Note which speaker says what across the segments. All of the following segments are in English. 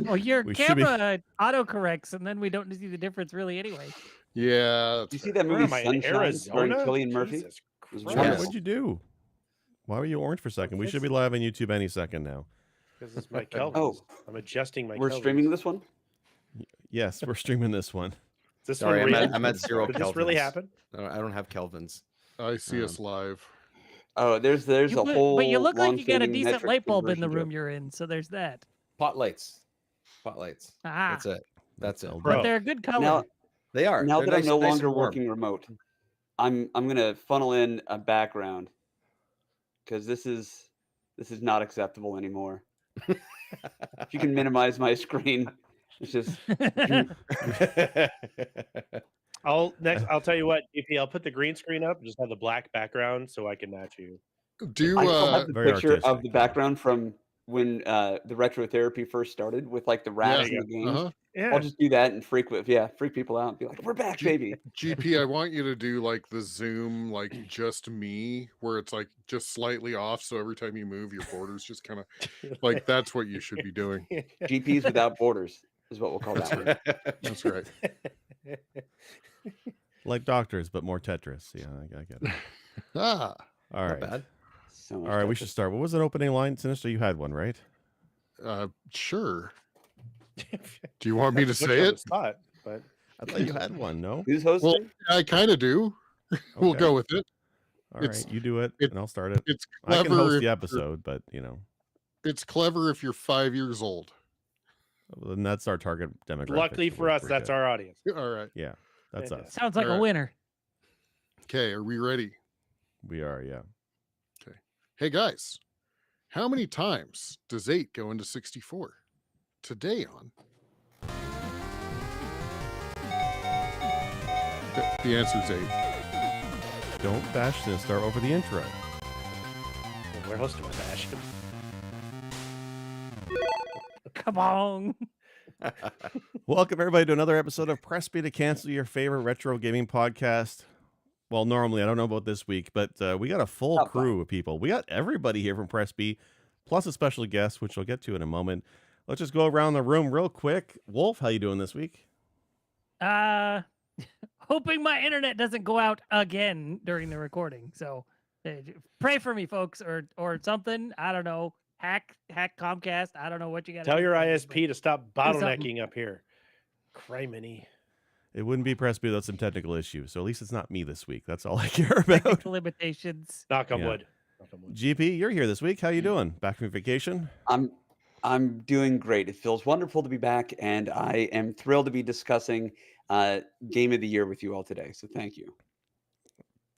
Speaker 1: Well, your
Speaker 2: We should be-
Speaker 1: camera autocorrects, and then we don't see the difference really anyway.
Speaker 3: Yeah.
Speaker 4: Did you see that movie Sunshine starring Cillian Murphy?
Speaker 3: Jesus
Speaker 4: was
Speaker 3: Christ.
Speaker 2: Yeah,
Speaker 4: wonderful.
Speaker 2: what'd you do? Why were you orange for a second? We should be live on YouTube any second now.
Speaker 3: Because it's my Kelvins.
Speaker 4: Oh.
Speaker 3: I'm adjusting my
Speaker 4: We're
Speaker 3: Kelvins.
Speaker 4: streaming this one?
Speaker 2: Yes, we're streaming this one.
Speaker 3: Is this
Speaker 5: Sorry,
Speaker 3: one real?
Speaker 5: I'm at 0
Speaker 3: Did
Speaker 5: Kelvins.
Speaker 3: this really happen?
Speaker 5: I don't have Kelvins.
Speaker 3: Oh,
Speaker 6: I see us live.
Speaker 4: Oh, there's a whole.
Speaker 1: But you look like you got a
Speaker 4: long-standing
Speaker 1: decent
Speaker 4: metric
Speaker 1: light bulb in the
Speaker 4: conversion
Speaker 1: room
Speaker 4: joke.
Speaker 1: you're in, so there's that.
Speaker 5: Pot lights.
Speaker 1: Ah,
Speaker 5: That's it. That's it.
Speaker 2: Bro.
Speaker 1: but they're a good color.
Speaker 4: Now,
Speaker 5: They are.
Speaker 4: now
Speaker 5: They're
Speaker 4: that
Speaker 5: nice-
Speaker 4: I'm no
Speaker 5: nice
Speaker 4: longer
Speaker 5: and warm.
Speaker 4: working remote, I'm gonna funnel in a background because this is not acceptable anymore. If you can minimize my screen, it's just
Speaker 3: I'll tell you what, DP, I'll put the green screen up, just have the black background so I can match you.
Speaker 6: Do
Speaker 4: I still have the
Speaker 2: Very
Speaker 4: picture of
Speaker 2: artistic.
Speaker 4: the background from when the retro therapy first started with like the rats
Speaker 6: Yeah.
Speaker 4: in the game.
Speaker 6: Uh-huh.
Speaker 3: Yeah.
Speaker 4: I'll just do that and freak people out and be like, "We're back, baby."
Speaker 6: GP, I want you to do like the zoom, like just me, where it's like just slightly off. So every time you move, your borders just kind of like that's what you should be doing.
Speaker 4: GPs without borders is what we'll call that one.
Speaker 6: That's right.
Speaker 2: Like doctors, but more Tetris. Yeah, I get it.
Speaker 6: Ah,
Speaker 2: All
Speaker 5: Not
Speaker 2: right.
Speaker 5: bad.
Speaker 4: So much
Speaker 2: All right, we
Speaker 4: Tetris.
Speaker 2: should start. What was an opening line, Sinister? You had one, right?
Speaker 6: sure. Do you want me to
Speaker 3: Put you
Speaker 6: say
Speaker 3: on the
Speaker 6: it?
Speaker 3: spot, but
Speaker 2: I thought you had one, no?
Speaker 4: Who's hosting?
Speaker 6: Well, I kind of do. We'll
Speaker 2: Okay.
Speaker 6: go with it.
Speaker 2: All
Speaker 6: it's-
Speaker 2: right, you do it,
Speaker 6: it-
Speaker 2: and I'll start it.
Speaker 6: It's
Speaker 2: I can
Speaker 6: clever.
Speaker 2: host
Speaker 6: if
Speaker 2: the
Speaker 6: you're-
Speaker 2: episode, but, you know,
Speaker 6: It's clever if you're 5 years old.
Speaker 2: and that's our target demographic.
Speaker 3: luckily
Speaker 2: so
Speaker 3: for
Speaker 2: we're
Speaker 3: us,
Speaker 2: pretty
Speaker 3: that's
Speaker 2: good.
Speaker 3: our audience.
Speaker 6: All right.
Speaker 2: Yeah, that's
Speaker 3: Yeah.
Speaker 2: us.
Speaker 1: Sounds like a
Speaker 6: Alright.
Speaker 1: winner.
Speaker 6: Okay. Are we ready?
Speaker 2: We are, yeah.
Speaker 6: Hey guys, how many times does 8 go into 64? Today on. The answer is 8.
Speaker 2: Don't bash Sinister over the intro.
Speaker 3: We're hosting a bash.
Speaker 1: Come on.
Speaker 2: Welcome, everybody, to another episode of Press B to cancel your favorite retro gaming podcast. Well, normally, I don't know about this week, but we got a full
Speaker 4: Oh,
Speaker 2: crew of people. We got everybody here from Press B, plus a special guest, which we'll get to in a moment. Let's just go around the room real quick. Wolf, how you doing this week?
Speaker 1: Hoping my internet doesn't go out again during the recording. So pray for me, folks, or something. I don't know. Hack Comcast. I don't know what you got.
Speaker 3: Tell your ISP to stop
Speaker 1: something.
Speaker 3: bottlenecking up here. Criminy.
Speaker 2: It wouldn't be Press B without some technical issues, so at least it's not me this week. That's all I care about.
Speaker 1: limitations.
Speaker 3: Knock on
Speaker 2: Yeah.
Speaker 3: wood. Knock on wood.
Speaker 2: GP, you're here this week. How you doing? Back from vacation?
Speaker 4: I'm doing great. It feels wonderful to be back, and I am thrilled to be discussing Game of the Year with you all today. So thank you.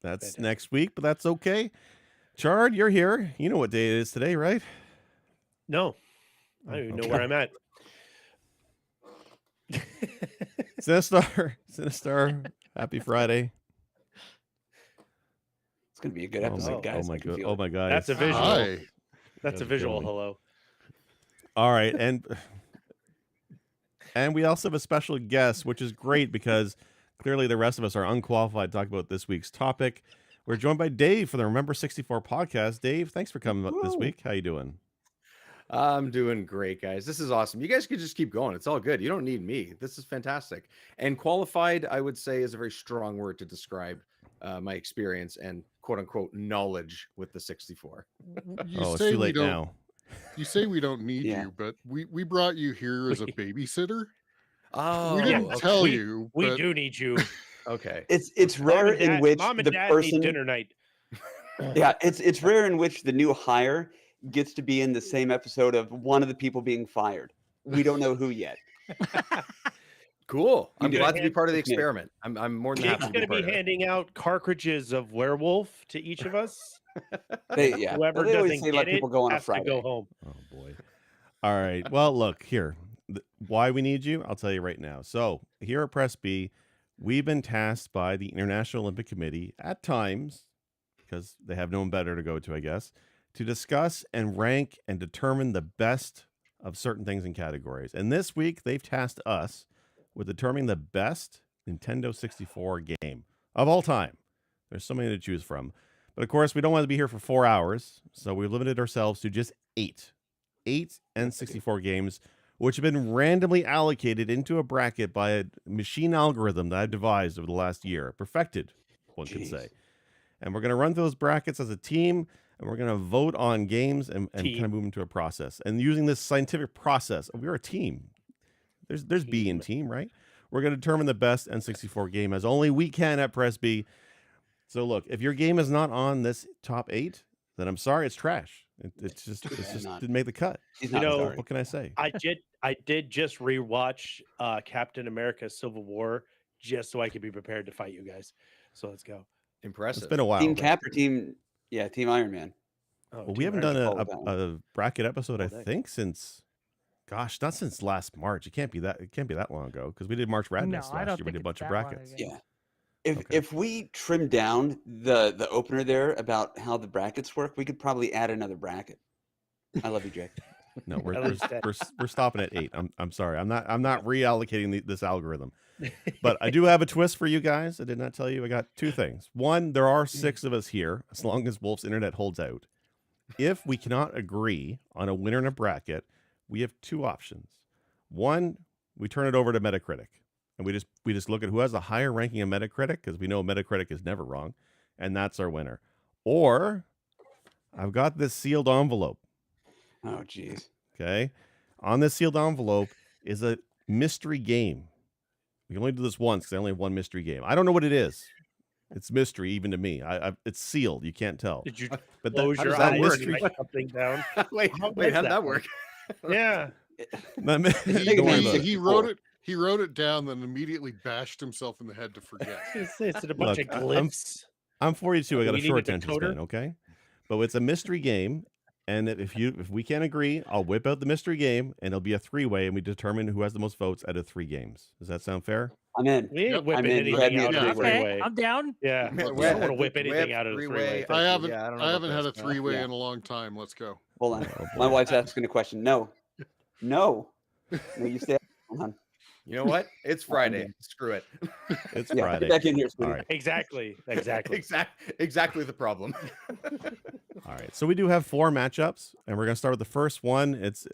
Speaker 2: That's
Speaker 3: Fantastic.
Speaker 2: next week, but that's okay. Chard, you're here. You know what day it is today, right?
Speaker 3: No. I don't even know
Speaker 2: Okay.
Speaker 3: where I'm at.
Speaker 2: Sinister, happy Friday.
Speaker 4: It's going to be a good
Speaker 2: Oh
Speaker 4: episode,
Speaker 2: my,
Speaker 4: guys.
Speaker 2: oh
Speaker 4: I
Speaker 2: my
Speaker 4: can
Speaker 2: god,
Speaker 4: feel
Speaker 2: oh
Speaker 4: it.
Speaker 2: my god.
Speaker 3: That's a visual.
Speaker 6: Hi.
Speaker 3: That's a
Speaker 2: How's it
Speaker 3: visual
Speaker 2: going?
Speaker 3: hello.
Speaker 2: All right, and we also have a special guest, which is great because clearly the rest of us are unqualified to talk about this week's topic. We're joined by Dave for the Remember 64 podcast. Dave, thanks for coming up this
Speaker 5: Woo.
Speaker 2: week. How you doing?
Speaker 5: I'm doing great, guys. This is awesome. You guys could just keep going. It's all good. You don't need me. This is fantastic. And qualified, I would say, is a very strong word to describe my experience and quote unquote knowledge with the 64.
Speaker 6: You
Speaker 2: Oh, it's
Speaker 6: say
Speaker 2: too
Speaker 6: we
Speaker 2: late
Speaker 6: don't.
Speaker 2: now.
Speaker 6: You say we don't need
Speaker 4: Yeah.
Speaker 6: you, but we brought you here as a babysitter.
Speaker 5: Oh,
Speaker 6: We didn't
Speaker 5: okay.
Speaker 6: tell
Speaker 3: We-
Speaker 6: you.
Speaker 3: We
Speaker 6: but
Speaker 3: do need you.
Speaker 5: Okay.
Speaker 4: It's
Speaker 3: Mom
Speaker 4: rare
Speaker 3: and
Speaker 4: in
Speaker 3: Dad-
Speaker 4: which
Speaker 3: Mom and
Speaker 4: the
Speaker 3: Dad
Speaker 4: person.
Speaker 3: need dinner night.
Speaker 4: Yeah, it's rare in which the new hire gets to be in the same episode of one of the people being fired. We don't know who yet.
Speaker 5: Cool. I'm
Speaker 4: do.
Speaker 5: glad to be part of the
Speaker 4: Yeah.
Speaker 5: experiment. I'm more than
Speaker 3: Kate's
Speaker 5: happy to
Speaker 3: going to
Speaker 5: be part
Speaker 3: be
Speaker 5: of it.
Speaker 3: handing out cartridges of werewolf to each of us.
Speaker 4: Yeah.
Speaker 3: Whoever
Speaker 4: They always
Speaker 3: doesn't
Speaker 4: say
Speaker 3: get
Speaker 4: let
Speaker 3: it
Speaker 4: people go on a
Speaker 3: has to
Speaker 4: Friday.
Speaker 3: go home.
Speaker 2: Oh boy. All right. Well, look here. Why we need you, I'll tell you right now. So here at Press B, we've been tasked by the International Olympic Committee at times, because they have no one better to go to, I guess, to discuss and rank and determine the best of certain things and categories. And this week, they've tasked us with determining the best Nintendo 64 game of all time. There's so many to choose from. But of course, we don't want to be here for 4 hours, so we limited ourselves to just 8 N64 games. which have been randomly allocated into a bracket by a machine algorithm that I've devised over the last year, perfected, one could say. And we're going to run those brackets as a team, and we're going to vote on games and kind of move into a process. And using this scientific process, we're a team. There's B in team, right? We're going to determine the best N64 game as only we can at Press B. So look, if your game is not on this top 8, then I'm sorry, it's trash. It's just didn't make the cut.
Speaker 4: You know,
Speaker 2: What can I say?
Speaker 3: I did just rewatch Captain America: Civil War just so I could be prepared to fight you guys. So let's go.
Speaker 5: Impressive.
Speaker 2: It's been a while.
Speaker 4: Team
Speaker 2: but-
Speaker 4: Cap or Team Iron Man?
Speaker 3: Oh,
Speaker 2: Well, we
Speaker 3: Team
Speaker 2: haven't
Speaker 3: Iron
Speaker 2: done
Speaker 3: Man.
Speaker 2: a bracket episode, I
Speaker 3: All day.
Speaker 2: think, since, gosh, not since last March. It can't be that long ago because we did March Madness
Speaker 1: I
Speaker 2: last
Speaker 1: don't
Speaker 2: year. We
Speaker 1: think
Speaker 2: did a
Speaker 1: it's
Speaker 2: bunch of
Speaker 1: that long
Speaker 2: brackets.
Speaker 1: ago.
Speaker 4: Yeah.
Speaker 2: Okay.
Speaker 4: If we trim down the opener there about how the brackets work, we could probably add another bracket. I love you, Jake.
Speaker 2: No,
Speaker 3: I
Speaker 2: we're
Speaker 3: like that.
Speaker 2: we're stopping at 8. I'm sorry. I'm not reallocating this algorithm. But I do have a twist for you guys. I did not tell you. I got 2 things. One, there are 6 of us here, as long as Wolf's internet holds out. If we cannot agree on a winner in a bracket, we have 2 options. One, we turn it over to Metacritic, and we just look at who has a higher ranking of Metacritic, because we know Metacritic is never wrong, and that's our winner. Or I've got this sealed envelope.
Speaker 4: Oh, jeez.
Speaker 2: Okay, on this sealed envelope is a mystery game. We can only do this once because I only have one mystery game. I don't know what it is. It's mystery even to me. It's sealed. You can't tell.
Speaker 3: Did you
Speaker 2: But
Speaker 3: close
Speaker 5: how
Speaker 3: your
Speaker 5: does that
Speaker 3: eyes
Speaker 5: work?
Speaker 3: and write something down?
Speaker 5: wait,
Speaker 3: How
Speaker 5: wait,
Speaker 3: does
Speaker 5: how did
Speaker 3: that
Speaker 5: that work?
Speaker 3: Yeah.
Speaker 2: Don't worry
Speaker 4: He-
Speaker 2: about it.
Speaker 6: He wrote it. He wrote it down, then immediately bashed himself in the head to forget.
Speaker 3: It's a bunch
Speaker 2: Look,
Speaker 3: of glyphs.
Speaker 2: I'm 42. I got
Speaker 3: Do
Speaker 2: a
Speaker 3: we need
Speaker 2: short
Speaker 3: a
Speaker 2: attention
Speaker 3: decoder?
Speaker 2: span. Okay, but it's a mystery game, and if we can't agree, I'll whip out the mystery game, and it'll be a 3-way, and we determine who has the most votes out of 3 games. Does that sound fair?
Speaker 4: I'm in.
Speaker 3: We ain't
Speaker 6: Yep.
Speaker 3: whipping
Speaker 4: I'm in. Grab
Speaker 3: anything
Speaker 4: me a
Speaker 3: out of the
Speaker 6: three-way.
Speaker 1: Okay,
Speaker 3: three-way.
Speaker 1: I'm down.
Speaker 3: Yeah,
Speaker 6: Yeah,
Speaker 3: we
Speaker 6: yeah,
Speaker 3: don't want to whip anything out of the
Speaker 5: three-way.
Speaker 3: three-way.
Speaker 6: I haven't.
Speaker 5: Yeah, I don't know
Speaker 6: I
Speaker 5: about
Speaker 6: haven't had a
Speaker 5: this.
Speaker 6: 3-way
Speaker 4: Yeah.
Speaker 6: in a long time. Let's go.
Speaker 4: Hold on.
Speaker 2: Oh,
Speaker 4: My
Speaker 2: boy.
Speaker 4: wife's asking a question. No. No, you stay. Hold on.
Speaker 5: You know what? It's Friday. Screw it.
Speaker 2: It's
Speaker 4: Yeah,
Speaker 2: Friday.
Speaker 4: get back in here,
Speaker 2: All
Speaker 4: sweetie.
Speaker 2: right.
Speaker 3: Exactly.
Speaker 5: Exactly the problem.
Speaker 2: All right. So we do have 4 matchups, and we're gonna start with the first one. It's,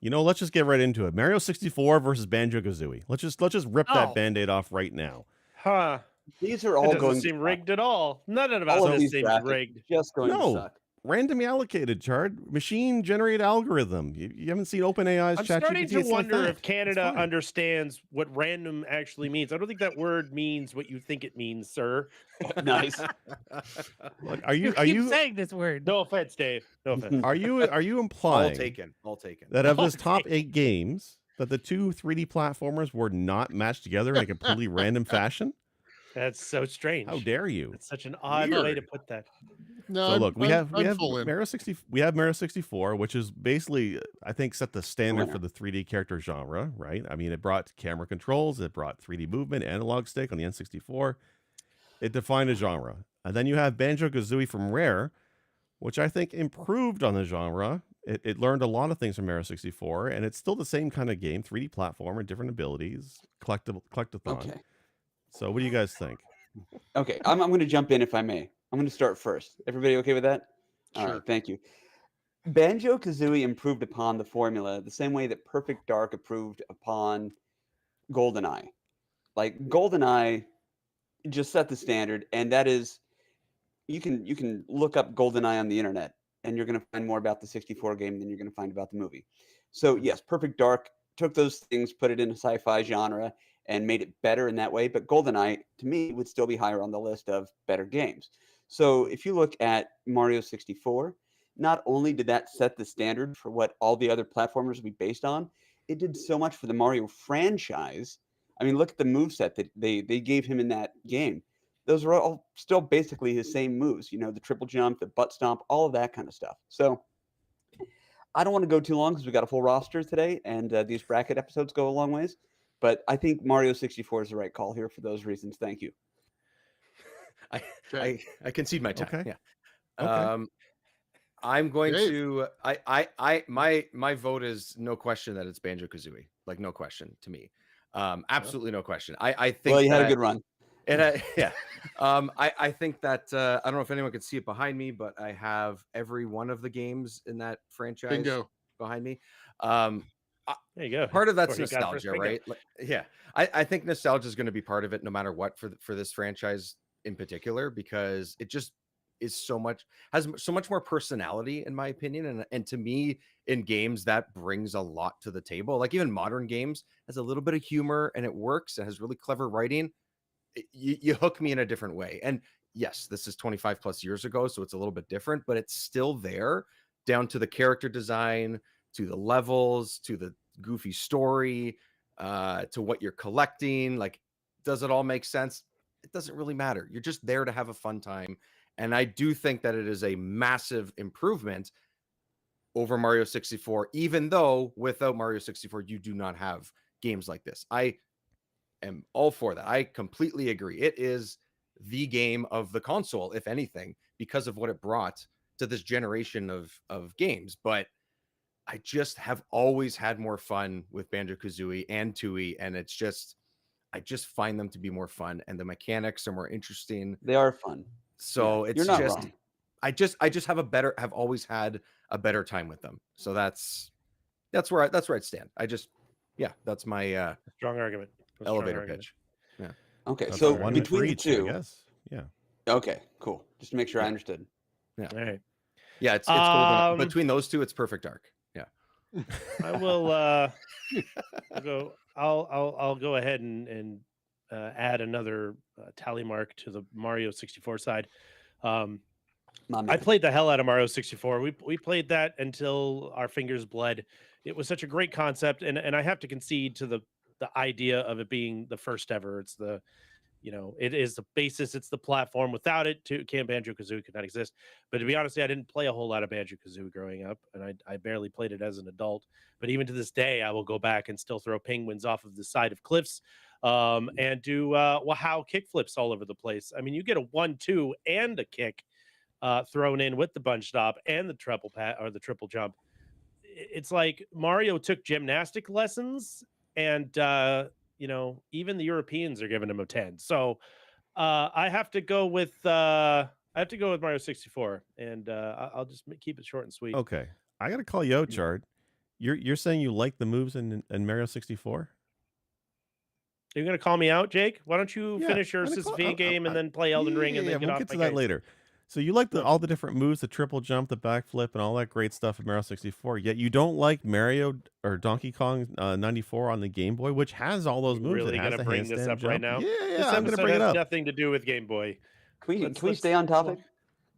Speaker 2: let's just get right into it. Mario 64 versus Banjo-Kazooie. Let's just rip
Speaker 1: Oh.
Speaker 2: that Band-Aid off right now.
Speaker 3: Huh.
Speaker 4: These are
Speaker 3: That
Speaker 4: all
Speaker 3: doesn't
Speaker 4: going
Speaker 3: seem
Speaker 4: to
Speaker 3: rigged at all. None of
Speaker 4: All of
Speaker 3: this
Speaker 4: these
Speaker 3: seems
Speaker 4: brackets
Speaker 3: rigged.
Speaker 4: just going
Speaker 2: No.
Speaker 4: to suck.
Speaker 2: Randomly allocated, Chard. Machine generated algorithm. You haven't seen OpenAI's
Speaker 3: I'm
Speaker 2: ChatGPT.
Speaker 3: starting to
Speaker 2: It's like
Speaker 3: wonder
Speaker 2: that.
Speaker 3: if
Speaker 2: It's
Speaker 3: Canada
Speaker 2: fine.
Speaker 3: understands what random actually means. I don't think that word means what you think it means, sir.
Speaker 4: Nice.
Speaker 2: Look, are you
Speaker 1: Keep saying this word.
Speaker 3: No offense, Dave. No offense.
Speaker 2: are you
Speaker 5: All
Speaker 2: implying
Speaker 5: taken. All taken.
Speaker 2: that of this
Speaker 3: All
Speaker 2: top
Speaker 3: taken.
Speaker 2: 8 games, that the 2 3D platformers were not matched together in a completely random fashion?
Speaker 3: That's so strange.
Speaker 2: How dare you?
Speaker 3: That's such an odd way to
Speaker 6: Weird.
Speaker 3: put that.
Speaker 6: No,
Speaker 2: So
Speaker 6: I'm,
Speaker 2: look, we
Speaker 6: I'm-
Speaker 2: have
Speaker 6: I'm full in.
Speaker 2: Mario 60. We have Mario 64, which is basically, I think, set the standard
Speaker 4: Winner.
Speaker 2: for the 3D character genre, right? I mean, it brought camera controls, it brought 3D movement, analog stick on the N64. It defined a genre. And then you have Banjo-Kazooie from Rare, which I think improved on the genre. It learned a lot of things from Mario 64, and it's still the same kind of game, 3D platformer, different abilities, collectathon.
Speaker 4: Okay.
Speaker 2: So what do you guys think?
Speaker 4: Okay. I'm going to jump in if I may. I'm going to start first. Everybody okay with that? All
Speaker 6: Sure.
Speaker 4: right. Thank you. Banjo-Kazooie improved upon the formula the same way that Perfect Dark improved upon GoldenEye. Like GoldenEye just set the standard, and that is you can look up GoldenEye on the internet, and you're going to find more about the 64 game than you're going to find about the movie. So yes, Perfect Dark took those things, put it in a sci-fi genre, and made it better in that way. But GoldenEye, to me, would still be higher on the list of better games. So if you look at Mario 64, not only did that set the standard for what all the other platformers would be based on, it did so much for the Mario franchise. I mean, look at the moveset that they gave him in that game. Those are all still basically his same moves, the triple jump, the butt stomp, all of that kind of stuff. So I don't want to go too long because we got a full roster today, and these bracket episodes go a long ways. But I think Mario 64 is the right call here for those reasons. Thank you.
Speaker 6: Okay.
Speaker 5: I concede my time.
Speaker 2: Okay.
Speaker 5: Yeah.
Speaker 2: Okay.
Speaker 5: I'm going
Speaker 6: Dave.
Speaker 5: to my vote is no question that it's Banjo-Kazooie. Like no question to me. Absolutely no question. I think
Speaker 4: Well, you had a
Speaker 5: that-
Speaker 4: good run.
Speaker 5: And yeah, I think that I don't know if anyone can see it behind me, but I have every one of the games in that franchise
Speaker 6: Bingo.
Speaker 5: behind me.
Speaker 3: There you go.
Speaker 5: Part of that's
Speaker 3: Or he got first
Speaker 5: nostalgia,
Speaker 3: bingo.
Speaker 5: right? Like, yeah, I think nostalgia is going to be part of it, no matter what, for this franchise in particular, because it just is has so much more personality, in my opinion, and to me, in games, that brings a lot to the table. Like even modern games has a little bit of humor and it works. It has really clever writing. You hook me in a different way. And yes, this is 25 plus years ago, so it's a little bit different, but it's still there, down to the character design, to the levels, to the goofy story, to what you're collecting. Like, does it all make sense? It doesn't really matter. You're just there to have a fun time. And I do think that it is a massive improvement over Mario 64, even though without Mario 64, you do not have games like this. I am all for that. I completely agree. It is the game of the console, if anything, because of what it brought to this generation of games. But I just have always had more fun with Banjo-Kazooie and Tooie, and I just find them to be more fun, and the mechanics are more interesting.
Speaker 4: They are fun.
Speaker 5: So
Speaker 4: Yeah,
Speaker 5: it's
Speaker 4: you're not
Speaker 5: just
Speaker 4: wrong.
Speaker 5: I just have always had a better time with them. So that's where I'd stand. That's my
Speaker 3: Strong argument. A strong
Speaker 5: elevator
Speaker 3: argument.
Speaker 5: pitch.
Speaker 4: Okay,
Speaker 2: That's
Speaker 4: so
Speaker 2: one
Speaker 4: between
Speaker 2: for
Speaker 4: the
Speaker 2: each, I
Speaker 4: two,
Speaker 2: guess. Yeah.
Speaker 4: okay, cool. Just to make sure I
Speaker 5: Yeah.
Speaker 4: understood.
Speaker 3: All right.
Speaker 5: Yeah, it's golden.
Speaker 3: Um,
Speaker 5: Between those two, it's perfect dark. Yeah.
Speaker 3: I will I'll go ahead and add another tally mark to the Mario 64 side. Um,
Speaker 4: My
Speaker 3: I
Speaker 4: man.
Speaker 3: played the hell out of Mario 64. We played that until our fingers bled. It was such a great concept, and I have to concede to the idea of it being the first ever. It's the it is the basis. It's the platform. Without it, Banjo-Kazooie could not exist. But to be honest, I didn't play a whole lot of Banjo-Kazooie growing up, and I barely played it as an adult. But even to this day, I will go back and still throw penguins off of the side of cliffs, and do wow kickflips all over the place. I mean, you get a 1-2 and a kick thrown in with the bunch stop and the triple pat or the triple jump. It's like Mario took gymnastic lessons, and even the Europeans are giving him a 10. So I have to go with Mario 64, and I'll just keep it short and sweet.
Speaker 2: Okay. I got to call you out, Chard. You're saying you like the moves in Mario 64?
Speaker 3: You're gonna call me out, Jake? Why don't you
Speaker 2: Yeah,
Speaker 3: finish your
Speaker 2: I'm gonna
Speaker 3: Sophisticated game and then play Elden Ring and then get
Speaker 2: we'll
Speaker 3: off
Speaker 2: get to
Speaker 3: my
Speaker 2: that
Speaker 3: case?
Speaker 2: later. So you like
Speaker 3: No.
Speaker 2: all the different moves, the triple jump, the backflip, and all that great stuff in Mario 64. Yet you don't like Mario or Donkey Kong 94 on the Game Boy, which has all those
Speaker 3: You
Speaker 2: moves.
Speaker 3: really
Speaker 2: it has
Speaker 3: gonna
Speaker 2: the
Speaker 3: bring this
Speaker 2: handstand
Speaker 3: up right
Speaker 2: jump.
Speaker 3: now?
Speaker 2: Yeah,
Speaker 3: This
Speaker 2: I'm gonna
Speaker 3: episode
Speaker 2: bring it
Speaker 3: has
Speaker 2: up.
Speaker 3: nothing to do with Game Boy.
Speaker 4: Can we stay on topic?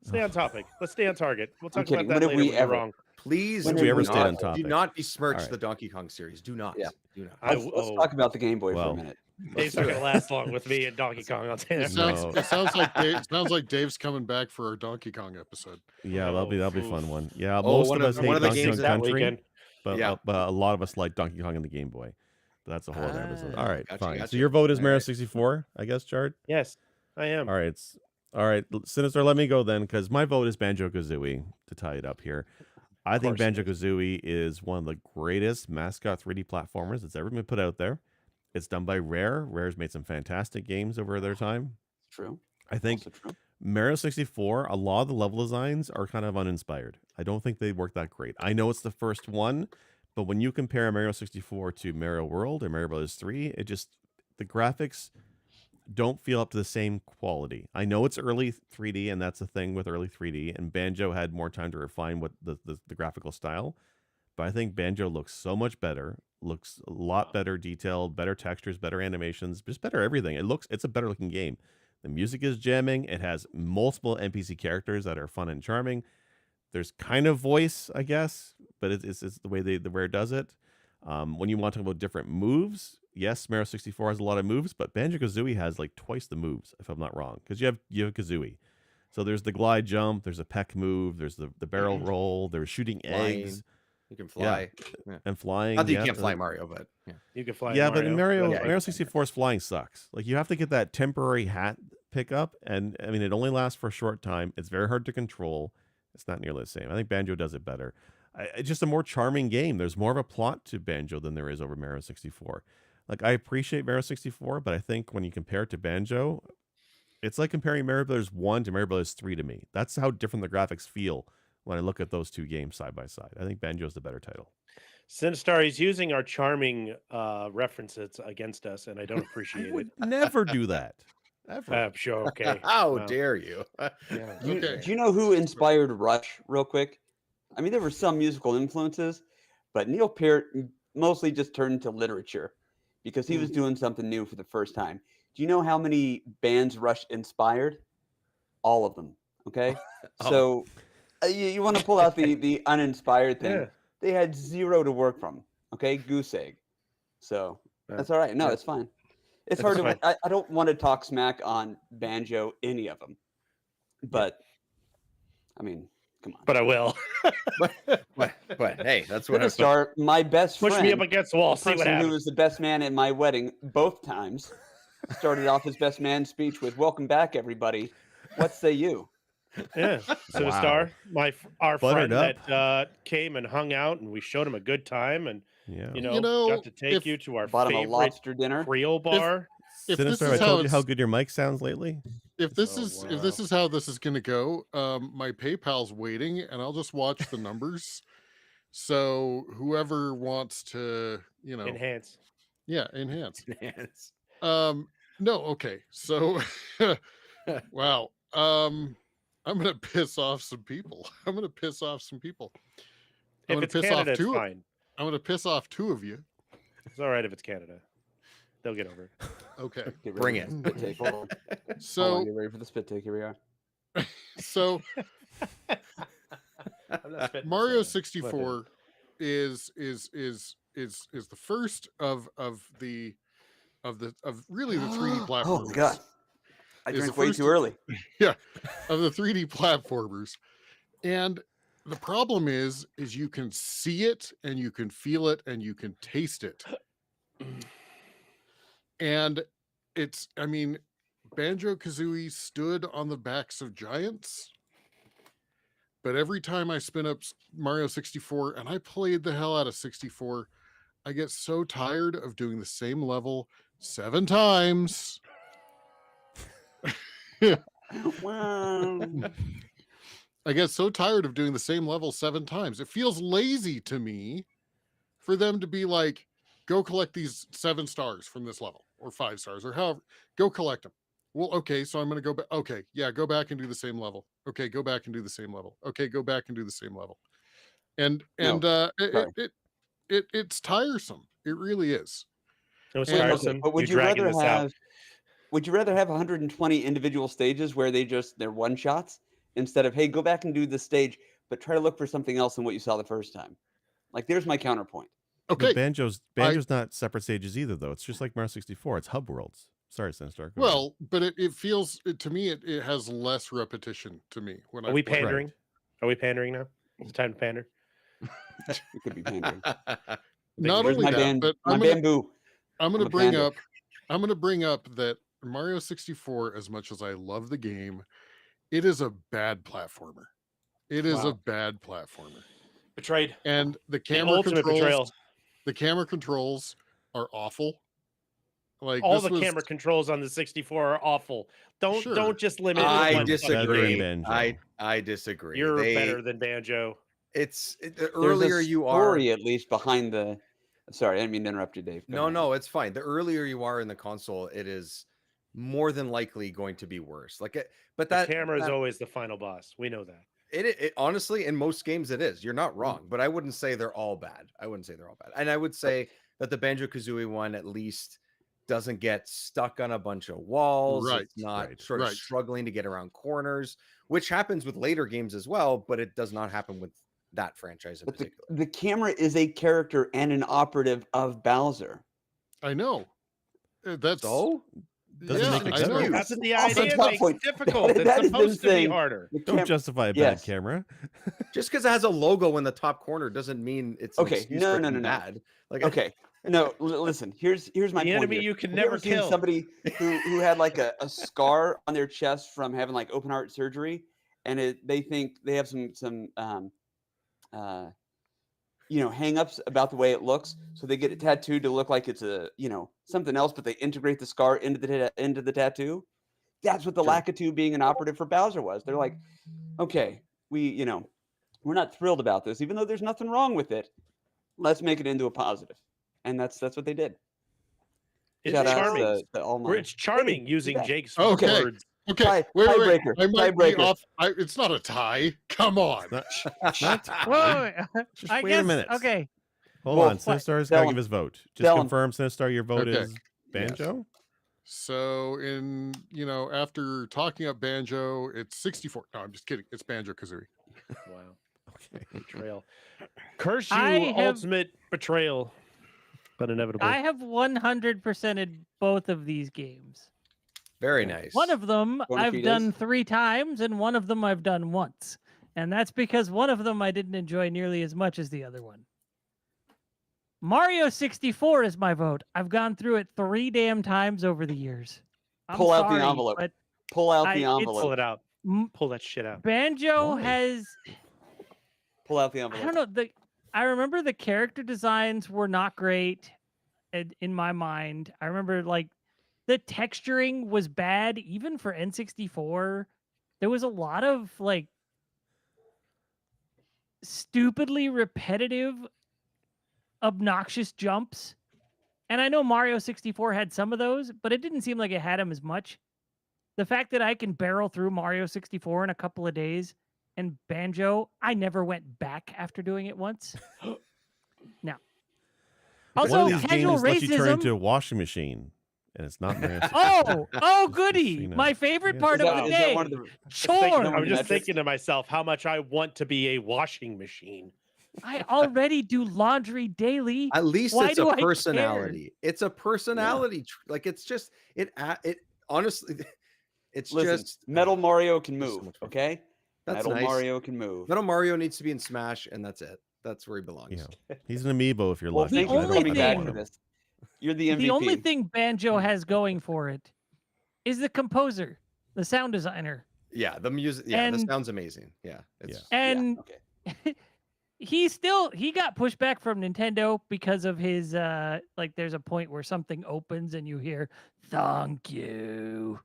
Speaker 3: Stay on topic. Let's stay on target. We'll talk about
Speaker 4: kidding.
Speaker 3: that
Speaker 4: When have
Speaker 3: later
Speaker 4: we
Speaker 3: when you're
Speaker 4: ever?
Speaker 3: wrong.
Speaker 5: Please
Speaker 4: When
Speaker 5: do
Speaker 4: have we ever
Speaker 2: stayed on
Speaker 5: not,
Speaker 2: topic?
Speaker 5: do not besmirch
Speaker 2: All right.
Speaker 5: the Donkey Kong series. Do not.
Speaker 4: Yeah.
Speaker 5: Do not.
Speaker 4: Let's talk about the Game Boy for
Speaker 2: Well,
Speaker 4: a minute.
Speaker 3: Dave's not gonna last long with me and Donkey Kong. I'll tell you
Speaker 6: It
Speaker 3: that.
Speaker 6: sounds
Speaker 2: No.
Speaker 6: it sounds like Dave's coming back for our Donkey Kong episode.
Speaker 2: Yeah, that'll be a fun one. Yeah,
Speaker 5: Oh,
Speaker 2: most
Speaker 5: one
Speaker 2: of
Speaker 5: of-
Speaker 2: us hate
Speaker 5: one of the
Speaker 2: Donkey
Speaker 5: games
Speaker 2: Kong
Speaker 3: that
Speaker 2: Country,
Speaker 3: weekend.
Speaker 2: but
Speaker 5: Yeah.
Speaker 2: a lot of us like Donkey Kong and the Game Boy. But that's a whole other episode. All right,
Speaker 5: Gotcha,
Speaker 2: fine.
Speaker 5: gotcha.
Speaker 2: So your vote is
Speaker 5: All
Speaker 2: Mario
Speaker 5: right.
Speaker 2: 64, I guess, Chard?
Speaker 3: Yes, I am.
Speaker 2: All right. All right, Sinister, let me go then, because my vote is Banjo-Kazooie, to tie it up here. I think
Speaker 3: course it is.
Speaker 2: Banjo-Kazooie is one of the greatest mascot 3D platformers that's ever been put out there. It's done by Rare. Rare's made some fantastic games over their time.
Speaker 4: True.
Speaker 2: I think
Speaker 4: Also true.
Speaker 2: Mario 64, a lot of the level designs are kind of uninspired. I don't think they work that great. I know it's the first one, but when you compare Mario 64 to Mario World or Mario Bros. 3, the graphics don't feel up to the same quality. I know it's early 3D, and that's the thing with early 3D, and Banjo had more time to refine what the graphical style, but I think Banjo looks so much better, looks a lot better detailed, better textures, better animations, just better everything. It's a better looking game. The music is jamming. It has multiple NPC characters that are fun and charming. There's kind of voice, I guess, but it's the way the Rare does it. When you want to talk about different moves, yes, Mario 64 has a lot of moves, but Banjo-Kazooie has like twice the moves, if I'm not wrong, because you have Kazooie. So there's the glide jump, there's a peck move, there's the barrel roll, there's shooting eggs.
Speaker 5: You can fly.
Speaker 2: And flying.
Speaker 5: Not that you
Speaker 2: yeah.
Speaker 5: can't fly Mario, but yeah.
Speaker 3: You can fly.
Speaker 2: Yeah, but in Mario
Speaker 3: That's
Speaker 2: Mario
Speaker 3: right.
Speaker 2: 64's flying sucks. Like you have to get that temporary hat pickup, and I mean it only lasts for a short time. It's very hard to control. It's not nearly the same. I think Banjo does it better. It's just a more charming game. There's more of a plot to Banjo than there is over Mario 64. Like I appreciate Mario 64, but I think when you compare it to Banjo, it's like comparing Mario Brothers 1 to Mario Brothers 3 to me. That's how different the graphics feel when I look at those two games side by side. I think Banjo is the better title.
Speaker 3: Sinstar, he's using our charming references against us, and I don't
Speaker 2: I
Speaker 3: appreciate it.
Speaker 2: would never do that. Ever.
Speaker 3: Sure, okay.
Speaker 5: How
Speaker 3: Well,
Speaker 5: dare you?
Speaker 3: yeah.
Speaker 4: Do you,
Speaker 6: Okay.
Speaker 4: do you know who inspired Rush, real quick? I mean, there were some musical influences, but Neil Peart mostly just turned to literature because he was doing something new for the first time. Do you know how many bands Rush inspired? All of them. Okay.
Speaker 5: Oh.
Speaker 4: So you want to pull out the uninspired thing.
Speaker 3: Yeah.
Speaker 4: They had zero to work from. Okay. Goose egg. So that's all right. No,
Speaker 3: Yeah.
Speaker 4: it's fine. It's
Speaker 3: That's
Speaker 4: hard to.
Speaker 3: fine.
Speaker 4: I don't want to talk smack on Banjo, any of them, I mean, come on.
Speaker 3: But I will.
Speaker 5: But hey, that's what
Speaker 4: Sinstar, my best
Speaker 3: Push
Speaker 4: friend,
Speaker 3: me up against the wall.
Speaker 4: the
Speaker 3: See what
Speaker 4: person who
Speaker 3: happens.
Speaker 4: was the best man at my wedding both times, started off his best man speech with "Welcome back, everybody. What say you?"
Speaker 3: Yeah. So
Speaker 2: Wow.
Speaker 3: Star, our
Speaker 2: Buttered
Speaker 3: friend
Speaker 2: up.
Speaker 3: that came and hung out, and we showed him a good time, and
Speaker 2: Yeah.
Speaker 3: got to take you to our
Speaker 4: Bought him a
Speaker 3: favorite
Speaker 4: lobster dinner.
Speaker 3: Creole bar.
Speaker 6: If this
Speaker 2: Sinister, I
Speaker 6: is
Speaker 2: told
Speaker 6: how
Speaker 2: you how
Speaker 6: it's-
Speaker 2: good your mic sounds lately.
Speaker 6: If this
Speaker 3: Oh,
Speaker 6: is
Speaker 3: wow.
Speaker 6: how this is gonna go, my PayPal's waiting, and I'll just watch the numbers. So whoever wants to,
Speaker 3: Enhance.
Speaker 6: enhance.
Speaker 5: Enhance.
Speaker 6: No, okay. So, wow. I'm gonna piss off some people. I'm gonna piss off
Speaker 3: If it's Canada, it's fine.
Speaker 6: I'm gonna piss off two of you.
Speaker 3: It's all right if it's Canada. They'll get over it.
Speaker 6: Okay.
Speaker 4: Get
Speaker 5: Bring
Speaker 4: ready
Speaker 5: it.
Speaker 4: for the spit take. Hold on. Hold on,
Speaker 6: So,
Speaker 4: get ready for the spit take. Here we are.
Speaker 6: so
Speaker 3: I'm not spitting
Speaker 6: Mario
Speaker 3: this,
Speaker 6: 64 is the first of really the 3D platformers.
Speaker 4: Oh my god! I
Speaker 6: Is the
Speaker 4: drank way
Speaker 6: first-
Speaker 4: too early.
Speaker 6: Of the 3D platformers. And the problem is you can see it and you can feel it and you can taste it. And Banjo-Kazooie stood on the backs of giants. But every time I spin up Mario 64, and I played the hell out of 64, I get so tired of doing the same level 7 times.
Speaker 4: Wow.
Speaker 6: I get so tired of doing the same level 7 times. It feels lazy to me for them to be like, go collect these 7 stars from this level, or 5 stars, or however, go collect them. Well, okay, so I'm going to go back. Okay, yeah, go back and do the same level. Okay, go back and do the same level. Okay, go back and do the same level. And it's tiresome. It really is.
Speaker 3: It was
Speaker 6: And-
Speaker 3: tiresome.
Speaker 4: But would you
Speaker 3: dragging
Speaker 4: rather
Speaker 3: this out.
Speaker 4: have? Would you rather have 120 individual stages where they're one shots instead of, hey, go back and do this stage, but try to look for something else than what you saw the first time? Like, there's my counterpoint.
Speaker 6: Okay,
Speaker 2: But Banjo's not separate stages either, though. It's just like Mario 64. It's hub worlds. Sorry, Sinister. Go ahead.
Speaker 6: well, but it feels, to me, it has less repetition to me. When
Speaker 3: Are we
Speaker 6: play it.
Speaker 3: pandering? Are we pandering now? Is it time to pander?
Speaker 4: It could be pandering.
Speaker 6: Not
Speaker 4: Where's
Speaker 6: only
Speaker 4: my
Speaker 6: that, but
Speaker 4: my bamboo.
Speaker 6: I'm
Speaker 4: I'm
Speaker 6: gonna
Speaker 4: a
Speaker 6: bring
Speaker 4: panda.
Speaker 6: up I'm gonna bring up that Mario 64, as much as I love the game, it is a bad platformer. It is a
Speaker 3: Wow.
Speaker 6: bad platformer.
Speaker 3: Betrayed.
Speaker 6: And the
Speaker 3: The
Speaker 6: camera
Speaker 3: ultimate betrayal.
Speaker 6: controls are awful. Like
Speaker 3: All
Speaker 6: this
Speaker 3: the
Speaker 6: was-
Speaker 3: camera controls on the 64 are awful. Don't
Speaker 6: Sure.
Speaker 3: just limit it to
Speaker 5: I
Speaker 3: one fucking
Speaker 5: disagree.
Speaker 3: game.
Speaker 2: Banjo.
Speaker 5: I disagree.
Speaker 3: You're better than Banjo.
Speaker 5: The
Speaker 4: There's
Speaker 5: earlier
Speaker 4: a
Speaker 5: you are.
Speaker 4: story, at least behind the. Sorry, I didn't mean to interrupt you, Dave. Go ahead.
Speaker 5: No, it's fine. The earlier you are in the console, it is more than likely going to be worse. But
Speaker 3: The
Speaker 5: that
Speaker 3: camera is
Speaker 5: that-
Speaker 3: always the final boss. We know that.
Speaker 5: It honestly, in most games, it is. You're
Speaker 3: Mm.
Speaker 5: not wrong, but I wouldn't say they're all bad. And I would say that the Banjo-Kazooie one at least doesn't get stuck on a bunch of walls.
Speaker 6: Right,
Speaker 5: It's not
Speaker 2: right,
Speaker 5: sort of
Speaker 6: right.
Speaker 5: struggling to get around corners, which happens with later games as well, but it does not happen with that franchise in
Speaker 4: But
Speaker 5: particular.
Speaker 4: the camera is a character and an operative of Bowser.
Speaker 6: I know. That's
Speaker 5: So
Speaker 2: Doesn't make it
Speaker 6: I know.
Speaker 2: better.
Speaker 3: That's the
Speaker 4: Also,
Speaker 3: idea. It
Speaker 4: top
Speaker 3: makes
Speaker 4: point.
Speaker 3: it difficult.
Speaker 4: That
Speaker 3: It's
Speaker 4: is them
Speaker 3: supposed to be
Speaker 4: saying-
Speaker 3: harder.
Speaker 4: The
Speaker 2: Don't
Speaker 4: cam-
Speaker 2: justify a bad
Speaker 4: Yes.
Speaker 2: camera.
Speaker 5: just because it has a logo in the top corner doesn't mean it's an
Speaker 4: Okay,
Speaker 5: excuse
Speaker 4: no,
Speaker 5: for it
Speaker 4: no,
Speaker 5: to be
Speaker 4: no, no.
Speaker 5: bad. Like
Speaker 4: Okay, no, listen. Here's my
Speaker 3: The
Speaker 4: point.
Speaker 3: enemy
Speaker 4: here.
Speaker 3: you can
Speaker 4: Have
Speaker 3: never
Speaker 4: ever seen
Speaker 3: kill.
Speaker 4: somebody who had like a scar on their chest from having like open heart surgery, and they think they have some hang-ups about the way it looks, so they get it tattooed to look like it's something else, but they integrate the scar into the tattoo. That's what the Lakitu being an operative for Bowser was. They're like, okay, we're not thrilled about this, even though there's nothing wrong with it. let's make it into a positive, and that's what they did.
Speaker 3: It's
Speaker 4: Shout outs
Speaker 3: charming.
Speaker 4: to all
Speaker 3: Where
Speaker 4: my.
Speaker 3: it's charming
Speaker 4: Hey,
Speaker 3: using
Speaker 4: yeah.
Speaker 3: Jake's
Speaker 6: Okay.
Speaker 3: words.
Speaker 6: Okay,
Speaker 4: Tie-
Speaker 6: wait.
Speaker 4: tiebreaker,
Speaker 6: I might be
Speaker 4: tiebreaker.
Speaker 6: off. It's not a tie. Come on.
Speaker 2: Not
Speaker 1: Whoa,
Speaker 2: Just
Speaker 1: I
Speaker 2: wait
Speaker 1: guess.
Speaker 2: a minute.
Speaker 1: Okay.
Speaker 2: Hold
Speaker 4: Wolf,
Speaker 2: on. Sinistar's
Speaker 4: tell
Speaker 2: got to
Speaker 4: him.
Speaker 2: give his vote. Just
Speaker 4: Tell him.
Speaker 2: confirm, Sinistar, your vote
Speaker 6: Okay.
Speaker 2: is banjo?
Speaker 6: So after talking up banjo, it's 64. No, I'm just kidding. It's banjo-kazooie.
Speaker 3: Wow.
Speaker 2: Okay.
Speaker 3: Betrayal. Curse you,
Speaker 1: I have-
Speaker 3: ultimate betrayal. But inevitable.
Speaker 1: I have 100%ed both of these games.
Speaker 5: Very nice.
Speaker 1: One of them
Speaker 4: Bona
Speaker 1: I've
Speaker 4: fides.
Speaker 1: done 3 times, and one of them I've done once. And that's because one of them I didn't enjoy nearly as much as the other one. Mario 64 is my vote. I've gone through it 3 damn times over the years. I'm
Speaker 4: Pull out the
Speaker 1: sorry,
Speaker 4: envelope.
Speaker 1: But
Speaker 4: Pull out
Speaker 1: I-
Speaker 4: the
Speaker 1: it's-
Speaker 3: Pull
Speaker 4: envelope.
Speaker 3: it out.
Speaker 1: m-
Speaker 3: Pull that shit out.
Speaker 1: Banjo
Speaker 2: Why?
Speaker 1: has...
Speaker 4: Pull out the
Speaker 1: I
Speaker 4: envelope.
Speaker 1: don't know. I remember the character designs were not great in my mind. I remember like the texturing was bad even for N64. There was a lot of like stupidly repetitive, obnoxious jumps. And I know Mario 64 had some of those, but it didn't seem like it had them as much. The fact that I can barrel through Mario 64 in a couple of days and Banjo, I never went back after doing it once. No.
Speaker 2: One
Speaker 1: Also,
Speaker 2: of these
Speaker 1: casual
Speaker 2: games lets you turn
Speaker 1: racism.
Speaker 2: into a washing machine, and it's not Mario 64.
Speaker 1: Oh,
Speaker 2: Just
Speaker 1: goody!
Speaker 2: you know.
Speaker 1: My favorite
Speaker 2: Yeah.
Speaker 1: part
Speaker 4: Is
Speaker 1: of
Speaker 4: that-
Speaker 1: the
Speaker 4: is that
Speaker 1: day.
Speaker 4: one of the-
Speaker 1: Chore.
Speaker 3: I'm just
Speaker 4: metrics?
Speaker 3: thinking to myself how much I want to be a washing machine.
Speaker 1: I already do laundry daily.
Speaker 5: At least
Speaker 1: Why
Speaker 5: it's
Speaker 1: do
Speaker 5: a
Speaker 1: I care?
Speaker 5: personality. It's a personality. Like it's just it. It honestly, it's
Speaker 4: Listen,
Speaker 5: just
Speaker 4: Metal Mario can
Speaker 5: just so
Speaker 4: move.
Speaker 5: much fun.
Speaker 4: Okay.
Speaker 5: That's
Speaker 4: Metal
Speaker 5: nice.
Speaker 4: Mario can move.
Speaker 5: Metal Mario needs to be in Smash, and that's it. That's where he belongs.
Speaker 2: Yeah. He's an amiibo if you're
Speaker 4: Well,
Speaker 2: lucky.
Speaker 4: thank
Speaker 1: The
Speaker 4: you
Speaker 2: I
Speaker 4: for
Speaker 1: only
Speaker 2: don't-
Speaker 4: coming
Speaker 2: I
Speaker 4: back
Speaker 2: don't
Speaker 4: for
Speaker 2: want him.
Speaker 4: this. You're the MVP.
Speaker 1: The only thing Banjo has going for it is the composer, the sound designer.
Speaker 5: Yeah, the music. Yeah, the
Speaker 1: And-
Speaker 5: sound's amazing. Yeah, it's
Speaker 4: Yeah,
Speaker 1: And
Speaker 4: okay.
Speaker 1: he got pushback from Nintendo because of his like there's a point where something opens and you hear thank you.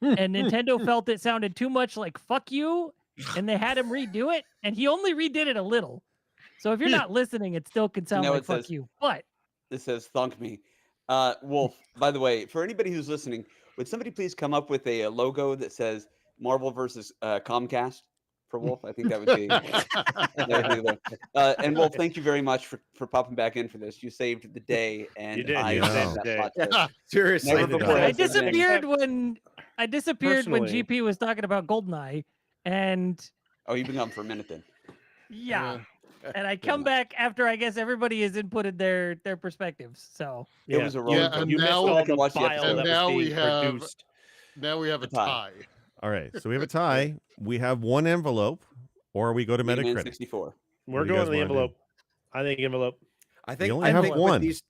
Speaker 1: And Nintendo felt it sounded too much like fuck you, and they had him redo it, and he only redid it a little. So if you're not listening, it still could sound
Speaker 4: know
Speaker 1: like
Speaker 4: it
Speaker 1: fuck
Speaker 4: says-
Speaker 1: you. But
Speaker 4: This says thunk me. Wolf, by the way, for anybody who's listening, would somebody please come up with a logo that says Marvel versus Comcast for Wolf? I think that would be. And Wolf, thank you very much for popping back in for this. You saved the day, and
Speaker 3: You did,
Speaker 4: I
Speaker 2: you
Speaker 4: love
Speaker 2: saved
Speaker 3: the
Speaker 4: that
Speaker 3: day.
Speaker 4: plot twist.
Speaker 5: yeah, seriously.
Speaker 4: Never
Speaker 2: did
Speaker 4: before
Speaker 2: not.
Speaker 1: I
Speaker 4: has there been-
Speaker 1: disappeared when
Speaker 3: Personally.
Speaker 1: GP was talking about Goldeneye, and
Speaker 4: Oh, you've been gone for a minute then.
Speaker 1: yeah. And I come back after I guess everybody has inputted their perspectives. So
Speaker 4: It was a roller
Speaker 6: Yeah,
Speaker 4: coaster.
Speaker 6: and
Speaker 3: You missed
Speaker 6: now-
Speaker 3: all
Speaker 4: I can
Speaker 3: the
Speaker 4: watch the
Speaker 3: bile
Speaker 4: episode.
Speaker 3: that
Speaker 6: And now
Speaker 3: was
Speaker 6: we
Speaker 3: being
Speaker 6: have-
Speaker 3: produced.
Speaker 6: Now we have a
Speaker 4: A tie.
Speaker 6: tie.
Speaker 2: All right. So we have a tie. We have one envelope, or we go to
Speaker 4: Mega Man
Speaker 2: Metacritic.
Speaker 4: 64.
Speaker 3: We're
Speaker 2: What do you
Speaker 3: going
Speaker 2: guys
Speaker 3: to the
Speaker 2: wanna do?
Speaker 3: envelope. I think envelope.
Speaker 5: I think
Speaker 2: only
Speaker 5: I
Speaker 2: have
Speaker 5: think
Speaker 2: one.
Speaker 5: with these.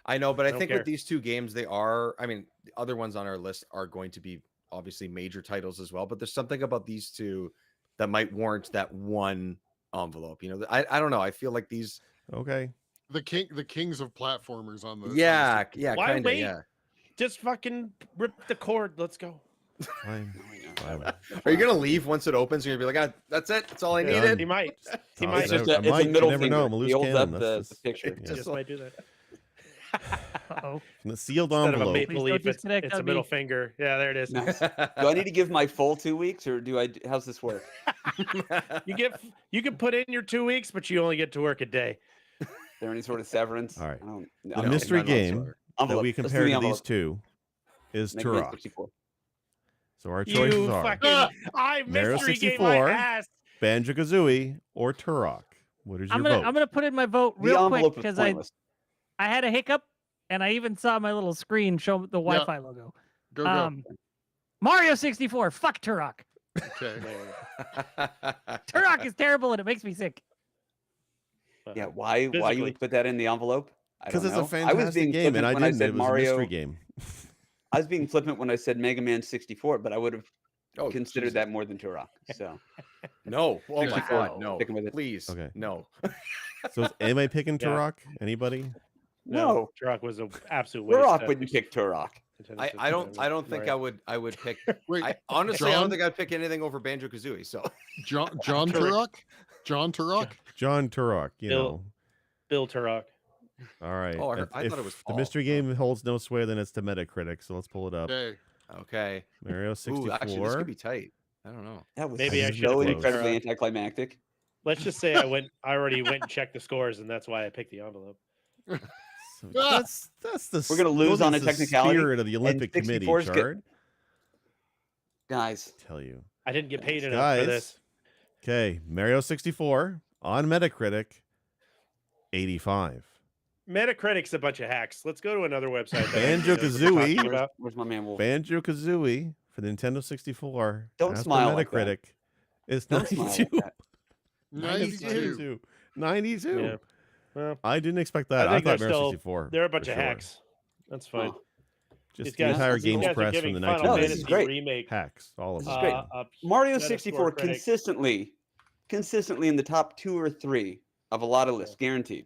Speaker 5: I know, but I
Speaker 3: don't
Speaker 5: think
Speaker 3: care.
Speaker 5: with these two games, they are. I mean, the other ones on our list are going to be obviously major titles as well. But there's something about these two that might warrant that one envelope. You know, I don't know. I feel like these.
Speaker 2: Okay.
Speaker 6: The kings of platformers on the. on the
Speaker 5: Yeah,
Speaker 6: stick.
Speaker 5: yeah,
Speaker 3: Why
Speaker 5: kind of.
Speaker 3: wait?
Speaker 5: Yeah.
Speaker 3: Just fucking rip the cord. Let's go.
Speaker 2: Fine. Fine.
Speaker 5: Are you gonna leave once it opens? You're gonna be like, ah, that's it. That's all I
Speaker 2: Yeah.
Speaker 5: needed.
Speaker 3: He might. He
Speaker 2: Oh,
Speaker 3: might.
Speaker 4: It's just
Speaker 2: I
Speaker 4: a, it's
Speaker 2: might,
Speaker 4: a
Speaker 2: you
Speaker 4: middle
Speaker 2: never
Speaker 4: finger.
Speaker 2: know, I'm a
Speaker 4: He
Speaker 2: loose
Speaker 4: holds
Speaker 2: cannon,
Speaker 4: up
Speaker 2: that's
Speaker 4: the
Speaker 2: just-
Speaker 4: picture.
Speaker 2: yeah.
Speaker 3: Just might do that.
Speaker 1: uh-oh.
Speaker 2: And the sealed
Speaker 3: Instead of a
Speaker 2: envelope.
Speaker 3: maple
Speaker 1: Please don't
Speaker 3: leaf,
Speaker 1: disconnect
Speaker 3: it's a
Speaker 1: on
Speaker 3: middle
Speaker 1: me.
Speaker 3: finger. Yeah, there it is.
Speaker 4: Nice. Do I need to give my full 2 weeks, or do I? How's this work?
Speaker 3: You can put in your 2 weeks, but you only get to work a day.
Speaker 4: Is there any sort of severance?
Speaker 2: All right.
Speaker 4: I don't,
Speaker 2: The
Speaker 4: I don't-
Speaker 2: mystery
Speaker 5: none
Speaker 2: game
Speaker 5: whatsoever.
Speaker 2: that
Speaker 4: envelope.
Speaker 2: we
Speaker 4: Let's do
Speaker 2: compare
Speaker 4: the
Speaker 2: to
Speaker 4: envelope.
Speaker 2: these two is
Speaker 4: Mega Man
Speaker 2: Turok.
Speaker 4: 64.
Speaker 2: So our choices
Speaker 3: You
Speaker 2: are
Speaker 3: fucking I
Speaker 2: Mario
Speaker 3: mystery game
Speaker 2: 64.
Speaker 3: my ass.
Speaker 2: Banjo-Kazooie or Turok. What is your
Speaker 1: I'm
Speaker 2: vote?
Speaker 1: gonna put in my vote
Speaker 4: The
Speaker 1: real
Speaker 4: envelope
Speaker 1: quick
Speaker 4: is
Speaker 1: because
Speaker 4: pointless.
Speaker 1: I had a hiccup and I even saw my little screen show the Wi-Fi logo.
Speaker 6: Go.
Speaker 1: Mario 64, fuck Turok.
Speaker 6: Okay.
Speaker 1: Turok is terrible and it makes me sick.
Speaker 4: Yeah, why you
Speaker 3: Physically.
Speaker 4: would put that in the envelope? I
Speaker 2: Because
Speaker 4: don't
Speaker 2: it's a
Speaker 4: know. I was
Speaker 2: fantastic
Speaker 4: being
Speaker 2: game, and
Speaker 4: flippant
Speaker 2: I
Speaker 4: when
Speaker 2: didn't.
Speaker 4: said
Speaker 2: It was
Speaker 4: Mario.
Speaker 2: a mystery game.
Speaker 4: I was being flippant when I said Mega Man 64, but I would have
Speaker 5: Oh,
Speaker 4: considered
Speaker 5: Jesus.
Speaker 4: that more than Turok. So
Speaker 5: No. Oh my
Speaker 4: 64.
Speaker 5: God, no.
Speaker 4: Sticking with it.
Speaker 5: Please.
Speaker 2: Okay.
Speaker 5: No.
Speaker 2: So am I picking
Speaker 3: Yeah.
Speaker 2: Turok? Anybody?
Speaker 4: no,
Speaker 3: Turok was an absolute waste.
Speaker 4: Turok
Speaker 3: of
Speaker 4: wouldn't pick Turok.
Speaker 5: I don't think I would pick.
Speaker 6: Wait,
Speaker 5: Honestly, I
Speaker 6: John?
Speaker 5: don't think I'd pick anything over Banjo Kazooie. So
Speaker 6: John Turok? John Turok?
Speaker 2: John Turok. You
Speaker 3: Bill-
Speaker 2: know,
Speaker 3: Bill Turok.
Speaker 2: All right.
Speaker 5: Oh, I thought it was
Speaker 2: the
Speaker 5: Paul.
Speaker 2: mystery game holds no sway, then it's to Metacritic. So let's pull it up.
Speaker 6: Okay.
Speaker 5: Okay.
Speaker 2: Mario
Speaker 5: Ooh,
Speaker 2: 64.
Speaker 5: actually, this could be tight. I don't know.
Speaker 4: That was
Speaker 3: Maybe I
Speaker 2: This is
Speaker 3: should have
Speaker 4: so
Speaker 2: close.
Speaker 4: incredibly anticlimactic.
Speaker 3: Let's just say I already went and checked the scores, and that's why I picked the envelope.
Speaker 2: So that's the
Speaker 4: We're gonna lose on a
Speaker 2: the
Speaker 4: technicality,
Speaker 2: spirit of the Olympic
Speaker 4: and
Speaker 2: Committee,
Speaker 4: 64's
Speaker 2: Chard.
Speaker 4: Guys,
Speaker 2: Tell you.
Speaker 3: I didn't get paid enough
Speaker 2: Guys.
Speaker 3: for this.
Speaker 2: Okay, Mario 64 on Metacritic, 85.
Speaker 3: Metacritic's a bunch of hacks. Let's go to another website. that
Speaker 2: Banjo-Kazooie.
Speaker 3: talking about.
Speaker 4: where's my man Wolf?
Speaker 2: Banjo-Kazooie for the Nintendo 64.
Speaker 4: Don't
Speaker 2: after
Speaker 4: smile like that.
Speaker 2: Metacritic is
Speaker 4: Don't smile
Speaker 2: 92.
Speaker 4: like that.
Speaker 6: 92.
Speaker 2: 92.
Speaker 3: Yeah. Well,
Speaker 2: I didn't expect that.
Speaker 3: I
Speaker 2: I
Speaker 3: think
Speaker 2: thought
Speaker 3: they're
Speaker 2: Mario
Speaker 3: still
Speaker 2: 64.
Speaker 3: they're a bunch
Speaker 2: for
Speaker 3: of
Speaker 2: sure.
Speaker 3: hacks. That's fine.
Speaker 4: Oh.
Speaker 2: Just
Speaker 3: These
Speaker 2: the
Speaker 3: guys,
Speaker 2: entire
Speaker 4: these
Speaker 2: games
Speaker 3: these guys are
Speaker 2: press from
Speaker 3: giving
Speaker 2: the
Speaker 3: Final
Speaker 2: 1990s.
Speaker 4: No, this is
Speaker 3: Fantasy
Speaker 4: great.
Speaker 3: remake.
Speaker 2: Hacks, all of
Speaker 4: This
Speaker 2: them.
Speaker 4: is great.
Speaker 3: A
Speaker 4: Mario
Speaker 3: Metascore
Speaker 4: 64
Speaker 3: critic.
Speaker 4: consistently in the top 2 or 3 of a lot of lists, guaranteed.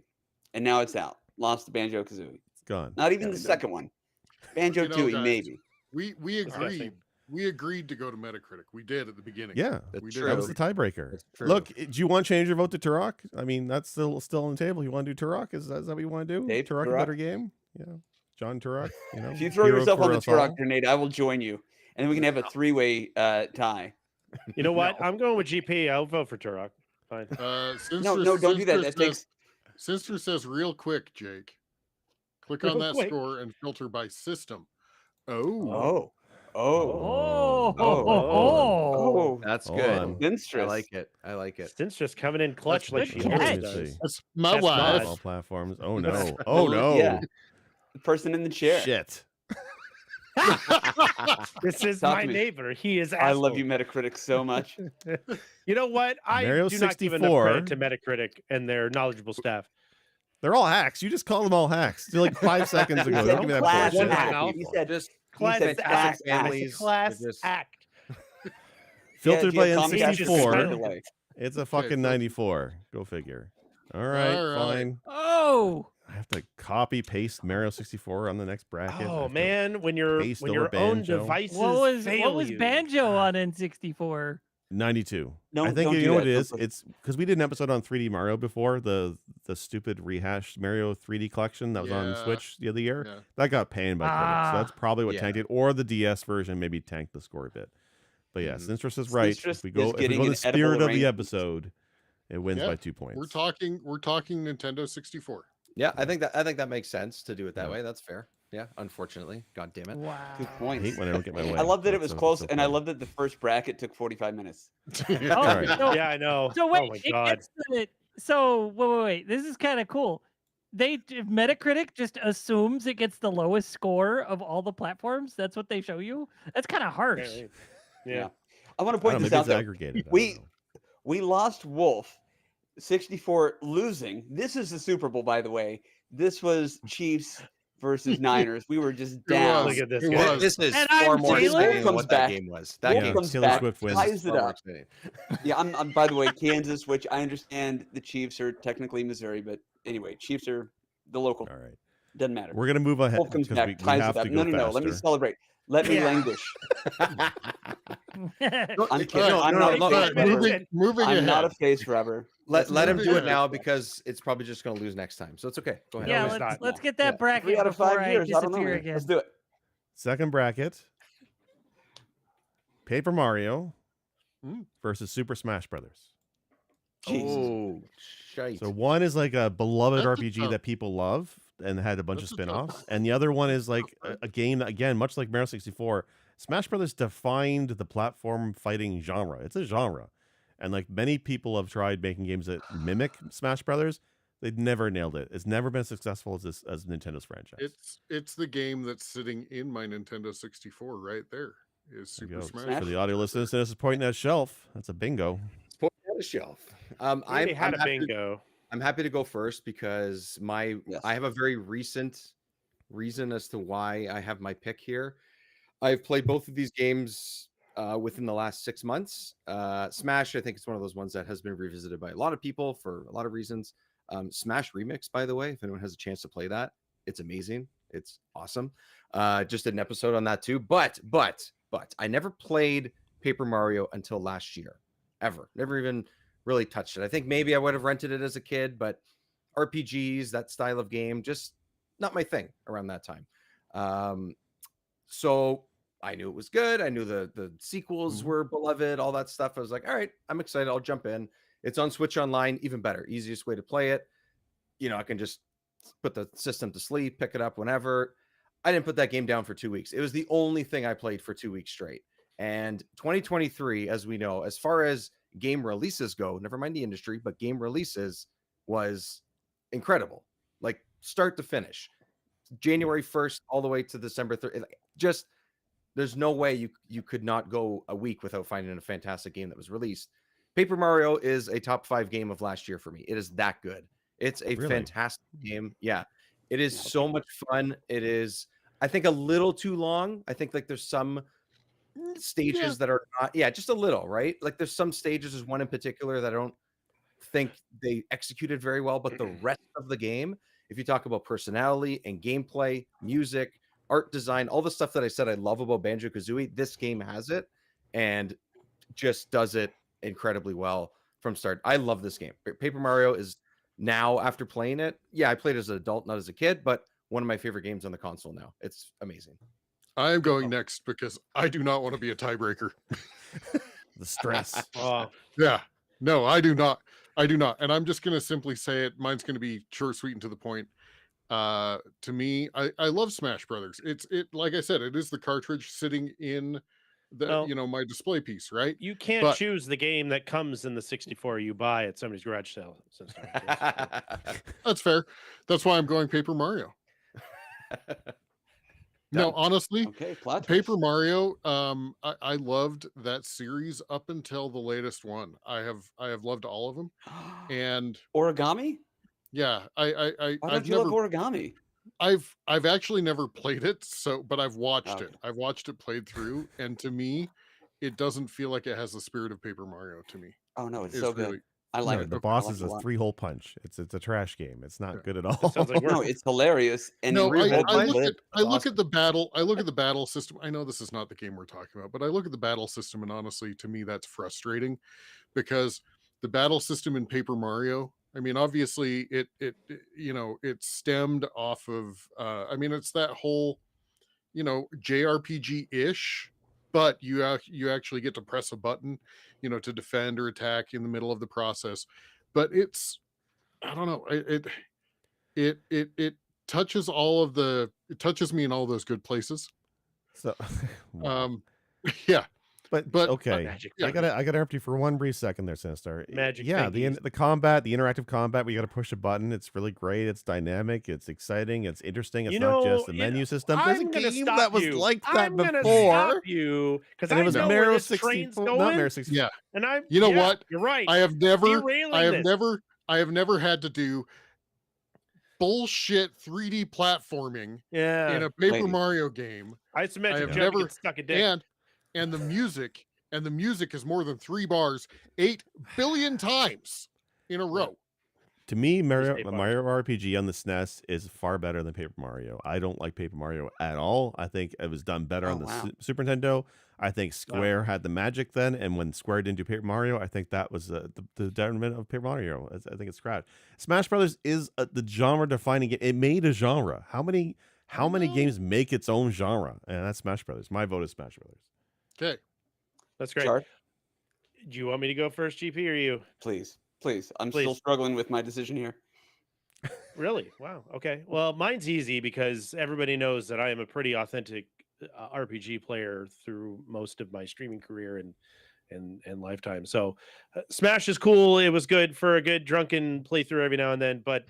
Speaker 4: And now it's out. Lost to Banjo-Kazooie.
Speaker 2: It's gone.
Speaker 4: Not even
Speaker 3: Yeah,
Speaker 4: the
Speaker 3: we
Speaker 4: second one. Banjo-Tooie,
Speaker 6: guys,
Speaker 4: maybe.
Speaker 6: We
Speaker 3: Disgusting.
Speaker 6: agreed. We agreed to go to Metacritic. We did at the beginning.
Speaker 2: Yeah,
Speaker 5: That's
Speaker 6: we
Speaker 5: true.
Speaker 2: that was the tiebreaker.
Speaker 5: That's true.
Speaker 2: Look, do you want to change your vote to Turok? I mean, that's still on the table. You want to do Turok? Is that what you want to do?
Speaker 4: Dave,
Speaker 2: Turok a
Speaker 4: Turok?
Speaker 2: better game? Yeah, John Turok. You know,
Speaker 4: If you throw
Speaker 2: hero
Speaker 4: yourself on
Speaker 2: for
Speaker 4: the
Speaker 2: us all.
Speaker 4: Turok grenade, I will join you. And then we can have a 3-way tie.
Speaker 3: You know what?
Speaker 6: No.
Speaker 3: I'm going with GP. I'll vote for Turok. Fine.
Speaker 4: No, don't do that. That takes...
Speaker 6: Sinster says real quick, Jake. Click
Speaker 3: Real
Speaker 6: on that
Speaker 3: quick.
Speaker 6: score and filter by system. Oh.
Speaker 4: Oh. Oh.
Speaker 1: Oh,
Speaker 4: Oh.
Speaker 5: That's
Speaker 2: Hold
Speaker 5: good.
Speaker 2: on.
Speaker 5: I
Speaker 4: Minstress.
Speaker 5: like it. I like it.
Speaker 3: Since just coming in clutch like
Speaker 1: good
Speaker 3: she
Speaker 1: catch.
Speaker 3: always
Speaker 2: Let me
Speaker 3: does.
Speaker 2: see.
Speaker 6: That's my
Speaker 3: That's
Speaker 6: wife.
Speaker 3: not-
Speaker 2: All platforms. Oh no. Oh no.
Speaker 4: Yeah. The person in the chair.
Speaker 2: Shit.
Speaker 3: This is
Speaker 4: Talk
Speaker 3: my
Speaker 4: to me.
Speaker 3: neighbor. He is.
Speaker 4: I love
Speaker 3: asshole.
Speaker 4: you, Metacritic, so much.
Speaker 3: You know what? I
Speaker 2: Mario
Speaker 3: do not give enough
Speaker 2: 64.
Speaker 3: credit to Metacritic and their knowledgeable staff.
Speaker 2: They're all hacks. You just called them all hacks. They're like 5 seconds
Speaker 4: He
Speaker 2: ago.
Speaker 4: said
Speaker 2: Don't give me that
Speaker 4: class
Speaker 2: bullshit.
Speaker 4: act.
Speaker 5: Mouthful.
Speaker 4: He said
Speaker 5: Just
Speaker 3: Class
Speaker 4: said
Speaker 3: act.
Speaker 4: class
Speaker 3: It's a
Speaker 5: families
Speaker 3: class
Speaker 5: are just-
Speaker 3: act.
Speaker 2: Filtered
Speaker 4: Yeah,
Speaker 2: by
Speaker 4: do you have Comcast
Speaker 3: N64.
Speaker 4: subscribe
Speaker 2: N64.
Speaker 4: delay?
Speaker 2: It's a
Speaker 6: Okay,
Speaker 2: fucking
Speaker 6: so-
Speaker 2: 94. Go figure. All right,
Speaker 6: All right.
Speaker 2: fine.
Speaker 1: Oh,
Speaker 2: I have to copy paste Mario 64 on the next bracket. I
Speaker 3: Oh
Speaker 2: have to-
Speaker 3: man, when your
Speaker 2: paste
Speaker 3: when
Speaker 2: over
Speaker 3: your own
Speaker 2: Banjo.
Speaker 3: devices
Speaker 1: what
Speaker 3: fail
Speaker 1: was
Speaker 3: you.
Speaker 1: Banjo on N64?
Speaker 2: 92.
Speaker 4: No,
Speaker 2: I think
Speaker 4: don't
Speaker 2: you
Speaker 4: do
Speaker 2: know what
Speaker 4: that.
Speaker 2: it
Speaker 4: Don't
Speaker 2: is.
Speaker 4: put-
Speaker 2: It's because we did an episode on 3D Mario before the stupid rehashed Mario 3D collection that was on
Speaker 6: Yeah.
Speaker 2: Switch the other year.
Speaker 6: Yeah.
Speaker 2: That got panned by critics, so that's probably what
Speaker 5: Yeah.
Speaker 2: tanked it. Or the DS version maybe tanked the score a bit. But yeah,
Speaker 5: Mhm.
Speaker 2: Sinstress is right.
Speaker 4: Sinstress
Speaker 2: If we
Speaker 4: is
Speaker 2: go,
Speaker 4: getting
Speaker 2: the
Speaker 4: an edible
Speaker 2: spirit of the
Speaker 4: arrangement.
Speaker 2: episode, it wins
Speaker 6: Yeah,
Speaker 2: by 2 points.
Speaker 6: We're talking Nintendo 64.
Speaker 5: Yeah, I think that makes sense to do it that
Speaker 2: Yeah.
Speaker 5: way. That's fair. Yeah, unfortunately. God damn it.
Speaker 1: Wow.
Speaker 4: Good
Speaker 2: I
Speaker 4: point.
Speaker 2: hate when I don't get my way.
Speaker 4: I love that it
Speaker 2: but
Speaker 4: was
Speaker 2: so-
Speaker 4: close,
Speaker 2: so
Speaker 4: and I
Speaker 2: fun.
Speaker 4: love that the first bracket took 45 minutes.
Speaker 1: Oh,
Speaker 2: Alright.
Speaker 1: so,
Speaker 3: Yeah, I know.
Speaker 1: so wait,
Speaker 3: oh my
Speaker 1: it
Speaker 3: god.
Speaker 1: gets the, so wait. This is kind of cool. Metacritic just assumes it gets the lowest score of all the platforms. That's what they show you. That's kind of harsh.
Speaker 3: Yeah.
Speaker 4: Yeah. I want to
Speaker 2: I
Speaker 4: point
Speaker 2: don't know,
Speaker 4: this
Speaker 2: maybe
Speaker 4: out
Speaker 2: it's
Speaker 4: though.
Speaker 2: aggregated. I don't
Speaker 4: We-
Speaker 2: know.
Speaker 4: We lost Wolf 64 losing. This is the Super Bowl, by the way. This was Chiefs versus Niners. We were just
Speaker 6: It
Speaker 4: down.
Speaker 6: was.
Speaker 3: Look at this
Speaker 6: It
Speaker 3: guy.
Speaker 6: was.
Speaker 5: This is
Speaker 1: And
Speaker 5: far
Speaker 1: I'm
Speaker 5: more
Speaker 1: Taylor.
Speaker 5: exciting than
Speaker 4: Wolf
Speaker 5: what
Speaker 4: comes
Speaker 5: that
Speaker 4: back.
Speaker 5: game was. That
Speaker 4: Wolf
Speaker 5: game
Speaker 4: comes
Speaker 2: Taylor
Speaker 4: back,
Speaker 2: Swift wins.
Speaker 4: ties
Speaker 5: was
Speaker 4: it
Speaker 5: far more
Speaker 4: up.
Speaker 5: exciting.
Speaker 4: Yeah, I'm by the way, Kansas, which I understand the Chiefs are technically Missouri, but anyway, Chiefs are the local.
Speaker 2: All right.
Speaker 4: Doesn't matter.
Speaker 2: We're going to move ahead
Speaker 4: Wolf comes
Speaker 2: because
Speaker 4: back,
Speaker 2: we
Speaker 4: ties
Speaker 2: have
Speaker 4: it
Speaker 2: to
Speaker 4: up.
Speaker 2: go
Speaker 4: No. Let me
Speaker 2: faster.
Speaker 4: celebrate. Let me
Speaker 3: Yeah.
Speaker 4: languish. I'm kidding.
Speaker 5: No,
Speaker 4: I'm
Speaker 5: no,
Speaker 4: not
Speaker 5: no,
Speaker 4: a
Speaker 5: no,
Speaker 4: face
Speaker 5: no,
Speaker 4: rubber.
Speaker 6: Moving
Speaker 4: I'm not a
Speaker 6: ahead.
Speaker 4: face rubber.
Speaker 5: Let him
Speaker 6: moving
Speaker 5: do it
Speaker 6: ahead.
Speaker 5: now because it's probably just going to lose next time. So it's okay. Go ahead.
Speaker 1: yeah,
Speaker 3: it's
Speaker 1: let's
Speaker 3: not.
Speaker 1: let's get that
Speaker 4: Yeah.
Speaker 1: bracket
Speaker 4: 3 out of
Speaker 1: before
Speaker 4: 5
Speaker 1: I
Speaker 4: years. I don't know,
Speaker 1: disappear
Speaker 4: man.
Speaker 1: again.
Speaker 4: Let's do it.
Speaker 2: Second bracket Paper Mario
Speaker 6: Mm.
Speaker 2: versus Super Smash Brothers.
Speaker 4: Jesus.
Speaker 5: Oh, shite.
Speaker 2: So one is like a beloved
Speaker 6: That's a
Speaker 2: RPG
Speaker 6: tough-
Speaker 2: that people love and had a bunch
Speaker 6: That's
Speaker 2: of
Speaker 6: a tough-
Speaker 2: spin-offs. And the other one is like
Speaker 6: tough
Speaker 2: a game that, again, much like Mario 64, Smash Brothers defined the platform fighting genre. It's a genre. And like many people have tried making games that mimic Smash Brothers, they've never nailed it. It's never been as successful as Nintendo's franchise.
Speaker 6: It's the game that's sitting in my Nintendo 64 right there. Is
Speaker 2: There
Speaker 6: Super
Speaker 2: you go.
Speaker 6: Smash.
Speaker 4: Smash.
Speaker 2: For the audio listeners, this is pointing at a shelf. That's a bingo.
Speaker 5: It's put on a shelf.
Speaker 3: We already had a
Speaker 5: happy-
Speaker 3: bingo.
Speaker 5: I'm happy to go first because
Speaker 4: Yes.
Speaker 5: I have a very recent reason as to why I have my pick here. I've played both of these games within the last 6 months. Smash, I think it's one of those ones that has been revisited by a lot of people for a lot of reasons. Smash Remix, by the way, if anyone has a chance to play that, it's amazing. It's awesome. Just did an episode on that too. But I never played Paper Mario until last year, ever. Never even really touched it. I think maybe I would have rented it as a kid, but RPGs, that style of game, just not my thing around that time. So I knew it was good. I knew the sequels were beloved, all that stuff. I was like, all right, I'm excited. I'll jump in. It's on Switch Online, even better. Easiest way to play it. I can just put the system to sleep, pick it up whenever. I didn't put that game down for 2 weeks. It was the only thing I played for 2 weeks straight. And 2023, as we know, as far as game releases go, never mind the industry, but game releases was incredible. Like start to finish. January 1st all the way to December 3rd. Just there's no way you could not go a week without finding a fantastic game that was released. Paper Mario is a top 5 game of last year for me. It is that good. It's a fantastic game. Yeah. It is so much fun. It is, I think, a little too long. I think like there's some stages that are not, just a little, right? Like there's some stages, there's one in particular that I don't think they executed very well, but the rest of the game, if you talk about personality and gameplay, music, art design, all the stuff that I said I love about Banjo-Kazooie, this game has it and just does it incredibly well from start. I love this game. Paper Mario is now, after playing it, I played as an adult, not as a kid, but one of my favorite games on the console now. It's amazing.
Speaker 6: I'm going next because I do not want to be a tiebreaker.
Speaker 2: The stress.
Speaker 6: Yeah. No, I do not. I do not. And I'm just going to simply say it. Mine's going to be short, sweet, and to the point. To me, I love Smash Brothers. It like I said, it is the cartridge sitting in the my display piece, right?
Speaker 3: You can't choose the game that comes in the 64 you buy at somebody's garage sale.
Speaker 6: That's fair. That's why I'm going Paper Mario. No, honestly, Paper Mario, I loved that series up until the latest one. I have loved all of them. And
Speaker 4: Origami?
Speaker 6: Yeah,
Speaker 4: Why don't you love Origami?
Speaker 6: I've actually never played it, but I've watched it. I've watched it played through, and to me, it doesn't feel like it has the spirit of Paper Mario to me.
Speaker 4: Oh no, it's so good. I like it.
Speaker 2: The boss is a 3-hole punch. It's a trash game. It's not good at all.
Speaker 4: No, it's hilarious. And
Speaker 6: no, I look at the battle. I look at the battle system. I know this is not the game we're talking about, but I look at the battle system, and honestly, to me, that's frustrating because the battle system in Paper Mario. I mean, obviously, it stemmed off of. It's that whole, JRPG-ish, but you actually get to press a button, to defend or attack in the middle of the process. But it's, I don't know, it touches it touches me in all those good places.
Speaker 2: So,
Speaker 6: yeah.
Speaker 2: But okay, I gotta interrupt you for one brief second there, Sinistar. The combat, the interactive combat, we gotta push a button. It's really great. It's dynamic. It's exciting. It's interesting. It's not just a menu system. There's a game that was like that before.
Speaker 3: You because
Speaker 2: it was Mario 64, not Mario 64.
Speaker 6: Yeah,
Speaker 3: and I.
Speaker 6: You know what?
Speaker 3: You're right.
Speaker 6: I have never had to do bullshit 3D platforming in a Paper Mario game.
Speaker 3: I used to mention Jeff gets stuck a dick.
Speaker 6: And the music is more than 3 bars 8 billion times in a row.
Speaker 2: To me, Mario RPG on the SNES is far better than Paper Mario. I don't like Paper Mario at all. I think it was done better on the Super Nintendo. I think Square had the magic then, and when Square didn't do Paper Mario, I think that was the detriment of Paper Mario. I think it's scratched. Smash Brothers is the genre-defining game. It made a genre. How many games make its own genre? And that's Smash Brothers. My vote is Smash Brothers.
Speaker 6: Okay.
Speaker 3: That's great.
Speaker 4: Char?
Speaker 3: Do you want me to go first, GP, or you?
Speaker 4: Please. I'm still struggling with my decision here.
Speaker 3: Really? Wow. Okay. Well, mine's easy because everybody knows that I am a pretty authentic RPG player through most of my streaming career and lifetime. So Smash is cool. It was good for a good drunken playthrough every now and then, but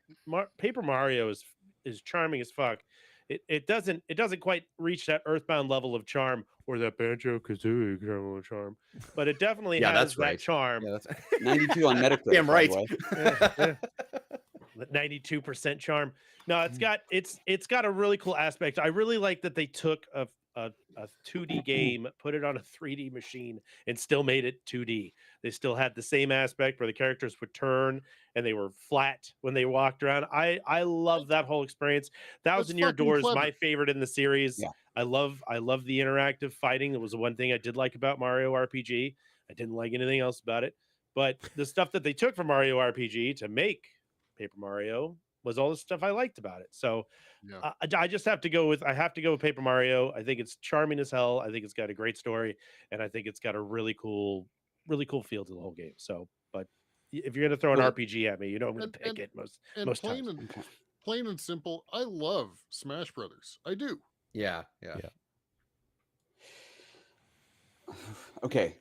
Speaker 3: Paper Mario is charming as fuck. It doesn't quite reach that Earthbound level of charm or that Banjo-Kazooie level of charm, but it definitely has that charm.
Speaker 4: Yeah, that's 92 on Metacritic.
Speaker 5: Damn right.
Speaker 3: 92% charm. No, it's got a really cool aspect. I really like that they took a 2D game, put it on a 3D machine, and still made it 2D. They still had the same aspect where the characters would turn and they were flat when they walked around. I love that whole experience. Thousand Year Door is my favorite in the series.
Speaker 4: Yeah.
Speaker 3: I love the interactive fighting. It was the one thing I did like about Mario RPG. I didn't like anything else about it. But the stuff that they took from Mario RPG to make Paper Mario was all the stuff I liked about it. So
Speaker 6: Yeah.
Speaker 3: I just have to go with Paper Mario. I think it's charming as hell. I think it's got a great story, and I think it's got a really cool feel to the whole game. So, but if you're gonna throw an
Speaker 4: Well,
Speaker 3: RPG at me, you know I'm gonna
Speaker 6: And
Speaker 3: pick
Speaker 6: and
Speaker 3: it most
Speaker 6: and
Speaker 3: times.
Speaker 6: plain and simple, I love Smash Brothers. I do.
Speaker 5: Yeah.
Speaker 4: Okay.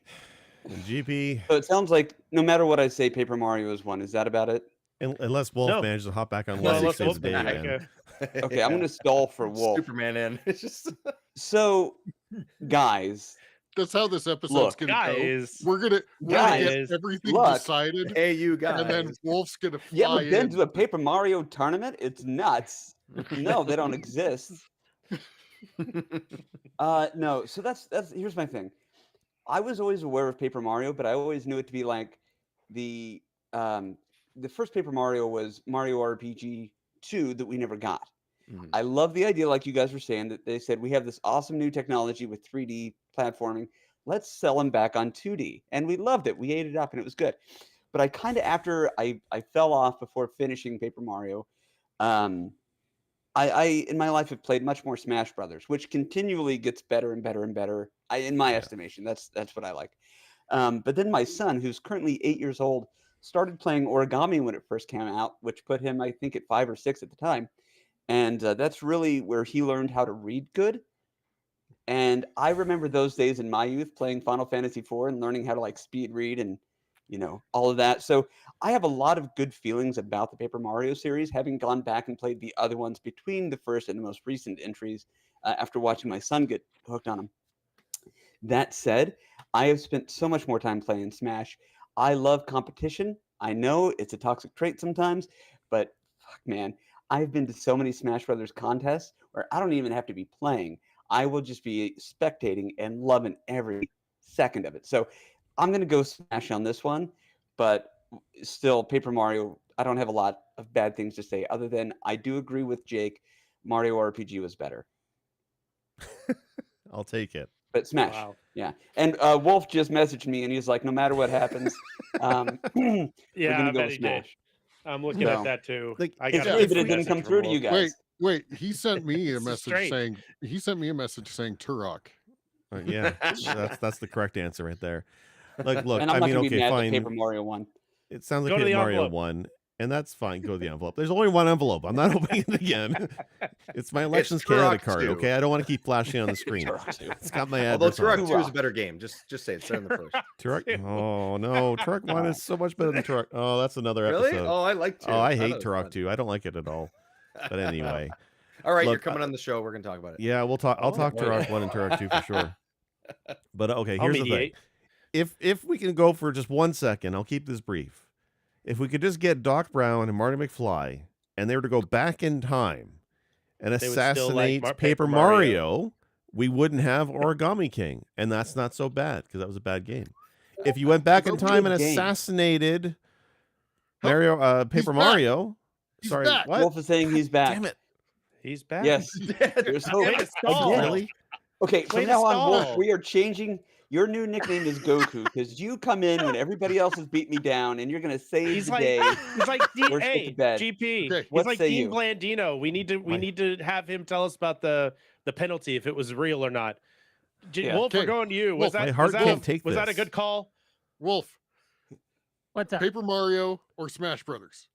Speaker 2: GP,
Speaker 4: So it sounds like no matter what I say, Paper Mario is one. Is that about it?
Speaker 2: unless Wolf
Speaker 3: No.
Speaker 2: manages to hop back on
Speaker 3: Well,
Speaker 2: Leslie
Speaker 3: let's
Speaker 2: saves
Speaker 3: look
Speaker 2: the day
Speaker 3: back.
Speaker 2: again.
Speaker 4: Okay, I'm gonna stall for Wolf.
Speaker 5: Superman in. It's just
Speaker 4: So, guys,
Speaker 6: That's how this episode's
Speaker 4: Look,
Speaker 6: gonna
Speaker 3: Guys,
Speaker 6: go. We're gonna
Speaker 4: Guys,
Speaker 6: get everything
Speaker 4: look.
Speaker 6: decided,
Speaker 5: hey, you guys.
Speaker 6: and then Wolf's gonna
Speaker 4: you
Speaker 6: fly
Speaker 4: ever been
Speaker 6: in.
Speaker 4: to a Paper Mario tournament? It's nuts. No, they don't exist. No. So that's here's my thing. I was always aware of Paper Mario, but I always knew it to be like the first Paper Mario was Mario RPG 2 that we never got.
Speaker 5: Mhm.
Speaker 4: I love the idea, like you guys were saying, that they said we have this awesome new technology with 3D platforming. Let's sell them back on 2D. And we loved it. We ate it up and it was good. But I kind of, after I fell off before finishing Paper Mario, I in my life have played much more Smash Brothers, which continually gets better and better and better. In my estimation, that's what I like. But then my son, who's currently 8 years old, started playing origami when it first came out, which put him, I think, at 5 or 6 at the time. And that's really where he learned how to read good. And I remember those days in my youth playing Final Fantasy IV and learning how to like speed read and all of that. So I have a lot of good feelings about the Paper Mario series, having gone back and played the other ones between the first and the most recent entries after watching my son get hooked on them. That said, I have spent so much more time playing Smash. I love competition. I know it's a toxic trait sometimes, but fuck, man, I've been to so many Smash Brothers contests where I don't even have to be playing. I will just be spectating and loving every second of it. So I'm going to go Smash on this one, but still, Paper Mario, I don't have a lot of bad things to say other than I do agree with Jake. Mario RPG was better.
Speaker 2: I'll take it.
Speaker 4: But Smash.
Speaker 3: Wow.
Speaker 4: Yeah. And Wolf just messaged me and he's like, no matter what happens, we're going
Speaker 3: Yeah,
Speaker 4: to
Speaker 3: I
Speaker 4: go
Speaker 3: bet
Speaker 4: with
Speaker 3: he did.
Speaker 4: Smash.
Speaker 3: I'm looking
Speaker 4: No.
Speaker 3: at that too.
Speaker 2: Like,
Speaker 3: I
Speaker 4: It's
Speaker 3: got
Speaker 4: weird that it didn't come through to you guys.
Speaker 6: Wait, he sent me a
Speaker 3: It's
Speaker 6: message
Speaker 3: straight.
Speaker 6: saying Turok.
Speaker 2: Yeah, that's the correct answer right there. Look,
Speaker 4: And I'm
Speaker 2: I
Speaker 4: not
Speaker 2: mean,
Speaker 4: going to be
Speaker 2: okay,
Speaker 4: mad that
Speaker 2: fine.
Speaker 4: Paper Mario won.
Speaker 2: It sounds like
Speaker 3: Go to
Speaker 2: Paper
Speaker 3: the
Speaker 2: Mario
Speaker 3: envelope.
Speaker 2: won, and that's fine. Go to the envelope. There's only one envelope. I'm not opening it again. It's my Elections Canada
Speaker 5: Turok
Speaker 2: card.
Speaker 5: 2.
Speaker 2: Okay, I don't want to keep flashing on the screen.
Speaker 4: Turok 2.
Speaker 2: It's got my
Speaker 5: Although
Speaker 2: address on
Speaker 5: Turok
Speaker 2: it.
Speaker 5: 2 is a better game. Just say it's better than the first.
Speaker 2: Turok. Oh no, Turok 1 is so much better than Turok. Oh, that's another
Speaker 5: Really?
Speaker 2: episode.
Speaker 5: Oh, I like 2.
Speaker 2: Oh, I
Speaker 5: thought
Speaker 2: hate
Speaker 5: it was
Speaker 2: Turok
Speaker 5: fun.
Speaker 2: 2. I don't like it at all. But anyway,
Speaker 5: All right, you're
Speaker 2: Look,
Speaker 5: coming on the show. We're going to talk about it.
Speaker 2: yeah, we'll talk. I'll
Speaker 3: Oh,
Speaker 2: talk
Speaker 3: boy.
Speaker 2: Turok 1 and Turok 2 for sure. But okay,
Speaker 3: I'll
Speaker 2: here's the thing.
Speaker 3: mediate.
Speaker 2: If we can go for just 1 second, I'll keep this brief. If we could just get Doc Brown and Marty McFly, and they were to go back in time and
Speaker 3: They would still like
Speaker 2: assassinate
Speaker 3: Paper
Speaker 2: Paper Mario, we wouldn't have Origami King, and that's not so bad because that was a bad game. If you went back in
Speaker 4: It's a
Speaker 2: time
Speaker 4: good
Speaker 2: and
Speaker 4: game.
Speaker 2: assassinated
Speaker 6: Huh?
Speaker 2: Paper
Speaker 6: He's back.
Speaker 2: Mario,
Speaker 6: He's
Speaker 2: sorry,
Speaker 6: back.
Speaker 2: what?
Speaker 4: Wolf is saying he's back.
Speaker 2: Damn it!
Speaker 3: He's back.
Speaker 4: Yes. There's hope.
Speaker 3: Way to stall.
Speaker 4: Again.
Speaker 2: Really?
Speaker 4: Okay,
Speaker 3: Way
Speaker 4: from
Speaker 3: to
Speaker 4: now on, Wolf,
Speaker 3: stall.
Speaker 4: we are changing. Your new nickname is Goku because you come in when everybody else has beat me down, and you're going to save
Speaker 3: He's
Speaker 4: the
Speaker 3: like
Speaker 4: day.
Speaker 3: he's like
Speaker 4: We're sick
Speaker 3: hey
Speaker 4: to bed.
Speaker 3: GP.
Speaker 6: Okay.
Speaker 3: He's
Speaker 4: What
Speaker 3: like
Speaker 4: say
Speaker 3: Dean
Speaker 4: you?
Speaker 3: Blandino. We need to have him tell us about the penalty if it was real or not.
Speaker 4: Yeah.
Speaker 3: Wolf, we're
Speaker 6: Okay.
Speaker 3: going to you.
Speaker 2: Wolf,
Speaker 3: Was
Speaker 2: my
Speaker 3: that
Speaker 2: heart
Speaker 3: was that
Speaker 2: can't
Speaker 3: a,
Speaker 2: take
Speaker 3: was that a
Speaker 2: this.
Speaker 3: good call?
Speaker 6: Wolf,
Speaker 1: What's up?
Speaker 6: Paper Mario or Smash Brothers?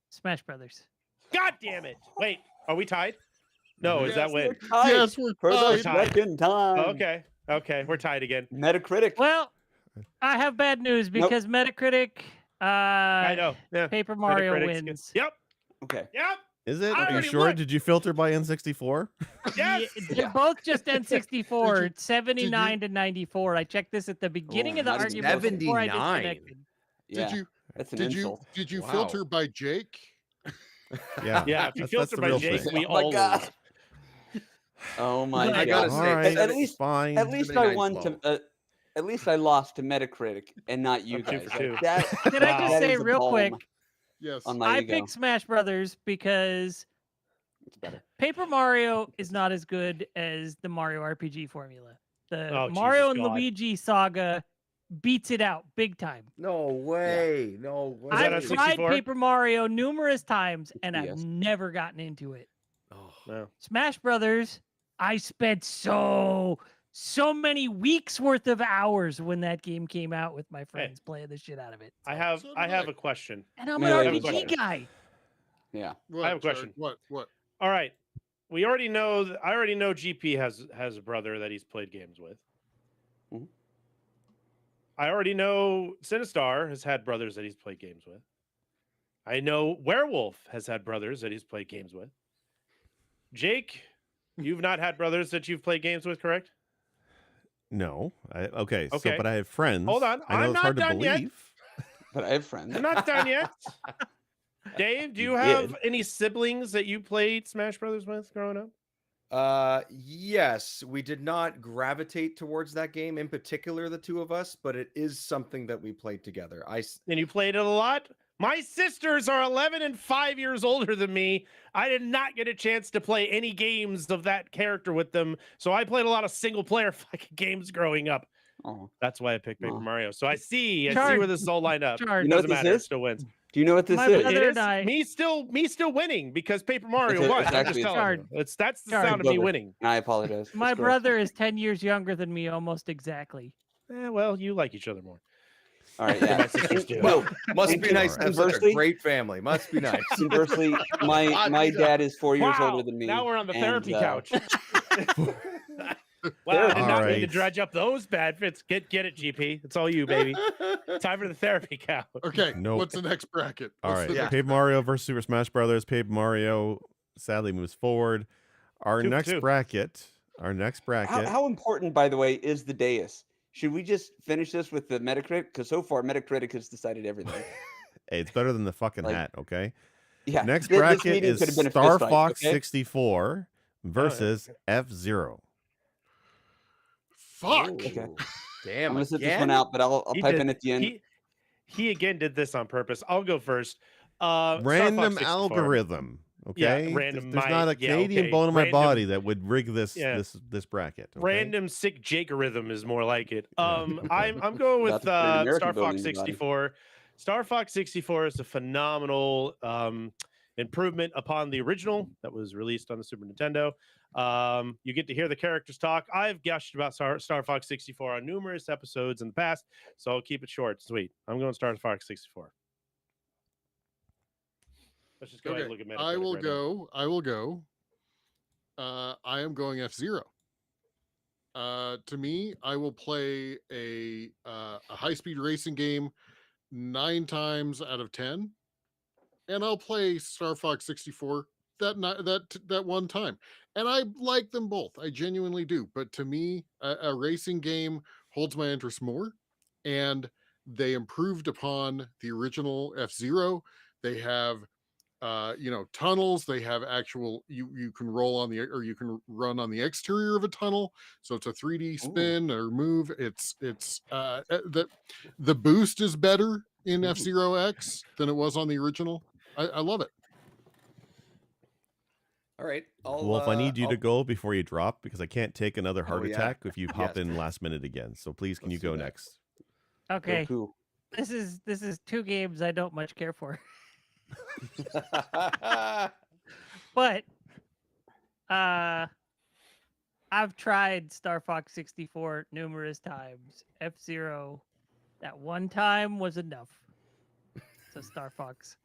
Speaker 1: Smash Brothers.
Speaker 3: God damn it! Wait, are we tied? No, is that
Speaker 4: Yes,
Speaker 3: win?
Speaker 4: we're tied
Speaker 6: Yes, we're
Speaker 4: for the
Speaker 6: tied.
Speaker 4: second time.
Speaker 3: Oh, okay, we're tied again.
Speaker 4: Metacritic.
Speaker 1: Well, I have bad news because Metacritic,
Speaker 3: I know. Yeah.
Speaker 1: Paper Mario
Speaker 3: Metacritic's good.
Speaker 1: wins.
Speaker 3: Yep.
Speaker 4: Okay.
Speaker 3: Yep.
Speaker 2: Is it?
Speaker 3: I
Speaker 2: Are you
Speaker 3: already
Speaker 2: sure?
Speaker 3: won.
Speaker 2: Did you filter by N64?
Speaker 3: Yes.
Speaker 1: They're both just N64.
Speaker 6: Did you-
Speaker 1: It's 79 to 94. I checked this at the beginning of the
Speaker 4: nice.
Speaker 1: argument before I
Speaker 5: 79.
Speaker 1: disconnected.
Speaker 4: Yeah,
Speaker 6: Did you
Speaker 4: that's an
Speaker 6: did
Speaker 4: insult.
Speaker 6: you
Speaker 5: Wow.
Speaker 6: filter by Jake?
Speaker 2: Yeah.
Speaker 3: Yeah. If you
Speaker 2: That's
Speaker 3: filter
Speaker 2: the
Speaker 3: by
Speaker 2: real
Speaker 3: Jake,
Speaker 2: thing.
Speaker 3: we
Speaker 4: Oh my
Speaker 3: all
Speaker 4: God.
Speaker 3: lose.
Speaker 4: Oh my
Speaker 5: I
Speaker 4: god!
Speaker 5: gotta
Speaker 2: All
Speaker 5: say,
Speaker 2: right,
Speaker 4: at least
Speaker 2: fine.
Speaker 4: At least I
Speaker 5: 79 's
Speaker 4: won
Speaker 5: low.
Speaker 4: to. At least I lost to Metacritic and not you
Speaker 3: I'm 2
Speaker 4: guys.
Speaker 3: for 2.
Speaker 4: That,
Speaker 1: Can I just
Speaker 3: Wow.
Speaker 1: say
Speaker 4: is a
Speaker 1: real quick,
Speaker 4: balm
Speaker 6: Yes.
Speaker 4: on my
Speaker 1: I
Speaker 4: ego.
Speaker 1: picked Smash Brothers because
Speaker 4: It's better.
Speaker 1: Paper Mario is not as good as the Mario RPG formula. The
Speaker 3: Oh,
Speaker 1: Mario
Speaker 3: Jesus
Speaker 1: and
Speaker 3: God.
Speaker 1: Luigi saga beats it out big time.
Speaker 5: No way. No way.
Speaker 3: that on
Speaker 1: I've tried
Speaker 3: 64?
Speaker 1: Paper Mario numerous times and I've
Speaker 4: Yes.
Speaker 1: never gotten into it.
Speaker 5: Oh.
Speaker 3: No.
Speaker 1: Smash Brothers, I spent so many weeks worth of hours when that game came out with my friends playing the shit out of it.
Speaker 3: I
Speaker 1: So-
Speaker 3: have
Speaker 6: So did
Speaker 3: I have
Speaker 6: I.
Speaker 3: a question.
Speaker 1: and I'm
Speaker 4: Melee
Speaker 1: an
Speaker 4: was
Speaker 1: RPG
Speaker 4: better.
Speaker 1: guy.
Speaker 4: Yeah.
Speaker 6: What,
Speaker 3: have a
Speaker 6: sorry,
Speaker 3: question.
Speaker 6: What?
Speaker 3: All right. We already know I already know GP has a brother that he's played games with.
Speaker 4: Mhm.
Speaker 3: I already know Sinistar has had brothers that he's played games with. I know Werewolf has had brothers that he's played games with. Jake, you've not had brothers that you've played games with, correct?
Speaker 2: No. Okay. So,
Speaker 3: Okay.
Speaker 2: but I have friends.
Speaker 3: Hold on,
Speaker 2: I know
Speaker 3: I'm
Speaker 2: it's
Speaker 3: not
Speaker 2: hard to
Speaker 3: done yet.
Speaker 2: believe.
Speaker 4: But I have friends.
Speaker 3: I'm not done yet. Dave, do you
Speaker 4: You
Speaker 3: have
Speaker 4: did.
Speaker 3: any siblings that you played Smash Brothers with growing up?
Speaker 5: Yes, we did not gravitate towards that game in particular, the two of us, but it is something that we played together.
Speaker 3: And you played it a lot? My sisters are 11 and 5 years older than me. I did not get a chance to play any games of that character with them. So I played a lot of single player fucking games growing up.
Speaker 4: Oh.
Speaker 3: That's why I picked Paper
Speaker 4: Oh.
Speaker 3: Mario. So I see
Speaker 1: Chard.
Speaker 3: where this is all lined up.
Speaker 1: Chard.
Speaker 4: You know what
Speaker 3: Doesn't
Speaker 4: this
Speaker 3: matter. It
Speaker 4: is?
Speaker 3: still wins.
Speaker 4: Do you know what this
Speaker 1: My
Speaker 4: is?
Speaker 1: brother-
Speaker 3: It
Speaker 1: and
Speaker 3: is
Speaker 1: I-
Speaker 3: me still winning because Paper Mario
Speaker 4: It's a-
Speaker 3: won.
Speaker 4: it's
Speaker 3: I'm just
Speaker 4: actually-
Speaker 3: telling
Speaker 1: Chard.
Speaker 3: you. That's the
Speaker 1: Chard.
Speaker 3: sound of me
Speaker 4: Brother.
Speaker 3: winning.
Speaker 4: I apologize.
Speaker 1: My
Speaker 4: That's correct.
Speaker 1: brother is 10 years younger than me, almost exactly.
Speaker 3: Well, you like each other more.
Speaker 4: All right.
Speaker 3: My
Speaker 4: Yeah.
Speaker 3: sisters do.
Speaker 5: Well, must be
Speaker 4: And
Speaker 5: nice to have such a
Speaker 4: conversely-
Speaker 5: great family. Must be nice.
Speaker 4: Conversely, my dad is 4 years
Speaker 3: Wow,
Speaker 4: older than me.
Speaker 3: now we're on the
Speaker 4: and,
Speaker 3: therapy couch. Wow, I
Speaker 4: Therapy.
Speaker 3: did not mean to
Speaker 2: Alright.
Speaker 3: dredge up those bad fits. Get it, GP. It's all you, baby. Time for the therapy couch.
Speaker 6: Okay.
Speaker 2: Nope.
Speaker 6: What's the next bracket?
Speaker 2: All
Speaker 6: What's
Speaker 2: right.
Speaker 6: the
Speaker 5: Yeah.
Speaker 6: next-
Speaker 2: Paper Mario versus Super Smash Brothers. Paper Mario sadly moves forward. Our
Speaker 3: 2 for
Speaker 2: next
Speaker 3: 2.
Speaker 2: bracket.
Speaker 4: How important, by the way, is the dais? Should we just finish this with the Metacritic? Because so far, Metacritic has decided everything.
Speaker 2: Hey, it's better than the fucking
Speaker 4: Like,
Speaker 2: hat, okay?
Speaker 4: Yeah.
Speaker 2: Next
Speaker 4: this
Speaker 2: bracket
Speaker 4: meeting
Speaker 2: is
Speaker 4: could have been a
Speaker 2: Star
Speaker 4: fist fight,
Speaker 2: Fox
Speaker 4: okay?
Speaker 2: 64 versus F-Zero.
Speaker 6: Fuck.
Speaker 4: Okay.
Speaker 5: Damn.
Speaker 4: I'm gonna sit this
Speaker 5: again?
Speaker 4: one out, but I'll
Speaker 3: He
Speaker 4: pipe
Speaker 3: did-
Speaker 4: in at the end.
Speaker 3: He again did this on purpose. I'll go first. Star Fox
Speaker 2: Random
Speaker 3: 64.
Speaker 2: algorithm, okay?
Speaker 3: Yeah,
Speaker 2: There's-
Speaker 3: random
Speaker 2: There's not a
Speaker 3: yeah,
Speaker 2: Canadian
Speaker 3: okay.
Speaker 2: bone in my
Speaker 3: Random-
Speaker 2: body that would rig this
Speaker 3: Yeah.
Speaker 2: this bracket. Okay?
Speaker 3: Random sick Jakerism is more like it.
Speaker 2: Yeah.
Speaker 3: I'm going with
Speaker 4: That's a pretty American
Speaker 3: Star
Speaker 4: bone
Speaker 3: Fox
Speaker 4: in your body.
Speaker 3: 64. Star Fox 64 is a phenomenal improvement upon the original that was released on the Super Nintendo. You get to hear the characters talk. I've gushed about Star Fox 64 on numerous episodes in the past, so I'll keep it short and sweet. I'm going Star Fox 64. Let's just go ahead and look at Metacritic
Speaker 6: I will
Speaker 3: right now.
Speaker 6: go. I will go. I am going F-Zero. To me, I will play a high-speed racing game 9 times out of 10, and I'll play Star Fox 64 that one time. And I like them both. I genuinely do. But to me, a racing game holds my interest more, and they improved upon the original F-Zero. They have tunnels. They have actual you can roll on the, or you can run on the exterior of a tunnel, so it's a 3D spin or move. It's the boost is better in F-Zero X than it was on the original. I love it.
Speaker 5: All right.
Speaker 2: Well, if I need you to go before you drop, because I can't take another heart
Speaker 5: Oh, yeah.
Speaker 2: attack if you hop
Speaker 5: Yes.
Speaker 2: in last minute again. So please, can
Speaker 5: Let's
Speaker 2: you
Speaker 5: do
Speaker 2: go
Speaker 5: that.
Speaker 2: next?
Speaker 1: Okay,
Speaker 4: Goku.
Speaker 1: this is 2 games I don't much care for, but I've tried Star Fox 64 numerous times. F-Zero, that one time was enough. So Star Fox.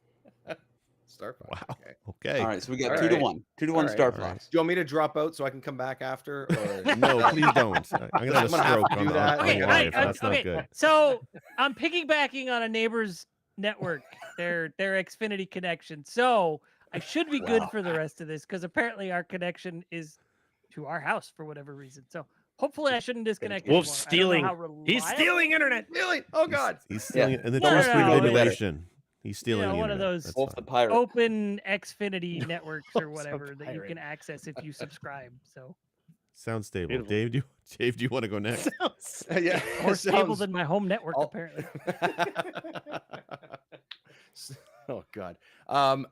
Speaker 5: Star Fox.
Speaker 2: Wow.
Speaker 5: Okay.
Speaker 2: Okay.
Speaker 4: All right, so we got
Speaker 5: All
Speaker 4: 2 to
Speaker 5: right.
Speaker 4: 1. 2 to
Speaker 5: All
Speaker 4: 1
Speaker 5: right.
Speaker 4: Star
Speaker 2: All right.
Speaker 4: Fox.
Speaker 5: Do you want me to drop out so I can come back after? Or...
Speaker 2: No, please don't. I'm gonna have a
Speaker 5: I'm gonna have
Speaker 2: stroke
Speaker 5: to
Speaker 2: on,
Speaker 5: do that.
Speaker 2: on
Speaker 1: Okay,
Speaker 2: live.
Speaker 1: right,
Speaker 2: That's not
Speaker 1: okay.
Speaker 2: good.
Speaker 1: So I'm piggybacking on a neighbor's network, their Xfinity connection. So I should be good
Speaker 4: Wow.
Speaker 1: for the rest of this because apparently our connection is to our house for whatever reason. So hopefully I shouldn't disconnect.
Speaker 3: Wolf's
Speaker 1: anymore. I don't know
Speaker 3: stealing.
Speaker 1: how
Speaker 3: He's
Speaker 1: reliable-
Speaker 3: stealing internet.
Speaker 5: Really? Oh God.
Speaker 2: He's stealing it. And the
Speaker 1: No, no,
Speaker 2: trust free
Speaker 1: no, no, no.
Speaker 2: emulation. He's stealing the
Speaker 1: one of
Speaker 2: internet.
Speaker 1: those
Speaker 2: That's
Speaker 4: Wolf the
Speaker 2: fine.
Speaker 4: pirate.
Speaker 1: open Xfinity networks or
Speaker 3: Wolf's a
Speaker 1: whatever that you
Speaker 3: pirate.
Speaker 1: can access if you subscribe. So
Speaker 2: Sounds stable.
Speaker 3: Beautiful.
Speaker 2: Dave, do you want to go next?
Speaker 5: Yeah.
Speaker 1: more stable
Speaker 5: sounds-
Speaker 1: than my home network
Speaker 5: I'll-
Speaker 1: apparently.
Speaker 5: Oh God. I'm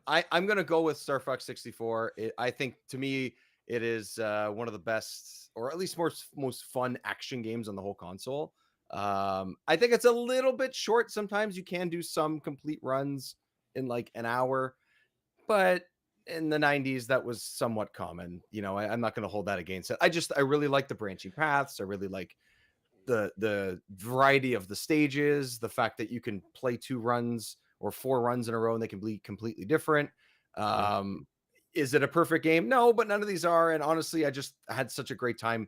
Speaker 5: gonna go with Star Fox 64. I think to me it is one of the best, or at least most fun action games on the whole console. I think it's a little bit short. Sometimes you can do some complete runs in like an hour, but in the 90s that was somewhat common. I'm not going to hold that against it. I really like the branching paths. I really like the variety of the stages, the fact that you can play 2 runs or 4 runs in a row and they can be completely different. Is it a perfect game? No, but none of these are. And honestly, I just had such a great time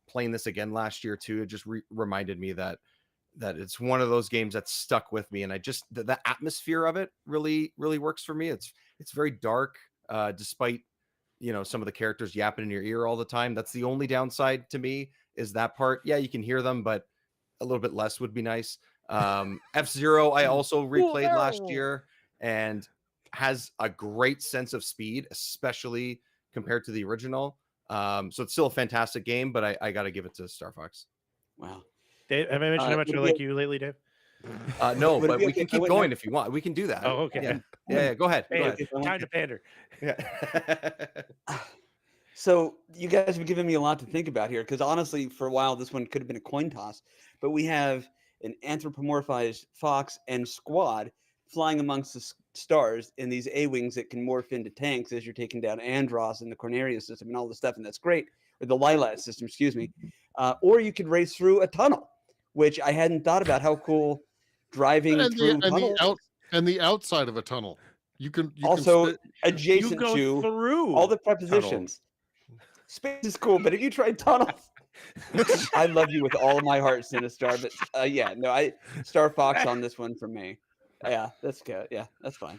Speaker 5: playing this again last year too. It just reminded me that it's one of those games that stuck with me, and I just the atmosphere of it really works for me. It's very dark, despite some of the characters yapping in your ear all the time. That's the only downside to me, is that part. Yeah, you can hear them, but a little bit less would be nice. F-Zero I also replayed last year, and has a great sense of speed, especially compared to the original. So it's still a fantastic game, but I got to give it to Star Fox.
Speaker 4: Wow.
Speaker 3: Dave, have I mentioned how much I like you lately, Dave?
Speaker 5: No,
Speaker 4: Would it
Speaker 5: but
Speaker 4: be
Speaker 5: we
Speaker 4: okay
Speaker 5: can
Speaker 4: if I
Speaker 5: keep
Speaker 4: went
Speaker 5: going
Speaker 4: next?
Speaker 5: if you want. We can do that.
Speaker 3: Oh, okay.
Speaker 5: Yeah. Go ahead.
Speaker 3: Hey,
Speaker 5: Go ahead.
Speaker 3: time to pander.
Speaker 5: Yeah.
Speaker 4: So you guys have given me a lot to think about here, because honestly, for a while, this one could have been a coin toss. But we have an anthropomorphized fox and squad flying amongst the stars in these A-wings that can morph into tanks as you're taking down Andros and the Corneria system and all this stuff, and that's great. Or the Lilat system, excuse me. Or you could race through a tunnel, which I hadn't thought about how cool driving through tunnels.
Speaker 6: The outside of a tunnel. You can
Speaker 4: Also
Speaker 6: spit-
Speaker 4: adjacent
Speaker 3: You go
Speaker 4: to
Speaker 3: through
Speaker 4: all the prepositions. Space is cool, but have you tried tunnels? I love you with all of my heart, Sinistar. But Star Fox on this one for me. Yeah, that's good. Yeah, that's fine.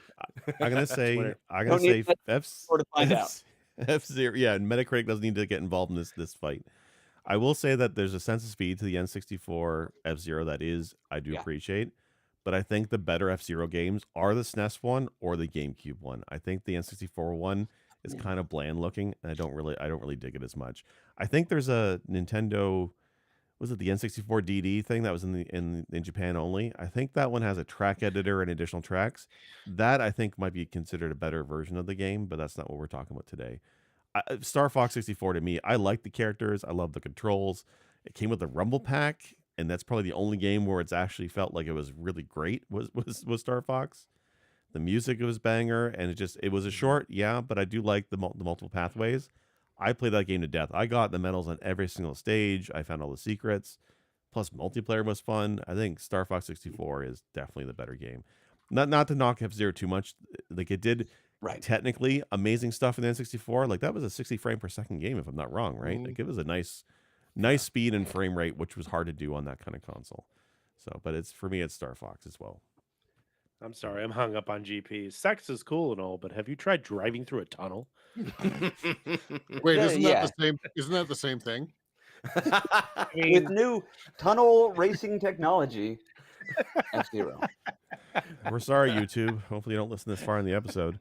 Speaker 2: I'm gonna say
Speaker 3: winner.
Speaker 4: Don't need to to find out.
Speaker 2: F-Zero. Yeah, and Metacritic doesn't need to get involved in this fight. I will say that there's a sense of speed to the N64 F-Zero that I do appreciate, but I think the better F-Zero games are the SNES one or the GameCube one. I think the N64 one is kind of bland looking, and I don't really dig it as much. I think there's a Nintendo, was it the N64 DD thing that was in Japan only? I think that one has a track editor and additional tracks. That I think might be considered a better version of the game, but that's not what we're talking about today. Star Fox 64 to me, I like the characters, I love the controls. It came with a Rumble Pack, and that's probably the only game where it's actually felt like it was really great. Was Star Fox? The music was banger, and it was a short, but I do like the multiple pathways. I played that game to death. I got the medals on every single stage. I found all the secrets. Plus, multiplayer was fun. I think Star Fox 64 is definitely the better game. Not to knock F-Zero too much. Like, it did technically amazing stuff in the N64. Like, that was a 60 frame per second game, if I'm not wrong, right? Like, it was a nice speed and frame rate, which was hard to do on that kind of console. So, but for me, it's Star Fox as well.
Speaker 3: I'm sorry, I'm hung up on GPs. Sex is cool and all, but have you tried driving through a tunnel?
Speaker 6: Wait, isn't that the same? Isn't that the same thing?
Speaker 4: With new tunnel racing technology, F-Zero.
Speaker 2: We're sorry, YouTube. Hopefully, you don't listen this far in the episode.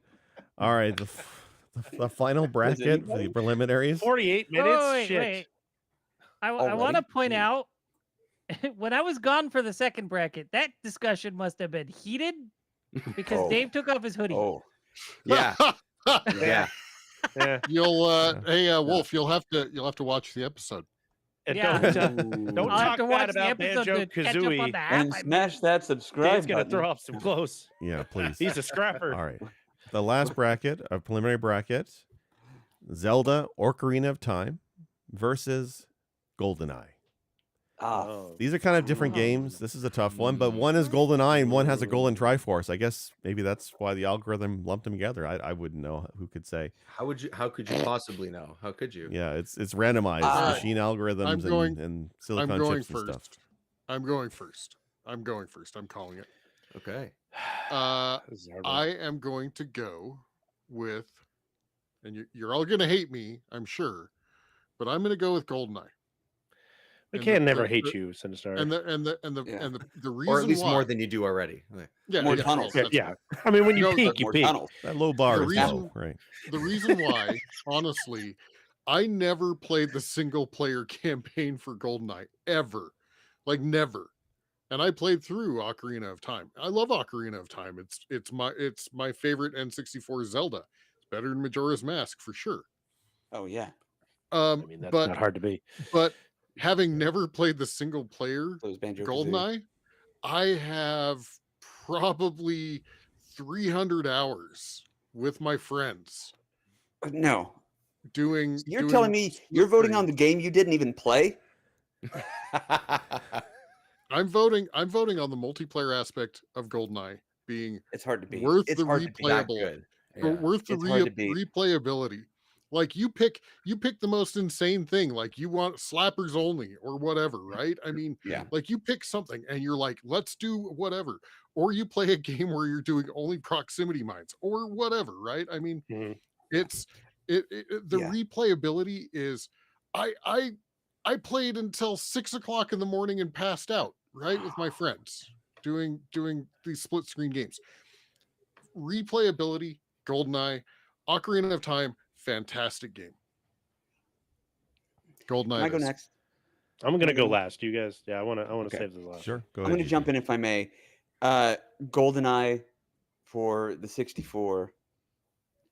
Speaker 2: All right, the final bracket for the preliminaries.
Speaker 3: 48 minutes.
Speaker 1: Wait. I want to point out, when I was gone for the second bracket, that discussion must have been heated because Dave took off his hoodie.
Speaker 5: Oh, yeah. Yeah.
Speaker 6: You'll Wolf, you'll have to watch the episode.
Speaker 3: And
Speaker 1: Yeah.
Speaker 3: don't
Speaker 1: I'll have
Speaker 3: talk
Speaker 1: to
Speaker 3: bad
Speaker 1: watch the
Speaker 3: about
Speaker 1: episode to catch up on
Speaker 3: banjo-kazooie.
Speaker 1: the
Speaker 4: And
Speaker 1: half.
Speaker 4: smash that subscribe
Speaker 3: Dave's gonna
Speaker 4: button.
Speaker 3: throw off some clothes.
Speaker 2: Yeah, please.
Speaker 3: He's a scrapper.
Speaker 2: All right. The last bracket, a preliminary bracket, Zelda Ocarina of Time versus GoldenEye. These are kind of different games. This is a tough one, but one is GoldenEye and one has a Golden Triforce. I guess maybe that's why the algorithm lumped them together. I wouldn't know. Who could say?
Speaker 5: How could you possibly know? How could you?
Speaker 2: Yeah, it's randomized machine algorithms and silicon
Speaker 6: I'm going
Speaker 2: chips and stuff.
Speaker 6: first. I'm going first. I'm calling it.
Speaker 5: Okay.
Speaker 6: I am going to go with, and you're all going to hate me, I'm sure, but I'm going to go with GoldenEye.
Speaker 3: We can't never hate you, Sinistar.
Speaker 6: And the reason,
Speaker 5: Or at least
Speaker 6: why,
Speaker 5: more than you do already.
Speaker 4: More tunnels.
Speaker 3: Yeah. I mean, when you peak, you
Speaker 4: More
Speaker 3: peak.
Speaker 4: tunnels.
Speaker 2: That low bar
Speaker 6: The
Speaker 2: is
Speaker 6: reason-
Speaker 2: low, right?
Speaker 6: The reason why, honestly, I never played the single player campaign for GoldenEye ever, like never. And I played through Ocarina of Time. I love Ocarina of Time. It's my favorite N64 Zelda. It's better than Majora's Mask for sure.
Speaker 4: Oh yeah.
Speaker 3: I mean, that's not hard to be.
Speaker 6: But having never played the single player
Speaker 4: Those banjo-kazooie.
Speaker 6: GoldenEye, I have probably 300 hours with my friends
Speaker 4: No,
Speaker 6: doing.
Speaker 4: so you're telling me you're voting on the game you didn't even play?
Speaker 6: I'm voting on the multiplayer aspect of GoldenEye being
Speaker 4: It's hard to beat.
Speaker 6: worth
Speaker 4: It's
Speaker 6: the
Speaker 4: hard to beat.
Speaker 5: That
Speaker 6: replayable,
Speaker 5: good.
Speaker 6: or
Speaker 5: Yeah.
Speaker 6: worth the
Speaker 4: It's hard to beat.
Speaker 6: replayability. Like you pick the most insane thing, like you want slappers only or whatever, right? I mean,
Speaker 4: Yeah.
Speaker 6: like you pick something and you're like, let's do whatever. Or you play a game where you're doing only proximity mines or whatever, right? I mean,
Speaker 3: Mhm.
Speaker 6: it's the
Speaker 4: Yeah.
Speaker 6: replayability is I played until 6 o'clock in the morning and passed out, right, with my friends doing these split screen games. Replayability, GoldenEye, Ocarina of Time, fantastic game. GoldenEye.
Speaker 4: Can I go
Speaker 6: it is.
Speaker 4: next?
Speaker 3: I'm gonna go
Speaker 4: Mhm.
Speaker 3: last. You guys, yeah, I want to
Speaker 4: Okay.
Speaker 3: save this last.
Speaker 2: Sure, go
Speaker 4: I'm
Speaker 2: ahead.
Speaker 4: going to jump in if I may. GoldenEye for the 64,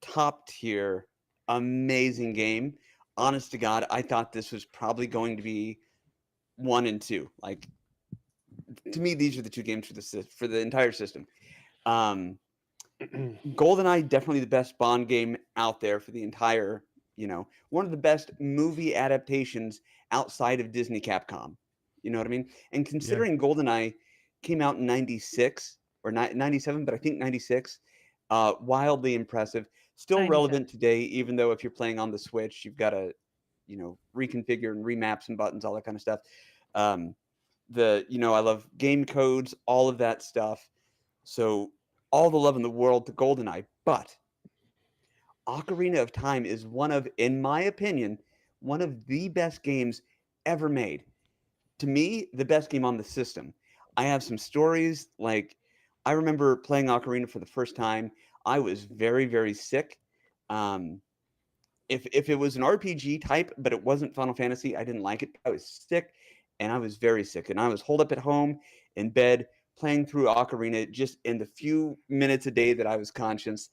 Speaker 4: top tier, amazing game. Honest to God, I thought this was probably going to be 1 and 2. Like, to me, these are the two games for the entire system. GoldenEye, definitely the best Bond game out there for the entire, one of the best movie adaptations outside of Disney Capcom. You know what I mean? And considering GoldenEye came out in 96 or 97, but I think 96, wildly impressive. Still
Speaker 1: 97.
Speaker 4: relevant today, even though if you're playing on the Switch, you've got to, reconfigure and remap some buttons, all that kind of stuff. I love game codes, all of that stuff. So all the love in the world to GoldenEye, but Ocarina of Time is in my opinion, one of the best games ever made. To me, the best game on the system. I have some stories, like I remember playing Ocarina for the first time. I was very, very sick. If it was an RPG type, but it wasn't Final Fantasy, I didn't like it. I was sick, and I was very sick, and I was holed up at home in bed playing through Ocarina just in the few minutes a day that I was conscious.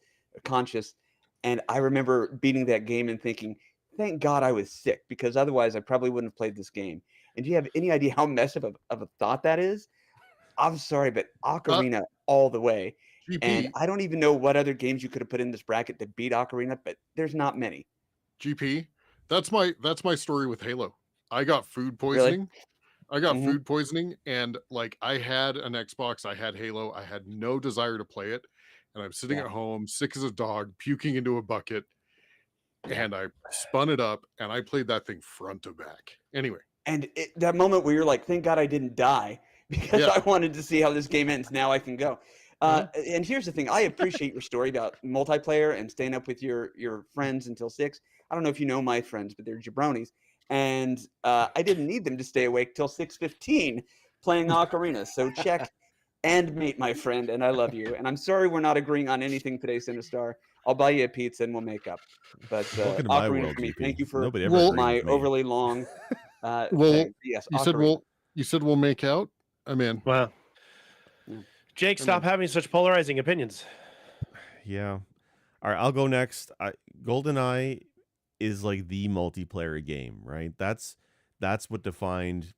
Speaker 4: And I remember beating that game and thinking, thank God I was sick, because otherwise I probably wouldn't have played this game. And do you have any idea how messed up of a thought that is? I'm sorry, but Ocarina all the way. And
Speaker 6: GP,
Speaker 4: I don't even know what other games you could have put in this bracket to beat Ocarina, but there's not many.
Speaker 6: GP, that's my story with Halo. I got food
Speaker 4: Really?
Speaker 6: poisoning. I got
Speaker 4: Mhm.
Speaker 6: food poisoning, and like I had an Xbox, I had Halo, I had no desire to play it, and I'm sitting
Speaker 4: Yeah.
Speaker 6: at home, sick as a dog, puking into a bucket,
Speaker 4: Yeah.
Speaker 6: and I spun it up, and I played that thing front to back. Anyway,
Speaker 4: And that moment where you're like, thank God I didn't die, because
Speaker 6: Yeah.
Speaker 4: I wanted to see how this game ends. Now I can go. And here's the thing. I appreciate your story about multiplayer and staying up with your friends until 6. I don't know if you know my friends, but they're jabronis. And I didn't need them to stay awake till 6:15 playing Ocarina. So check and mate, my friend. And I love you. And I'm sorry we're not agreeing on anything today, Sinistar. I'll buy you a pizza and we'll make up. But
Speaker 2: Welcome to my
Speaker 4: Ocarina
Speaker 2: world,
Speaker 4: for me.
Speaker 2: GP.
Speaker 4: Thank you for
Speaker 2: Nobody ever
Speaker 6: Well-
Speaker 2: agrees
Speaker 4: my
Speaker 2: with me.
Speaker 4: overly long
Speaker 6: Well,
Speaker 4: thing. Yes,
Speaker 6: you said
Speaker 4: Ocarina.
Speaker 6: we'll make out. I'm in.
Speaker 3: Wow.
Speaker 4: Yeah.
Speaker 3: Jake, stop having such polarizing opinions.
Speaker 2: Yeah. All right, I'll go next. GoldenEye is like the multiplayer game, right? That's what defined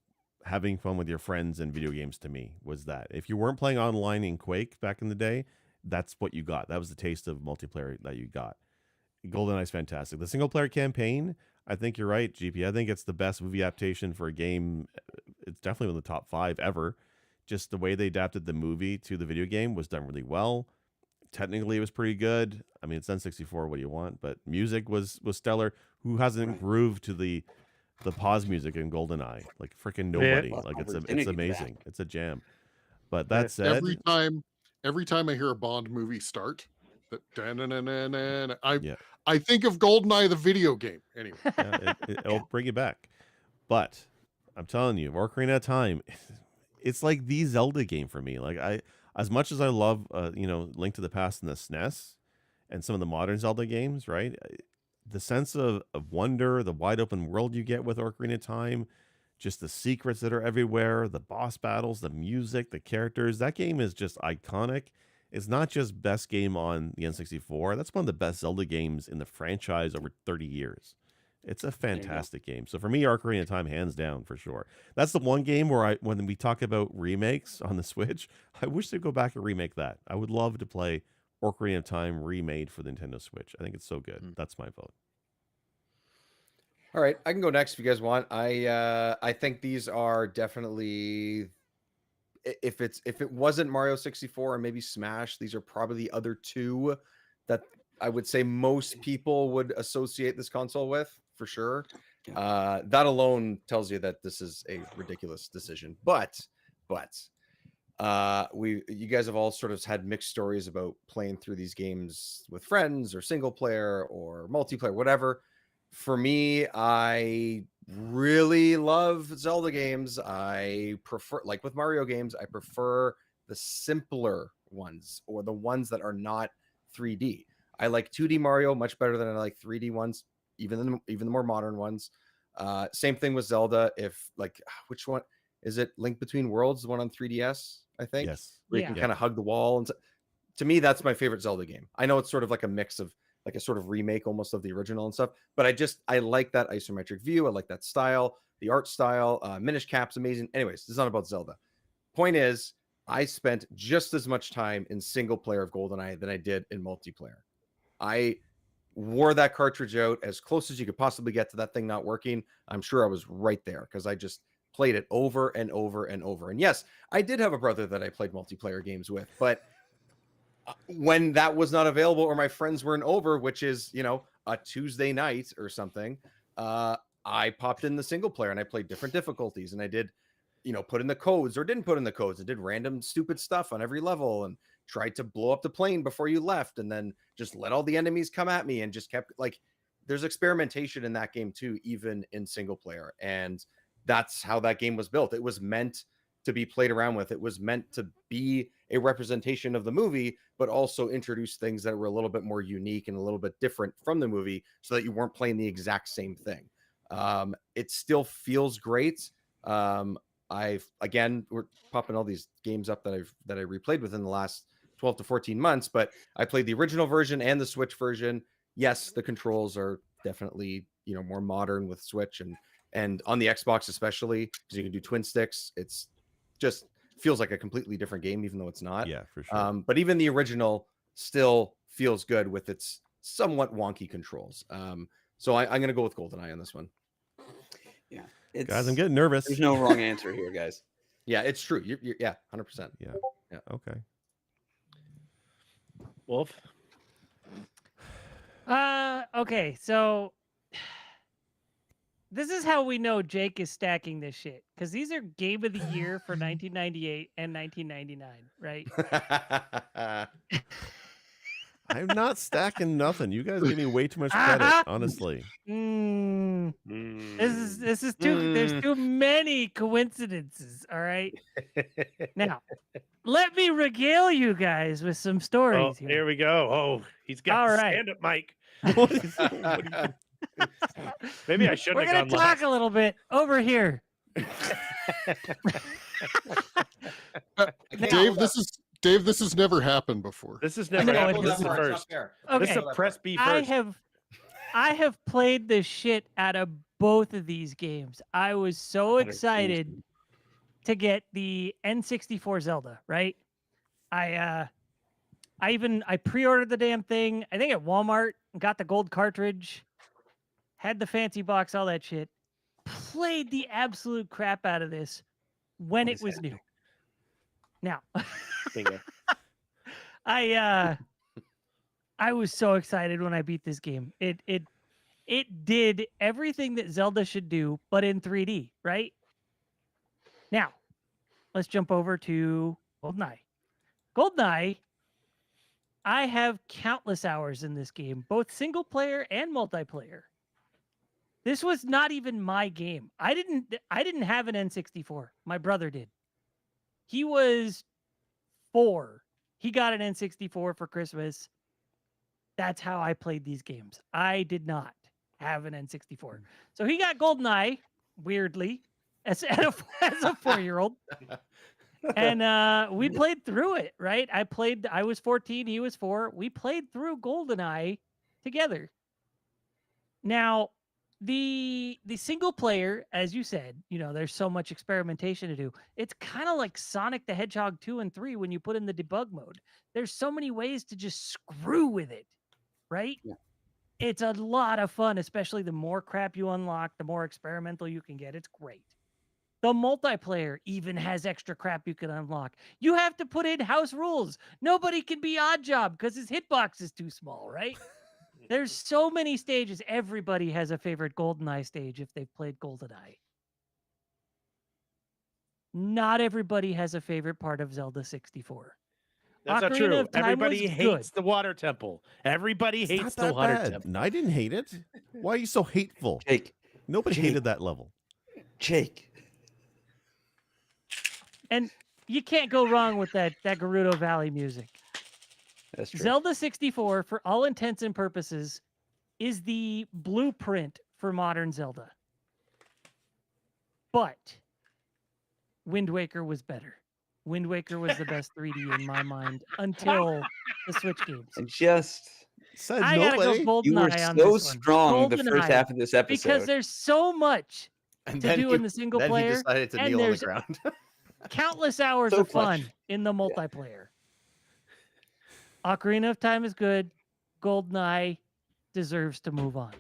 Speaker 2: having fun with your friends in video games to me, was that. If you weren't playing online in Quake back in the day, that's what you got. That was the taste of multiplayer that you got. GoldenEye's fantastic. The single player campaign, I think you're right, GP. I think it's the best movie adaptation for a game. It's definitely one of the top 5 ever. Just the way they adapted the movie to the video game was done really well. Technically, it was pretty good. I mean, it's N64. What do you want? But music was stellar. Who hasn't
Speaker 4: Right.
Speaker 2: grooved to the pause music in GoldenEye? Like freaking nobody.
Speaker 4: Well,
Speaker 2: Like it's
Speaker 4: virginity to that.
Speaker 2: amazing. It's a jam. But that said,
Speaker 6: Every time I hear a Bond movie start, that
Speaker 2: Yeah.
Speaker 6: I think of GoldenEye the video game. Anyway,
Speaker 2: yeah, it'll bring you back. But I'm telling you, Ocarina of Time, it's like the Zelda game for me. Like as much as I love, Link to the Past and the SNES, and some of the modern Zelda games, right? The sense of wonder, the wide open world you get with Ocarina of Time, just the secrets that are everywhere, the boss battles, the music, the characters. That game is just iconic. It's not just best game on the N64. That's one of the best Zelda games in the franchise over 30 years. It's a
Speaker 4: you go.
Speaker 2: fantastic game. So for me, Ocarina of Time, hands down, for sure. That's the one game where when we talk about remakes on the Switch, I wish they'd go back and remake that. I would love to play Ocarina of Time remade for the Nintendo Switch. I think it's so good. That's my vote.
Speaker 5: All right, I can go next if you guys want. I think these are definitely, if it wasn't Mario 64 and maybe Smash, these are probably the other two that I would say most people would associate this console with, for sure. That alone tells you that this is a ridiculous decision. But you guys have all sort of had mixed stories about playing through these games with friends or single player or multiplayer, whatever. For me, I really love Zelda games. I prefer, like with Mario games, I prefer the simpler ones or the ones that are not 3D. I like 2D Mario much better than I like 3D ones, even the more modern ones. Same thing with Zelda. If like, which one is it? Link Between Worlds, the one on 3DS, I think.
Speaker 2: Yes.
Speaker 5: Where you can kind of hug the wall. And to me, that's my favorite Zelda game. I know it's sort of like a mix of like a sort of remake almost of the original and stuff, but I like that isometric view. I like that style, the art style. Minish Cap's amazing. Anyways, this is not about Zelda. Point is, I spent just as much time in single player of GoldenEye than I did in multiplayer. I wore that cartridge out as close as you could possibly get to that thing not working. I'm sure I was right there because I just played it over and over and over. And yes, I did have a brother that I played multiplayer games with, but when that was not available or my friends weren't over, which is, a Tuesday night or something, I popped in the single player and I played different difficulties and I did, put in the codes or didn't put in the codes. I did random stupid stuff on every level and tried to blow up the plane before you left and then just let all the enemies come at me and just kept like, there's experimentation in that game too, even in single player. And that's how that game was built. It was meant to be played around with. It was meant to be a representation of the movie, but also introduce things that were a little bit more unique and a little bit different from the movie so that you weren't playing the exact same thing. It still feels great. We're popping all these games up that I replayed within the last 12 to 14 months, but I played the original version and the Switch version. Yes, the controls are definitely, more modern with Switch and on the Xbox, especially because you can do twin sticks. It's just feels like a completely different game, even though it's not.
Speaker 2: Yeah, for sure.
Speaker 5: But even the original still feels good with its somewhat wonky controls. So I'm going to go with GoldenEye on this one.
Speaker 4: Yeah.
Speaker 2: Guys, I'm getting nervous.
Speaker 4: There's no wrong answer here, guys.
Speaker 5: Yeah, it's true. You're 100%.
Speaker 2: Yeah. Okay.
Speaker 3: Wolf.
Speaker 1: Okay, so this is how we know Jake is stacking this shit because these are Game of the Year for 1998 and 1999, right?
Speaker 2: I'm not stacking nothing. You guys give me way too much credit, honestly.
Speaker 1: This is too. There's too many coincidences. All right. Now, let me regale you guys with some stories.
Speaker 3: Here we go. Oh, he's got
Speaker 1: All
Speaker 3: the
Speaker 1: right.
Speaker 3: stand-up mic. Maybe I shouldn't
Speaker 1: We're
Speaker 3: have
Speaker 1: gonna
Speaker 3: gone
Speaker 1: talk
Speaker 3: last.
Speaker 1: a little bit over here.
Speaker 6: Dave, this has never happened before.
Speaker 3: This is
Speaker 1: I
Speaker 3: never
Speaker 1: know,
Speaker 3: happened.
Speaker 1: it
Speaker 3: This is
Speaker 1: isn't.
Speaker 3: first.
Speaker 1: Okay.
Speaker 3: This is a press B first.
Speaker 1: I have played the shit out of both of these games. I was so excited to get the N64 Zelda, right? I pre-ordered the damn thing, I think at Walmart, got the gold cartridge, had the fancy box, all that shit. Played the absolute crap out of this when it was new. Now,
Speaker 3: Bingo.
Speaker 1: I was so excited when I beat this game. It did everything that Zelda should do, but in 3D, right? Now, let's jump over to GoldenEye. GoldenEye, I have countless hours in this game, both single player and multiplayer. This was not even my game. I didn't have an N64. My brother did. He was 4. He got an N64 for Christmas. That's how I played these games. I did not have an N64. So he got GoldenEye, weirdly, as a 4-year-old. And we played through it, right? I was 14, he was 4. We played through GoldenEye together. Now, the single player, as you said, there's so much experimentation to do. It's kind of like Sonic the Hedgehog 2 and 3 when you put in the debug mode. There's so many ways to just screw with it, right?
Speaker 4: Yeah.
Speaker 1: It's a lot of fun, especially the more crap you unlock, the more experimental you can get. It's great. The multiplayer even has extra crap you can unlock. You have to put in house rules. Nobody can be odd job because his hitbox is too small, right? There's so many stages. Everybody has a favorite GoldenEye stage if they've played GoldenEye. Not everybody has a favorite part of Zelda 64.
Speaker 3: That's not
Speaker 1: Ocarina
Speaker 3: true.
Speaker 1: of Time
Speaker 3: Everybody
Speaker 1: was
Speaker 3: hates
Speaker 1: good.
Speaker 3: the water temple. Everybody
Speaker 2: It's
Speaker 3: hates
Speaker 2: not
Speaker 3: the
Speaker 2: that
Speaker 3: water
Speaker 2: bad.
Speaker 3: temple.
Speaker 2: No, I didn't hate it. Why are you so hateful?
Speaker 4: Jake,
Speaker 2: Nobody
Speaker 4: Jake.
Speaker 2: hated that level.
Speaker 4: Jake.
Speaker 1: And you can't go wrong with that Gerudo Valley music.
Speaker 4: That's true.
Speaker 1: Zelda 64, for all intents and purposes, is the blueprint for modern Zelda. But Wind Waker was better. Wind Waker was the best 3D in my mind until the Switch games.
Speaker 4: And just
Speaker 2: Said
Speaker 1: I gotta go
Speaker 2: nobody.
Speaker 4: you were
Speaker 1: GoldenEye on
Speaker 4: so
Speaker 1: this one.
Speaker 4: strong the first
Speaker 1: GoldenEye,
Speaker 4: half of this episode.
Speaker 1: because there's so much
Speaker 5: And
Speaker 1: to
Speaker 5: then
Speaker 1: do
Speaker 5: he,
Speaker 1: in the single
Speaker 5: then
Speaker 1: player,
Speaker 5: he decided to
Speaker 1: and
Speaker 5: kneel on the
Speaker 1: there's
Speaker 5: ground.
Speaker 1: countless hours
Speaker 4: So
Speaker 1: of
Speaker 4: clutch.
Speaker 1: fun in the multiplayer. Ocarina of Time is good. GoldenEye deserves to move on.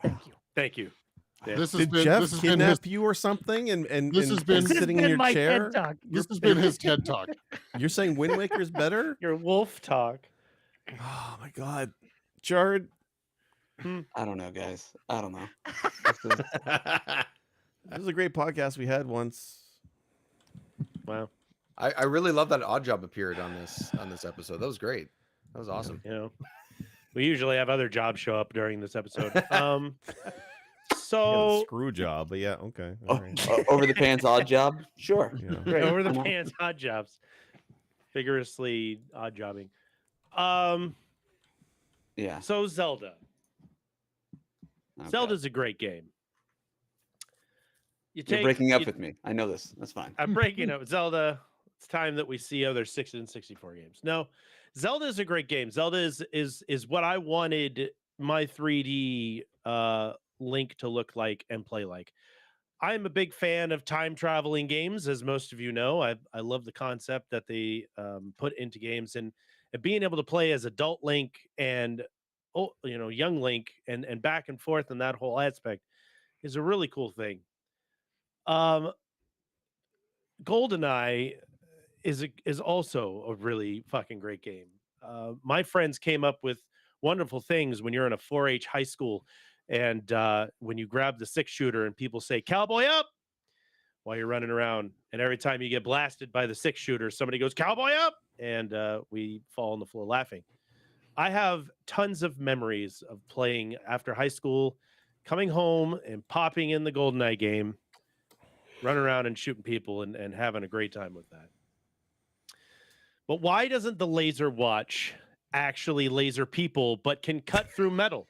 Speaker 1: Thank you.
Speaker 3: Thank you. Yeah.
Speaker 6: This has
Speaker 2: Did
Speaker 6: been
Speaker 2: Jeff
Speaker 6: this has been his
Speaker 2: kidnap you or something? And
Speaker 6: This has been-
Speaker 1: This has
Speaker 2: sitting in
Speaker 1: been
Speaker 2: your
Speaker 1: my
Speaker 2: chair.
Speaker 1: TED Talk.
Speaker 6: this has been his TED talk.
Speaker 2: You're saying Wind Waker's better?
Speaker 3: Your wolf talk.
Speaker 2: Oh my god, Jared.
Speaker 4: I don't know, guys. I don't know.
Speaker 2: This is a great podcast we had once.
Speaker 3: Wow.
Speaker 5: I really love that Oddjob appeared on this episode. That was great. That was awesome.
Speaker 3: We usually have other jobs show up during this episode.
Speaker 2: Yeah,
Speaker 3: So
Speaker 2: screw job, but yeah, okay. All right.
Speaker 4: Over the pants odd job? Sure.
Speaker 2: Yeah.
Speaker 4: Great.
Speaker 3: over the
Speaker 4: Why not?
Speaker 3: pants odd jobs. Vigorously odd jobbing.
Speaker 4: Yeah.
Speaker 3: So Zelda.
Speaker 4: Okay.
Speaker 3: Zelda's a great game.
Speaker 4: You're breaking up with me. I know this. That's fine.
Speaker 3: I'm breaking up with Zelda. It's time that we see other 6 and 64 games. No, Zelda is a great game. Zelda is what I wanted my 3D Link to look like and play like. I'm a big fan of time traveling games, as most of you know. I love the concept that they put into games, and being able to play as adult Link and young Link and back and forth in that whole aspect is a really cool thing. GoldenEye is also a really fucking great game. My friends came up with wonderful things when you're in a 4-H high school, and when you grab the 6-shooter and people say "Cowboy up" while you're running around, and every time you get blasted by the 6-shooter, somebody goes "Cowboy up," and we fall on the floor laughing. I have tons of memories of playing after high school, coming home and popping in the GoldenEye game, running around and shooting people and having a great time with that. But why doesn't the laser watch actually laser people but can cut through metal?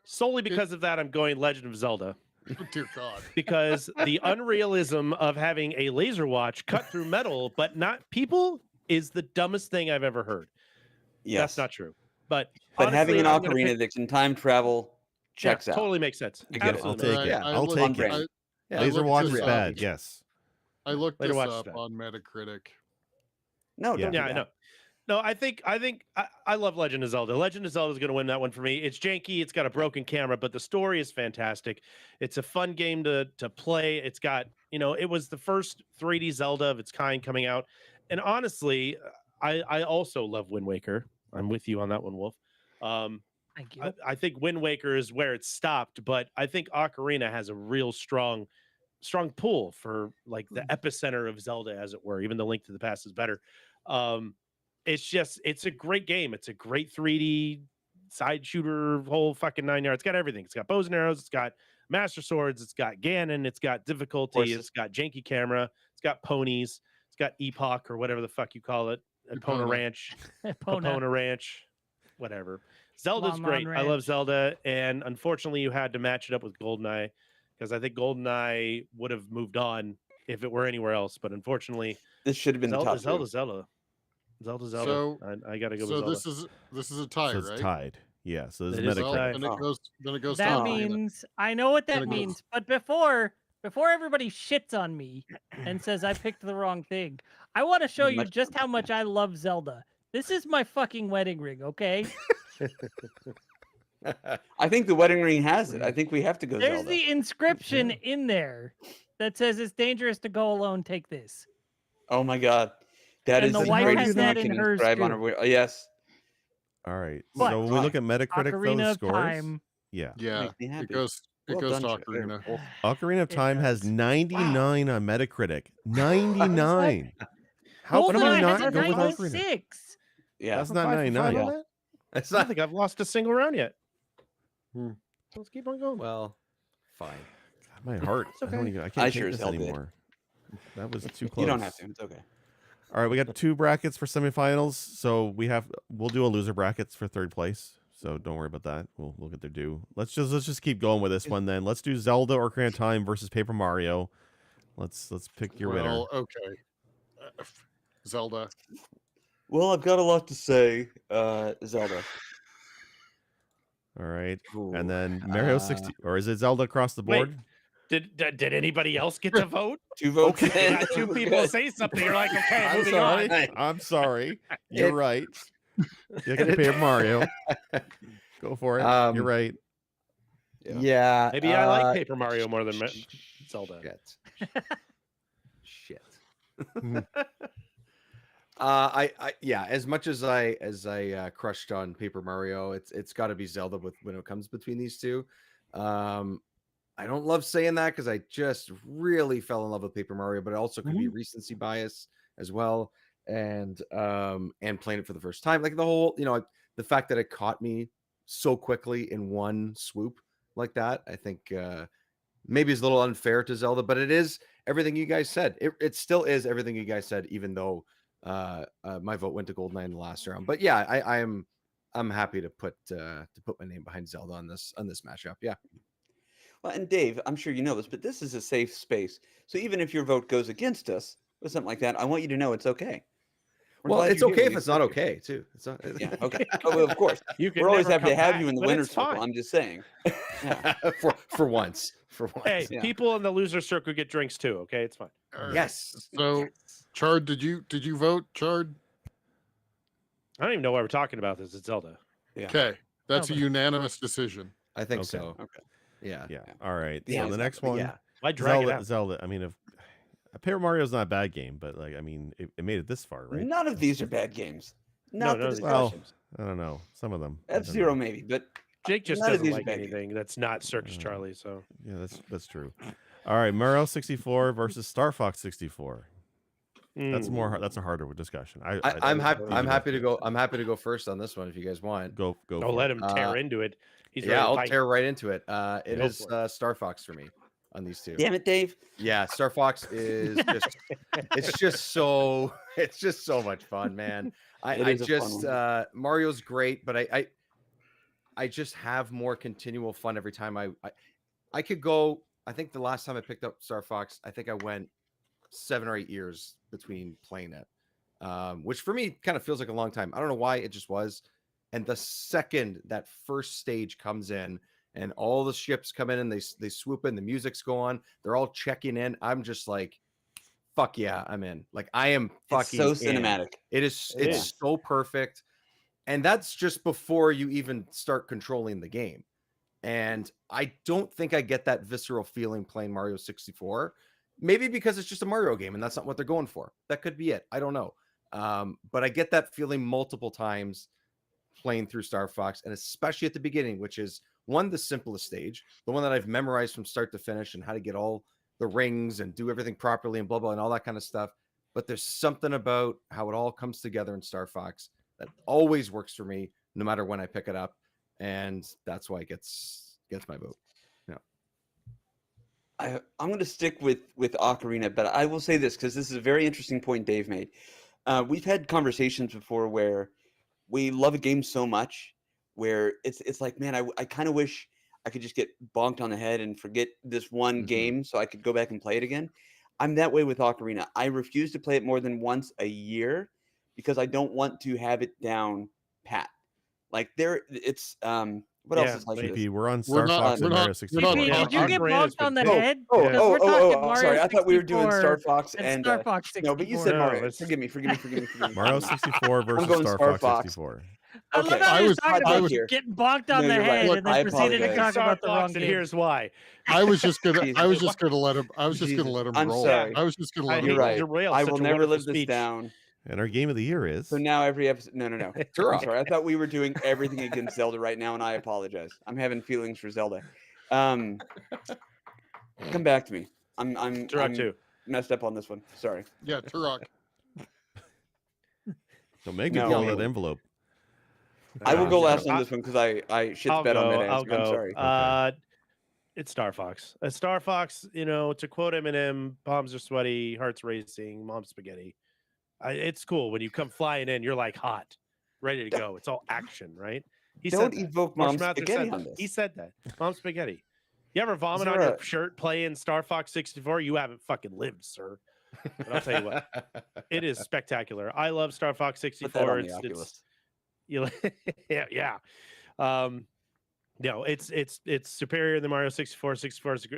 Speaker 3: Solely because of that, I'm going Legend of Zelda.
Speaker 6: Oh, dear God.
Speaker 3: Because the unrealism of having a laser watch cut through metal but not people is the dumbest thing I've ever heard.
Speaker 4: Yes.
Speaker 3: That's not true. But
Speaker 4: having an
Speaker 3: honestly, I'm gonna
Speaker 4: ocarina
Speaker 3: pick-
Speaker 4: that can time travel checks out.
Speaker 3: Totally makes sense.
Speaker 4: I get it.
Speaker 2: I'll
Speaker 3: Absolutely.
Speaker 2: take it.
Speaker 5: Yeah,
Speaker 2: I'll
Speaker 6: looked-
Speaker 2: take
Speaker 4: brand.
Speaker 2: it.
Speaker 5: Yeah,
Speaker 6: I
Speaker 2: Laser
Speaker 6: looked
Speaker 2: watch
Speaker 6: this
Speaker 2: is
Speaker 6: up.
Speaker 2: bad. Yes.
Speaker 6: I looked
Speaker 3: Later
Speaker 6: this
Speaker 3: watch is
Speaker 6: up
Speaker 3: bad.
Speaker 6: on Metacritic.
Speaker 4: No,
Speaker 2: Yeah.
Speaker 4: don't do
Speaker 3: Yeah, I
Speaker 4: that.
Speaker 3: know. No, I think I love Legend of Zelda. Legend of Zelda is going to win that one for me. It's janky, it's got a broken camera, but the story is fantastic. It's a fun game to play. It's got, it was the first 3D Zelda of its kind coming out. And honestly, I also love Wind Waker. I'm with you on that one, Wolf.
Speaker 1: Thank you.
Speaker 3: I think Wind Waker is where it stopped, but I think Ocarina has a real strong pull for like the epicenter of Zelda, as it were, even though Link to the Past is better. It's a great game. It's a great 3D side shooter, whole fucking 9 yards. It's got everything. It's got bows and arrows. It's got master swords. It's got Ganon. It's got difficulty.
Speaker 4: Horses.
Speaker 3: It's got janky camera. It's got ponies. It's got Epoch or whatever the fuck you call it. Epona
Speaker 6: Epona.
Speaker 3: Ranch.
Speaker 1: Epona.
Speaker 3: Epona Ranch. Whatever. Zelda's
Speaker 1: Lon
Speaker 3: great.
Speaker 1: Lon
Speaker 3: I love
Speaker 1: Ranch.
Speaker 3: Zelda. And unfortunately, you had to match it up with GoldenEye because I think GoldenEye would have moved on if it were anywhere else. But unfortunately,
Speaker 4: This should have been the top two.
Speaker 3: Zelda.
Speaker 6: So-
Speaker 3: I got to go
Speaker 6: So
Speaker 3: with Zelda.
Speaker 6: this is a tie,
Speaker 2: So it's
Speaker 6: right?
Speaker 2: tied. Yeah, so this is
Speaker 3: It is
Speaker 6: Well,
Speaker 2: Metacritic.
Speaker 3: exciting.
Speaker 6: then it goes to
Speaker 1: That
Speaker 6: Ocarina.
Speaker 1: means I know what that
Speaker 6: Then it goes-
Speaker 1: means. But before everybody shits on me and says I picked the wrong thing, I want to show you
Speaker 4: Much
Speaker 1: just how much I love Zelda. This is my fucking wedding ring, okay?
Speaker 4: I think the wedding ring has it. I think we have to go
Speaker 1: There's
Speaker 4: Zelda.
Speaker 1: the inscription in there that says it's dangerous to go alone. Take this.
Speaker 4: Oh my god, that
Speaker 1: And
Speaker 4: is
Speaker 1: the
Speaker 4: the
Speaker 1: wife
Speaker 4: greatest
Speaker 1: has
Speaker 4: thing
Speaker 1: that
Speaker 4: you
Speaker 1: in
Speaker 4: can
Speaker 1: hers,
Speaker 4: inscribe on
Speaker 1: too.
Speaker 4: her wedding. Yes,
Speaker 2: All right.
Speaker 1: But-
Speaker 2: So when we look at Metacritic,
Speaker 1: Ocarina
Speaker 2: those
Speaker 1: of
Speaker 2: scores.
Speaker 1: Time.
Speaker 2: Yeah.
Speaker 6: Yeah,
Speaker 4: makes me happy.
Speaker 6: it goes
Speaker 4: Well
Speaker 6: to
Speaker 4: done, Jared.
Speaker 6: Ocarina.
Speaker 4: Both.
Speaker 2: Ocarina of
Speaker 1: It
Speaker 2: Time has
Speaker 1: does.
Speaker 2: 99 on Metacritic. 99. How
Speaker 1: Goldeneye
Speaker 2: can you
Speaker 1: has
Speaker 2: not
Speaker 1: a
Speaker 2: go with Ocarina?
Speaker 1: 96.
Speaker 4: Yeah,
Speaker 2: That's
Speaker 3: For
Speaker 2: not
Speaker 3: 5 for
Speaker 2: 99.
Speaker 3: 5 on
Speaker 4: Yeah.
Speaker 3: that?
Speaker 5: That's
Speaker 3: I don't
Speaker 5: not
Speaker 3: think I've lost a single round yet.
Speaker 6: Hmm.
Speaker 3: Let's keep on going.
Speaker 5: well. Fine.
Speaker 2: God, my heart.
Speaker 3: It's
Speaker 2: I don't
Speaker 3: okay.
Speaker 2: even. I
Speaker 4: I
Speaker 2: can't
Speaker 4: sure
Speaker 2: take
Speaker 4: as
Speaker 2: this
Speaker 4: hell did.
Speaker 2: anymore. That was too close.
Speaker 4: you don't have to. It's okay.
Speaker 2: All right, we got 2 brackets for semifinals. So we'll do a loser brackets for 3rd place. So don't worry about that. We'll get their due. Let's just keep going with this one then. Let's do Zelda or Ocarina of Time versus Paper Mario. Let's pick your winner.
Speaker 6: Well, okay. Zelda.
Speaker 4: Well, I've got a lot to say. Zelda.
Speaker 2: All right.
Speaker 5: Ooh,
Speaker 2: And then Mario 60 or is it Zelda across the
Speaker 3: Wait.
Speaker 2: board?
Speaker 3: Did anybody else get to vote?
Speaker 4: 2 votes.
Speaker 3: You
Speaker 4: in.
Speaker 3: got 2
Speaker 4: We're
Speaker 3: people
Speaker 4: good.
Speaker 3: say something. You're like, okay,
Speaker 2: I'm
Speaker 3: moving
Speaker 2: sorry.
Speaker 3: on.
Speaker 2: I'm sorry. You're
Speaker 5: It-
Speaker 2: right. You got to Paper Mario. Go for it. You're right.
Speaker 5: Yeah.
Speaker 3: Maybe I like Paper Mario more than Zelda.
Speaker 5: Shit. Yeah. As much as I crushed on Paper Mario, it's got to be Zelda when it comes between these two. I don't love saying that because I just really fell in love with Paper Mario, but it also could be recency bias as well, and playing it for the first time, like the whole, the fact that it caught me so quickly in one swoop like that. I think maybe it's a little unfair to Zelda, but it is everything you guys said. It still is everything you guys said, even though my vote went to GoldenEye in the last round. But yeah, I'm happy to put my name behind Zelda on this matchup. Yeah.
Speaker 4: Well, and Dave, I'm sure you know this, but this is a safe space. So even if your vote goes against us or something like that, I want you to know it's okay. We're
Speaker 5: Well,
Speaker 4: glad
Speaker 5: it's
Speaker 4: you're here.
Speaker 5: okay
Speaker 4: We
Speaker 5: if it's not
Speaker 4: accept you.
Speaker 5: okay too. It's not.
Speaker 4: Yeah. Okay. Oh, well, of course.
Speaker 3: You can
Speaker 4: We're always
Speaker 3: never
Speaker 4: happy to
Speaker 3: come
Speaker 4: have
Speaker 3: back,
Speaker 4: you in the
Speaker 3: but
Speaker 4: winner's
Speaker 3: it's
Speaker 4: circle.
Speaker 3: fine.
Speaker 4: I'm just saying. Yeah.
Speaker 5: for once. For once.
Speaker 3: Hey,
Speaker 4: Yeah.
Speaker 3: people in the loser circle get drinks too. Okay, it's fine.
Speaker 6: All right.
Speaker 5: Yes.
Speaker 6: So, Chard, did you vote, Chard?
Speaker 3: I don't even know why we're talking about this. It's Zelda.
Speaker 4: Yeah.
Speaker 6: Okay, that's
Speaker 1: Oh,
Speaker 6: a
Speaker 1: but-
Speaker 6: unanimous decision.
Speaker 5: I think
Speaker 2: Okay.
Speaker 5: so.
Speaker 4: Okay.
Speaker 5: Yeah.
Speaker 2: Yeah. All right.
Speaker 4: Yeah,
Speaker 2: So the next
Speaker 4: exactly,
Speaker 2: one,
Speaker 4: yeah.
Speaker 3: Why drag it
Speaker 2: Zelda.
Speaker 3: out?
Speaker 2: Zelda. I mean, if Paper Mario's not a bad game, but like, I mean, it made it this far, right?
Speaker 4: None of these are bad games. Not
Speaker 3: none
Speaker 4: the
Speaker 3: of these.
Speaker 2: Well,
Speaker 4: discussions.
Speaker 2: I don't know. Some of them. I don't
Speaker 4: F-Zero
Speaker 2: know.
Speaker 4: maybe, but
Speaker 3: Jake just
Speaker 4: none of
Speaker 3: doesn't
Speaker 4: these are
Speaker 3: like
Speaker 4: bad games.
Speaker 3: anything that's not Circus Charlie. So
Speaker 2: Yeah, that's true. All right, Mario 64 versus Star Fox 64. That's that's a harder discussion.
Speaker 5: I'm happy. I'm happy to
Speaker 2: go.
Speaker 5: go. I'm happy to go first on this one if you guys want.
Speaker 2: Go.
Speaker 3: don't
Speaker 2: for
Speaker 3: let
Speaker 2: it.
Speaker 3: him tear into it. He's ready
Speaker 5: Yeah,
Speaker 3: to
Speaker 5: I'll
Speaker 3: fight.
Speaker 5: tear right into it. It
Speaker 3: Go
Speaker 5: is
Speaker 3: for
Speaker 5: Star Fox for me on these two.
Speaker 4: Damn it, Dave.
Speaker 5: Yeah, Star Fox is just it's just so much fun, man.
Speaker 4: It
Speaker 5: I
Speaker 4: is a fun
Speaker 5: just
Speaker 4: one.
Speaker 5: Mario's great, but I just have more continual fun every time I could go. I think the last time I picked up Star Fox, I think I went 7 or 8 years between playing it. Which for me kind of feels like a long time. I don't know why, it just was. And the second that first stage comes in and all the ships come in and they swoop in, the music's going, they're all checking in. I'm just like, fuck yeah, I'm in. Like I am fucking
Speaker 4: It's so
Speaker 5: in.
Speaker 4: cinematic.
Speaker 5: It's
Speaker 3: is.
Speaker 5: so perfect. And that's just before you even start controlling the game. And I don't think I get that visceral feeling playing Mario 64. Maybe because it's just a Mario game and that's not what they're going for. That could be it. I don't know. But I get that feeling multiple times playing through Star Fox, and especially at the beginning, which is the simplest stage, the one that I've memorized from start to finish and how to get all the rings and do everything properly and blah, blah, and all that kind of stuff. But there's something about how it all comes together in Star Fox that always works for me, no matter when I pick it up. And that's why it gets my vote.
Speaker 4: I'm going to stick with Ocarina, but I will say this because this is a very interesting point Dave made. We've had conversations before where we love a game so much where it's like, man, I kind of wish I could just get bonked on the head and forget this one game so I could go back and play it again. I'm that way with Ocarina. I refuse to play it more than once a year because I don't want to have it down pat. Like it's what else
Speaker 3: Yeah,
Speaker 4: is like
Speaker 3: wait.
Speaker 4: this?
Speaker 2: CP, we're on
Speaker 6: We're
Speaker 2: Star
Speaker 6: not-
Speaker 2: Fox
Speaker 6: we're
Speaker 2: and
Speaker 6: not-
Speaker 2: Mario
Speaker 6: we're
Speaker 2: 64.
Speaker 6: not
Speaker 1: CP,
Speaker 3: Yeah,
Speaker 1: did you
Speaker 3: our
Speaker 1: get
Speaker 3: brand has
Speaker 1: bonked on the
Speaker 3: been
Speaker 1: head?
Speaker 4: Oh,
Speaker 1: Because we're talking Mario
Speaker 4: sorry. I thought we were doing
Speaker 1: 64
Speaker 4: Star Fox
Speaker 1: and
Speaker 4: and
Speaker 1: Star Fox 64.
Speaker 4: no, but you said
Speaker 3: No,
Speaker 4: Mario.
Speaker 3: let's-
Speaker 4: Forgive me.
Speaker 2: Mario 64 versus
Speaker 4: going
Speaker 2: Star
Speaker 4: Star
Speaker 2: Fox
Speaker 4: Fox.
Speaker 2: 64.
Speaker 1: I love
Speaker 4: Okay.
Speaker 1: how
Speaker 6: I
Speaker 1: you're
Speaker 6: was-
Speaker 1: talking
Speaker 6: I
Speaker 1: about
Speaker 6: was-
Speaker 1: getting bonked on
Speaker 4: No,
Speaker 1: the
Speaker 4: you're right.
Speaker 1: head
Speaker 4: Look,
Speaker 1: and then
Speaker 4: I
Speaker 1: proceeded to
Speaker 4: apologize.
Speaker 1: talk
Speaker 3: Star
Speaker 1: about the wrong
Speaker 3: Fox, and
Speaker 1: game.
Speaker 3: here's why.
Speaker 6: I was just gonna
Speaker 4: Jesus.
Speaker 6: let him. I was just gonna
Speaker 4: Jesus.
Speaker 6: let him
Speaker 4: I'm
Speaker 6: roll.
Speaker 4: sorry.
Speaker 6: I was just gonna
Speaker 3: I
Speaker 6: let
Speaker 3: hate
Speaker 6: him
Speaker 4: You're
Speaker 3: to
Speaker 6: roll.
Speaker 4: right.
Speaker 3: derail
Speaker 4: I
Speaker 3: such
Speaker 4: will
Speaker 3: a
Speaker 4: never
Speaker 3: wonderful
Speaker 4: live this
Speaker 3: speech.
Speaker 4: down.
Speaker 2: And our game of the year is
Speaker 4: So now every episode. No. I'm sorry. I thought we were doing everything against Zelda right now, and I apologize. I'm having feelings for Zelda. Come back to me. I'm
Speaker 3: Turok 2.
Speaker 4: messed up on this one. Sorry.
Speaker 6: Yeah, Turok.
Speaker 2: Don't make me
Speaker 4: No.
Speaker 2: pull that envelope.
Speaker 4: I will go
Speaker 3: Uh,
Speaker 4: last on
Speaker 3: I'll-
Speaker 4: this one because I shit's
Speaker 3: I'll
Speaker 4: bet on
Speaker 3: go.
Speaker 4: that
Speaker 3: I'll
Speaker 4: answer.
Speaker 3: go.
Speaker 4: I'm sorry.
Speaker 3: It's Star Fox. A Star Fox, to quote Eminem, palms are sweaty, hearts racing, mom's spaghetti. It's cool when you come flying in. You're like hot, ready to go. It's all action, right? He
Speaker 4: Don't
Speaker 3: said that.
Speaker 4: evoke
Speaker 3: Marshall
Speaker 4: mom's
Speaker 3: Mathers
Speaker 4: spaghetti
Speaker 3: said
Speaker 4: on
Speaker 3: that.
Speaker 4: this.
Speaker 3: He said that. Mom's spaghetti. You ever vomit
Speaker 4: there
Speaker 3: on your
Speaker 4: a-
Speaker 3: shirt playing Star Fox 64? You haven't fucking lived, sir. But I'll tell you what, it is spectacular. I love Star Fox
Speaker 4: Put that
Speaker 3: 64.
Speaker 4: on the Oculus.
Speaker 3: Yeah. No, it's superior than Mario 64.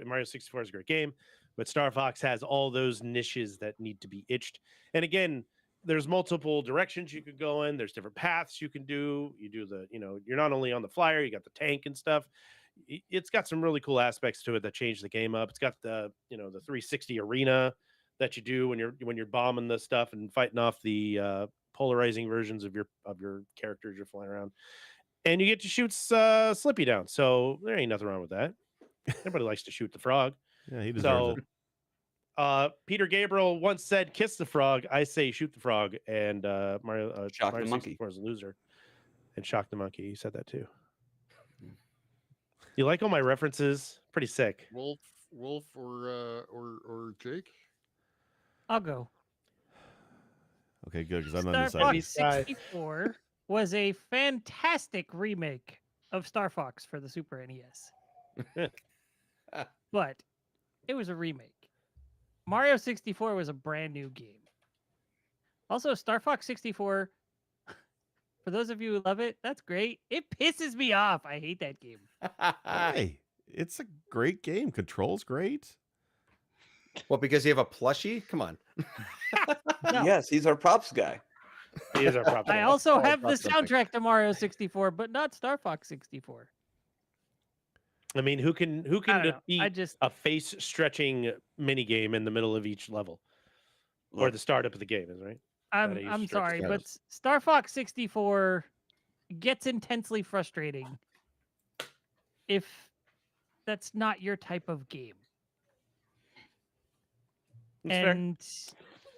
Speaker 3: Mario 64 is a great game, but Star Fox has all those niches that need to be itched. And again, there's multiple directions you could go in. There's different paths you can do. You do you're not only on the flyer, you got the tank and stuff. It's got some really cool aspects to it that change the game up. It's got the 360 arena that you do when you're bombing the stuff and fighting off the polarizing versions of your characters you're flying around. And you get to shoot Slippy down. So there ain't nothing wrong with that. Everybody likes to shoot the frog.
Speaker 2: Yeah, he deserves
Speaker 3: So
Speaker 2: it.
Speaker 3: Peter Gabriel once said, "Kiss the frog." I say, "Shoot the frog." And Mario
Speaker 4: Shock the monkey.
Speaker 3: 64 is a loser. And Shock the Monkey. He said that too. You like all my references? Pretty sick.
Speaker 6: Wolf, or Jake.
Speaker 1: I'll go.
Speaker 2: Okay, good, because I'm
Speaker 1: Star
Speaker 2: undecided.
Speaker 1: Fox 64 was a fantastic remake of Star Fox for the Super NES. But it was a remake. Mario 64 was a brand new game. Also, Star Fox 64, for those of you who love it, that's great. It pisses me off. I hate that game.
Speaker 2: Hey, it's a great game. Control's great.
Speaker 5: What, because you have a plushie? Come on.
Speaker 1: No.
Speaker 4: Yes, he's our props guy.
Speaker 3: He is our prop.
Speaker 1: I
Speaker 3: guy.
Speaker 1: also
Speaker 5: Sorry
Speaker 1: have the
Speaker 5: about something.
Speaker 1: soundtrack to Mario 64, but not Star Fox 64.
Speaker 3: I mean, who can
Speaker 1: I don't know.
Speaker 3: defeat
Speaker 1: I just
Speaker 3: a face stretching mini game in the middle of each level, or
Speaker 4: Look,
Speaker 3: the startup of the game is right. Gotta use
Speaker 1: I'm
Speaker 3: stretch
Speaker 1: sorry,
Speaker 3: the
Speaker 1: but Star Fox 64 gets intensely frustrating if that's not your type of game.
Speaker 3: That's fair.
Speaker 1: And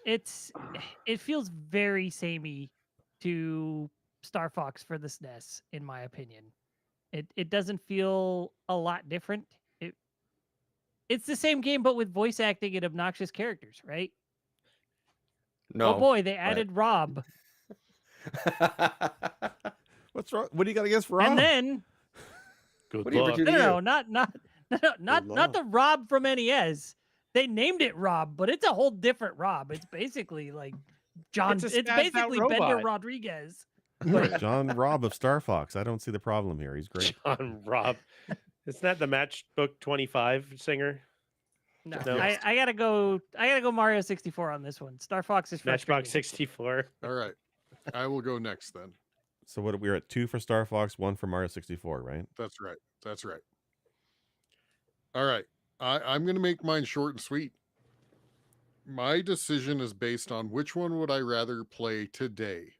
Speaker 1: it feels very samey to Star Fox for the SNES, in my opinion. It doesn't feel a lot different. It's the same game, but with voice acting and obnoxious characters, right?
Speaker 5: No.
Speaker 1: Oh boy, they added Rob,
Speaker 2: What's wrong? What do you got against Rob?
Speaker 1: and then
Speaker 3: Good
Speaker 5: What do you ever
Speaker 3: luck.
Speaker 5: do to
Speaker 1: no,
Speaker 5: you?
Speaker 1: not the Rob from NES. They named it Rob, but it's a whole different Rob. It's basically like John.
Speaker 3: It's a
Speaker 1: It's
Speaker 3: spazzed out
Speaker 1: basically Bender
Speaker 3: robot.
Speaker 1: Rodriguez.
Speaker 2: Right, John Robb of Star Fox. I don't see the problem here. He's great.
Speaker 3: John Rob. Isn't that the Matchbook 25 singer?
Speaker 1: No,
Speaker 3: No.
Speaker 1: I gotta go. I gotta go Mario 64 on this one. Star Fox is
Speaker 3: Matchbox
Speaker 1: frustrating.
Speaker 3: 64.
Speaker 6: All right, I will go next then.
Speaker 2: So what? We're at 2 for Star Fox, 1 for Mario 64, right?
Speaker 6: That's right. That's right. All right, I'm going to make mine short and sweet. My decision is based on which one would I rather play today,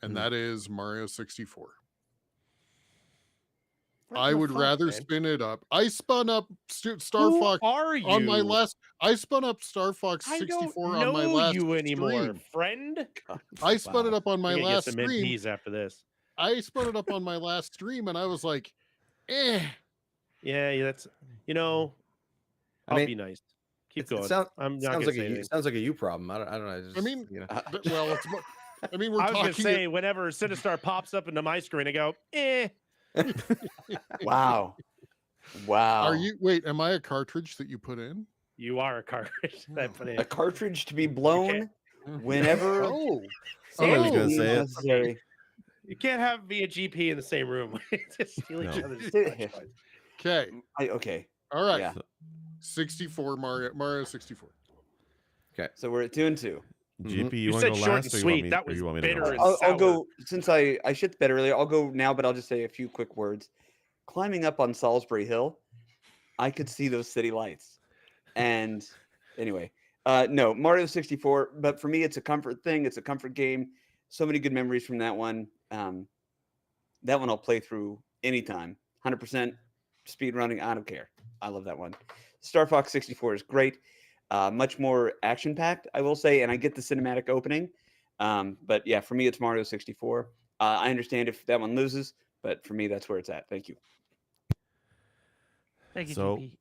Speaker 6: and that is Mario 64. I would rather spin it up. I spun up Star
Speaker 3: Who
Speaker 6: Fox
Speaker 3: are you?
Speaker 6: on my last. I spun up Star Fox
Speaker 3: I
Speaker 6: 64
Speaker 3: don't
Speaker 6: on my
Speaker 3: know
Speaker 6: last
Speaker 3: you anymore,
Speaker 6: stream.
Speaker 3: friend.
Speaker 6: I spun it up on my
Speaker 3: You're gonna get
Speaker 6: last
Speaker 3: some
Speaker 6: stream.
Speaker 3: MPs after this.
Speaker 6: I spun it up on my last stream, and I was like, "Eh."
Speaker 3: Yeah, that's I'll
Speaker 5: I mean,
Speaker 3: be nice. Keep
Speaker 5: It
Speaker 3: going.
Speaker 5: sounds
Speaker 3: I'm not
Speaker 5: sounds
Speaker 3: gonna
Speaker 5: like
Speaker 3: say
Speaker 5: a you,
Speaker 3: anything.
Speaker 5: sounds like a you problem. I don't know.
Speaker 6: I mean,
Speaker 5: you know.
Speaker 6: well, it's. I mean, we're
Speaker 3: I was gonna
Speaker 6: talking.
Speaker 3: say whenever Sinistar pops up into my screen, I go, eh.
Speaker 4: Wow. Wow.
Speaker 6: Are you? Wait, am I a cartridge that you put in?
Speaker 3: You are a cartridge that I put in.
Speaker 4: a cartridge to be blown whenever
Speaker 6: Oh,
Speaker 2: Somebody's gonna
Speaker 6: Oh.
Speaker 2: say it.
Speaker 4: necessary?
Speaker 3: You can't have me and GP in the same room. Just steal each
Speaker 2: No.
Speaker 3: other's
Speaker 4: Yeah.
Speaker 3: flashlights.
Speaker 6: Okay.
Speaker 4: Okay.
Speaker 6: All right.
Speaker 4: Yeah.
Speaker 6: 64 Mario 64.
Speaker 4: So we're at 2 and 2.
Speaker 2: GP, you
Speaker 3: You
Speaker 2: want to
Speaker 3: said
Speaker 2: go
Speaker 3: short
Speaker 2: last,
Speaker 3: and
Speaker 2: or you want
Speaker 3: sweet.
Speaker 2: me?
Speaker 3: That
Speaker 2: or
Speaker 3: was
Speaker 2: you want me to
Speaker 3: bitter
Speaker 2: go
Speaker 3: and
Speaker 2: last?
Speaker 4: I'll
Speaker 3: sour.
Speaker 4: go since I shit the bed earlier. I'll go now, but I'll just say a few quick words. Climbing up on Salisbury Hill, I could see those city lights. And anyway, no, Mario 64. But for me, it's a comfort thing. It's a comfort game. So many good memories from that one. That one I'll play through anytime. 100% speed running. I don't care. I love that one. Star Fox 64 is great. Much more action packed, I will say, and I get the cinematic opening. But yeah, for me, it's Mario 64. I understand if that one loses, but for me, that's where it's at. Thank you.
Speaker 1: Thank you,
Speaker 2: So,
Speaker 1: GP.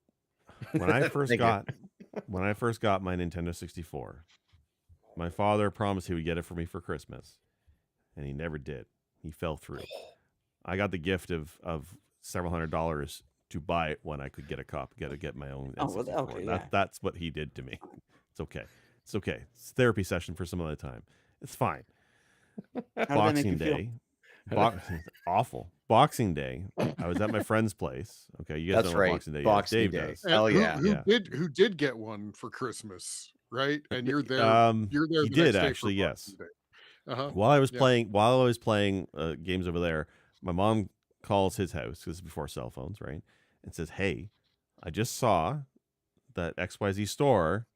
Speaker 2: when I first
Speaker 5: Thank you.
Speaker 2: got my Nintendo 64, my father promised he would get it for me for Christmas, and he never did. He fell through. I got the gift of several $100s to buy it when I could get a copy, get my own
Speaker 4: Oh, well,
Speaker 2: N64.
Speaker 4: okay, yeah.
Speaker 2: That's what he did to me. It's okay. It's okay. It's a therapy session for some other time. It's fine.
Speaker 4: How did that make
Speaker 2: Boxing
Speaker 4: you feel?
Speaker 2: Day. Awful. Boxing Day. I was at my friend's place. Okay, you guys
Speaker 5: That's
Speaker 2: know what
Speaker 5: right.
Speaker 2: Boxing Day is.
Speaker 5: Boxing
Speaker 2: Dave
Speaker 5: Day.
Speaker 2: does.
Speaker 6: And
Speaker 5: Hell yeah.
Speaker 6: Who did get one for Christmas, right? And you're there. You're there.
Speaker 2: He
Speaker 6: the
Speaker 2: did
Speaker 6: next day for
Speaker 2: actually, yes.
Speaker 6: Boxing Day. Uh-huh.
Speaker 2: While I was
Speaker 6: Yeah.
Speaker 2: playing games over there, my mom calls his house, because this is before cell phones, right? And says, "Hey, I just saw that XYZ store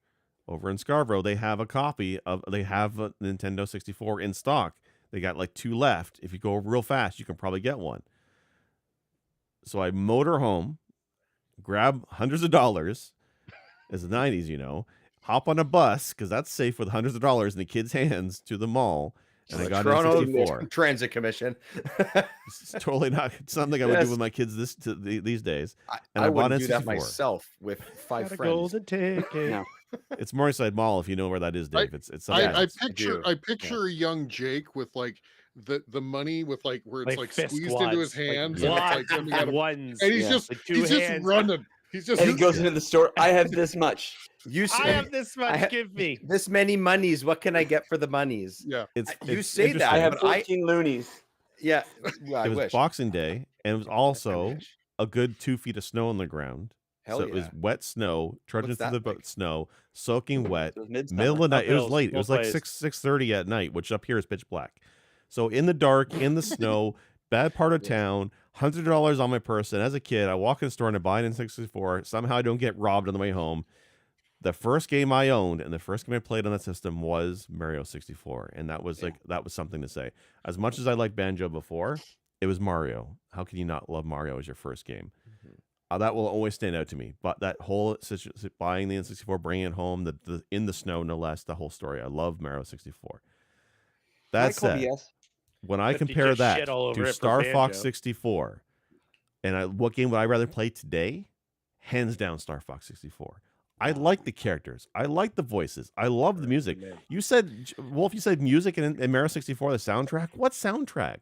Speaker 2: over in Scarborough. They have a Nintendo 64 in stock. They got like 2 left. If you go real fast, you can probably get one." So I motor home, grab hundreds of dollars, as the 90s, hop on a bus, because that's safe with hundreds of dollars in the kids' hands, to the mall. And I
Speaker 5: The
Speaker 2: got
Speaker 5: Toronto
Speaker 2: an N64.
Speaker 5: Transit Commission.
Speaker 2: It's totally not something I would do
Speaker 5: Yes.
Speaker 2: with my kids these days.
Speaker 5: I
Speaker 2: I bought
Speaker 5: wouldn't do that
Speaker 2: N64.
Speaker 5: myself with 5
Speaker 3: Got a
Speaker 5: friends.
Speaker 3: golden ticket.
Speaker 4: No.
Speaker 2: It's Morningside Mall, if you know where that is, Dave. It's something
Speaker 6: I
Speaker 2: else.
Speaker 6: picture
Speaker 5: do.
Speaker 6: I picture a young Jake with like the money with like where it's like
Speaker 3: fist
Speaker 6: squeezed into his
Speaker 3: wads, like
Speaker 6: hands
Speaker 2: Yeah.
Speaker 6: and it's like
Speaker 3: wads
Speaker 6: coming
Speaker 3: of
Speaker 6: out of,
Speaker 3: ones.
Speaker 6: and he's
Speaker 4: Yeah.
Speaker 6: just
Speaker 3: The 2
Speaker 6: he's just
Speaker 3: hands.
Speaker 6: running. He's just
Speaker 4: And he goes into the store. I have this much.
Speaker 5: You
Speaker 3: I
Speaker 5: say
Speaker 3: have this much.
Speaker 5: ha-
Speaker 3: Give me.
Speaker 5: this many monies. What can I get for the monies?
Speaker 6: yeah.
Speaker 5: You
Speaker 2: It's
Speaker 5: say that,
Speaker 2: interesting.
Speaker 4: I have
Speaker 5: but I-
Speaker 4: 14 loonies.
Speaker 5: Yeah, well, I
Speaker 2: It was
Speaker 5: wish.
Speaker 2: Boxing Day, and it was also
Speaker 5: wish.
Speaker 2: a good 2 feet of snow on the ground.
Speaker 5: Hell
Speaker 2: So it was
Speaker 5: yeah.
Speaker 2: wet snow, trudging
Speaker 5: What's
Speaker 2: through the
Speaker 5: that like?
Speaker 2: snow, soaking wet.
Speaker 4: So it was midsummer.
Speaker 2: Middle of the night. It was
Speaker 3: Uphills,
Speaker 2: late. It was
Speaker 3: both
Speaker 2: like
Speaker 3: ways.
Speaker 2: 6:30 at night, which up here is pitch black. So in the dark, in the snow, bad part of
Speaker 4: Yes.
Speaker 2: town, $100 on my person. As a kid, I walk in the store and I buy an N64. Somehow I don't get robbed on the way home. The first game I owned and the first game I played on that system was Mario 64, and that was that was something to say. As much as I liked Banjo before, it was Mario. How can you not love Mario as your first game? That will always stand out to me. But that whole buying the N64, bringing it home, the in the snow, no less, the whole story. I love Mario 64. That
Speaker 4: Michael
Speaker 2: said,
Speaker 4: BS.
Speaker 2: when I
Speaker 3: 50
Speaker 2: compare
Speaker 3: just
Speaker 2: that
Speaker 3: shit all over
Speaker 2: to
Speaker 3: it for
Speaker 2: Star Fox
Speaker 3: Banjo.
Speaker 2: 64, and what game would I rather play today? Hands down, Star Fox 64. I like the characters. I like the voices. I love the music. You said, Wolf, you said music in Mario 64, the soundtrack. What soundtrack?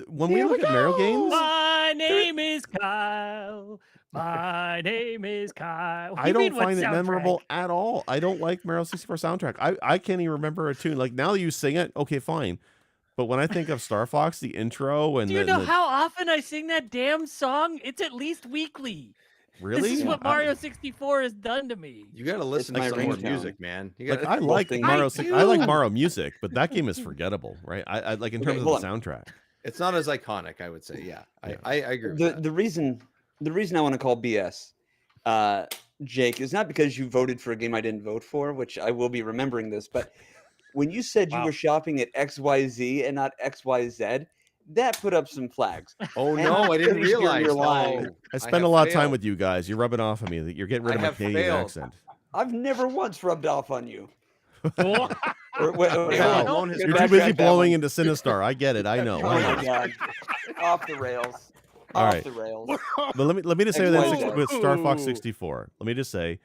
Speaker 2: When we look at Mario games,
Speaker 1: My name is Kyle. My name is Kyle. What do
Speaker 2: I
Speaker 1: you
Speaker 2: don't
Speaker 1: mean, what
Speaker 2: find it memorable
Speaker 1: soundtrack?
Speaker 2: at all. I don't like Mario 64 soundtrack. I can't even remember a tune. Like, now that you sing it, okay, fine. But when I think of Star Fox, the intro and
Speaker 1: Do you know how often I sing that damn song? It's at least weekly.
Speaker 2: really,
Speaker 1: This is what Mario 64 has done to me.
Speaker 5: You got to listen to
Speaker 4: my
Speaker 5: some more
Speaker 4: ringtone.
Speaker 5: music, man. You
Speaker 2: Like,
Speaker 5: got
Speaker 2: I like
Speaker 4: thing-
Speaker 2: Mario.
Speaker 1: I
Speaker 2: I like
Speaker 1: do.
Speaker 2: Mario music, but that game is forgettable, right? I like in
Speaker 4: Okay,
Speaker 2: terms
Speaker 4: hold
Speaker 2: of the soundtrack.
Speaker 5: It's not as iconic, I would say. Yeah,
Speaker 2: Yeah.
Speaker 5: I agree with that.
Speaker 4: The reason I want to call BS, Jake, is not because you voted for a game I didn't vote for, which I will be remembering this, but when you said you
Speaker 3: Wow.
Speaker 4: were shopping at XYZ and not XYZ, that put up some flags.
Speaker 5: Oh
Speaker 4: And
Speaker 5: no, I didn't
Speaker 4: pretty sure
Speaker 5: realize.
Speaker 4: you're lying.
Speaker 5: Oh,
Speaker 2: I
Speaker 5: I
Speaker 2: spend a
Speaker 5: have
Speaker 2: lot of time
Speaker 5: failed.
Speaker 2: with you guys. You're rubbing off on me. You're getting rid
Speaker 5: I
Speaker 2: of my
Speaker 5: have
Speaker 2: Canadian
Speaker 5: failed.
Speaker 2: accent.
Speaker 4: I've never once rubbed off on you.
Speaker 1: Oh,
Speaker 4: Wait,
Speaker 5: Wow.
Speaker 4: hold on.
Speaker 5: You're
Speaker 4: Get
Speaker 2: You're
Speaker 4: back
Speaker 2: too busy
Speaker 4: at that
Speaker 2: blowing
Speaker 4: one.
Speaker 2: into Sinistar. I get it. I know.
Speaker 4: Oh
Speaker 2: I know.
Speaker 4: my god, off the rails.
Speaker 2: All
Speaker 4: Off
Speaker 2: right.
Speaker 4: the rails.
Speaker 2: But let me just say
Speaker 4: XYZ.
Speaker 2: with Star Fox
Speaker 3: Ooh.
Speaker 2: 64. Let me just say,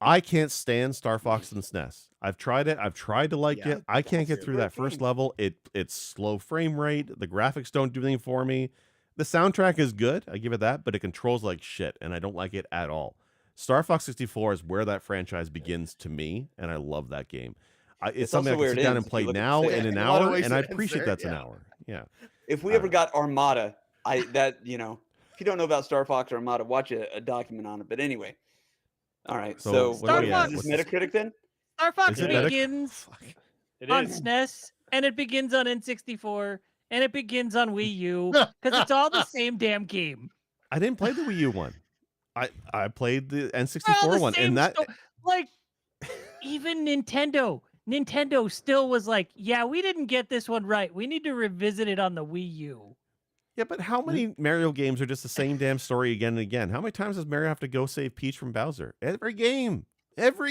Speaker 2: I can't stand Star Fox and SNES. I've tried it. I've tried to like
Speaker 5: Yeah,
Speaker 2: it. I can't get
Speaker 5: it's a
Speaker 2: through
Speaker 5: great
Speaker 2: that first
Speaker 5: game.
Speaker 2: level. It's slow frame rate. The graphics don't do anything for me. The soundtrack is good. I give it that, but it controls like shit, and I don't like it at all. Star Fox 64 is where that franchise begins to me, and I love that game. it's
Speaker 4: It's
Speaker 2: something I
Speaker 4: also
Speaker 2: can
Speaker 4: where
Speaker 2: sit
Speaker 4: it
Speaker 2: down
Speaker 4: ends
Speaker 2: and
Speaker 4: if
Speaker 2: play
Speaker 4: you look at
Speaker 2: now
Speaker 4: the
Speaker 2: in
Speaker 4: same.
Speaker 2: an
Speaker 5: A lot of
Speaker 2: hour,
Speaker 5: ways
Speaker 2: and I
Speaker 5: to
Speaker 2: appreciate
Speaker 5: answer it,
Speaker 2: that's an
Speaker 5: yeah.
Speaker 2: hour. Yeah.
Speaker 4: If we
Speaker 2: I
Speaker 4: ever
Speaker 2: don't know.
Speaker 4: got Armada, if you don't know about Star Fox or Armada, watch a document on it. But anyway, all right.
Speaker 2: So
Speaker 4: So
Speaker 2: what are
Speaker 1: Star
Speaker 2: we
Speaker 4: is
Speaker 2: at?
Speaker 1: Fox-
Speaker 4: this
Speaker 2: What's this?
Speaker 4: Metacritic then?
Speaker 1: Star Fox
Speaker 2: Is it
Speaker 3: Yeah.
Speaker 1: begins
Speaker 2: Fuck.
Speaker 3: It
Speaker 1: on
Speaker 3: is.
Speaker 1: SNES and it begins on N64 and it begins on Wii U because it's all the same damn game.
Speaker 2: I didn't play the Wii U one. I played the
Speaker 1: They're all
Speaker 2: N64
Speaker 1: the
Speaker 2: one,
Speaker 1: same
Speaker 2: and that
Speaker 1: like even Nintendo still was like, yeah, we didn't get this one right. We need to revisit it on the Wii U.
Speaker 2: yeah. But how many Mario games are just the same damn story again and again? How many times does Mario have to go save Peach from Bowser? Every game. It's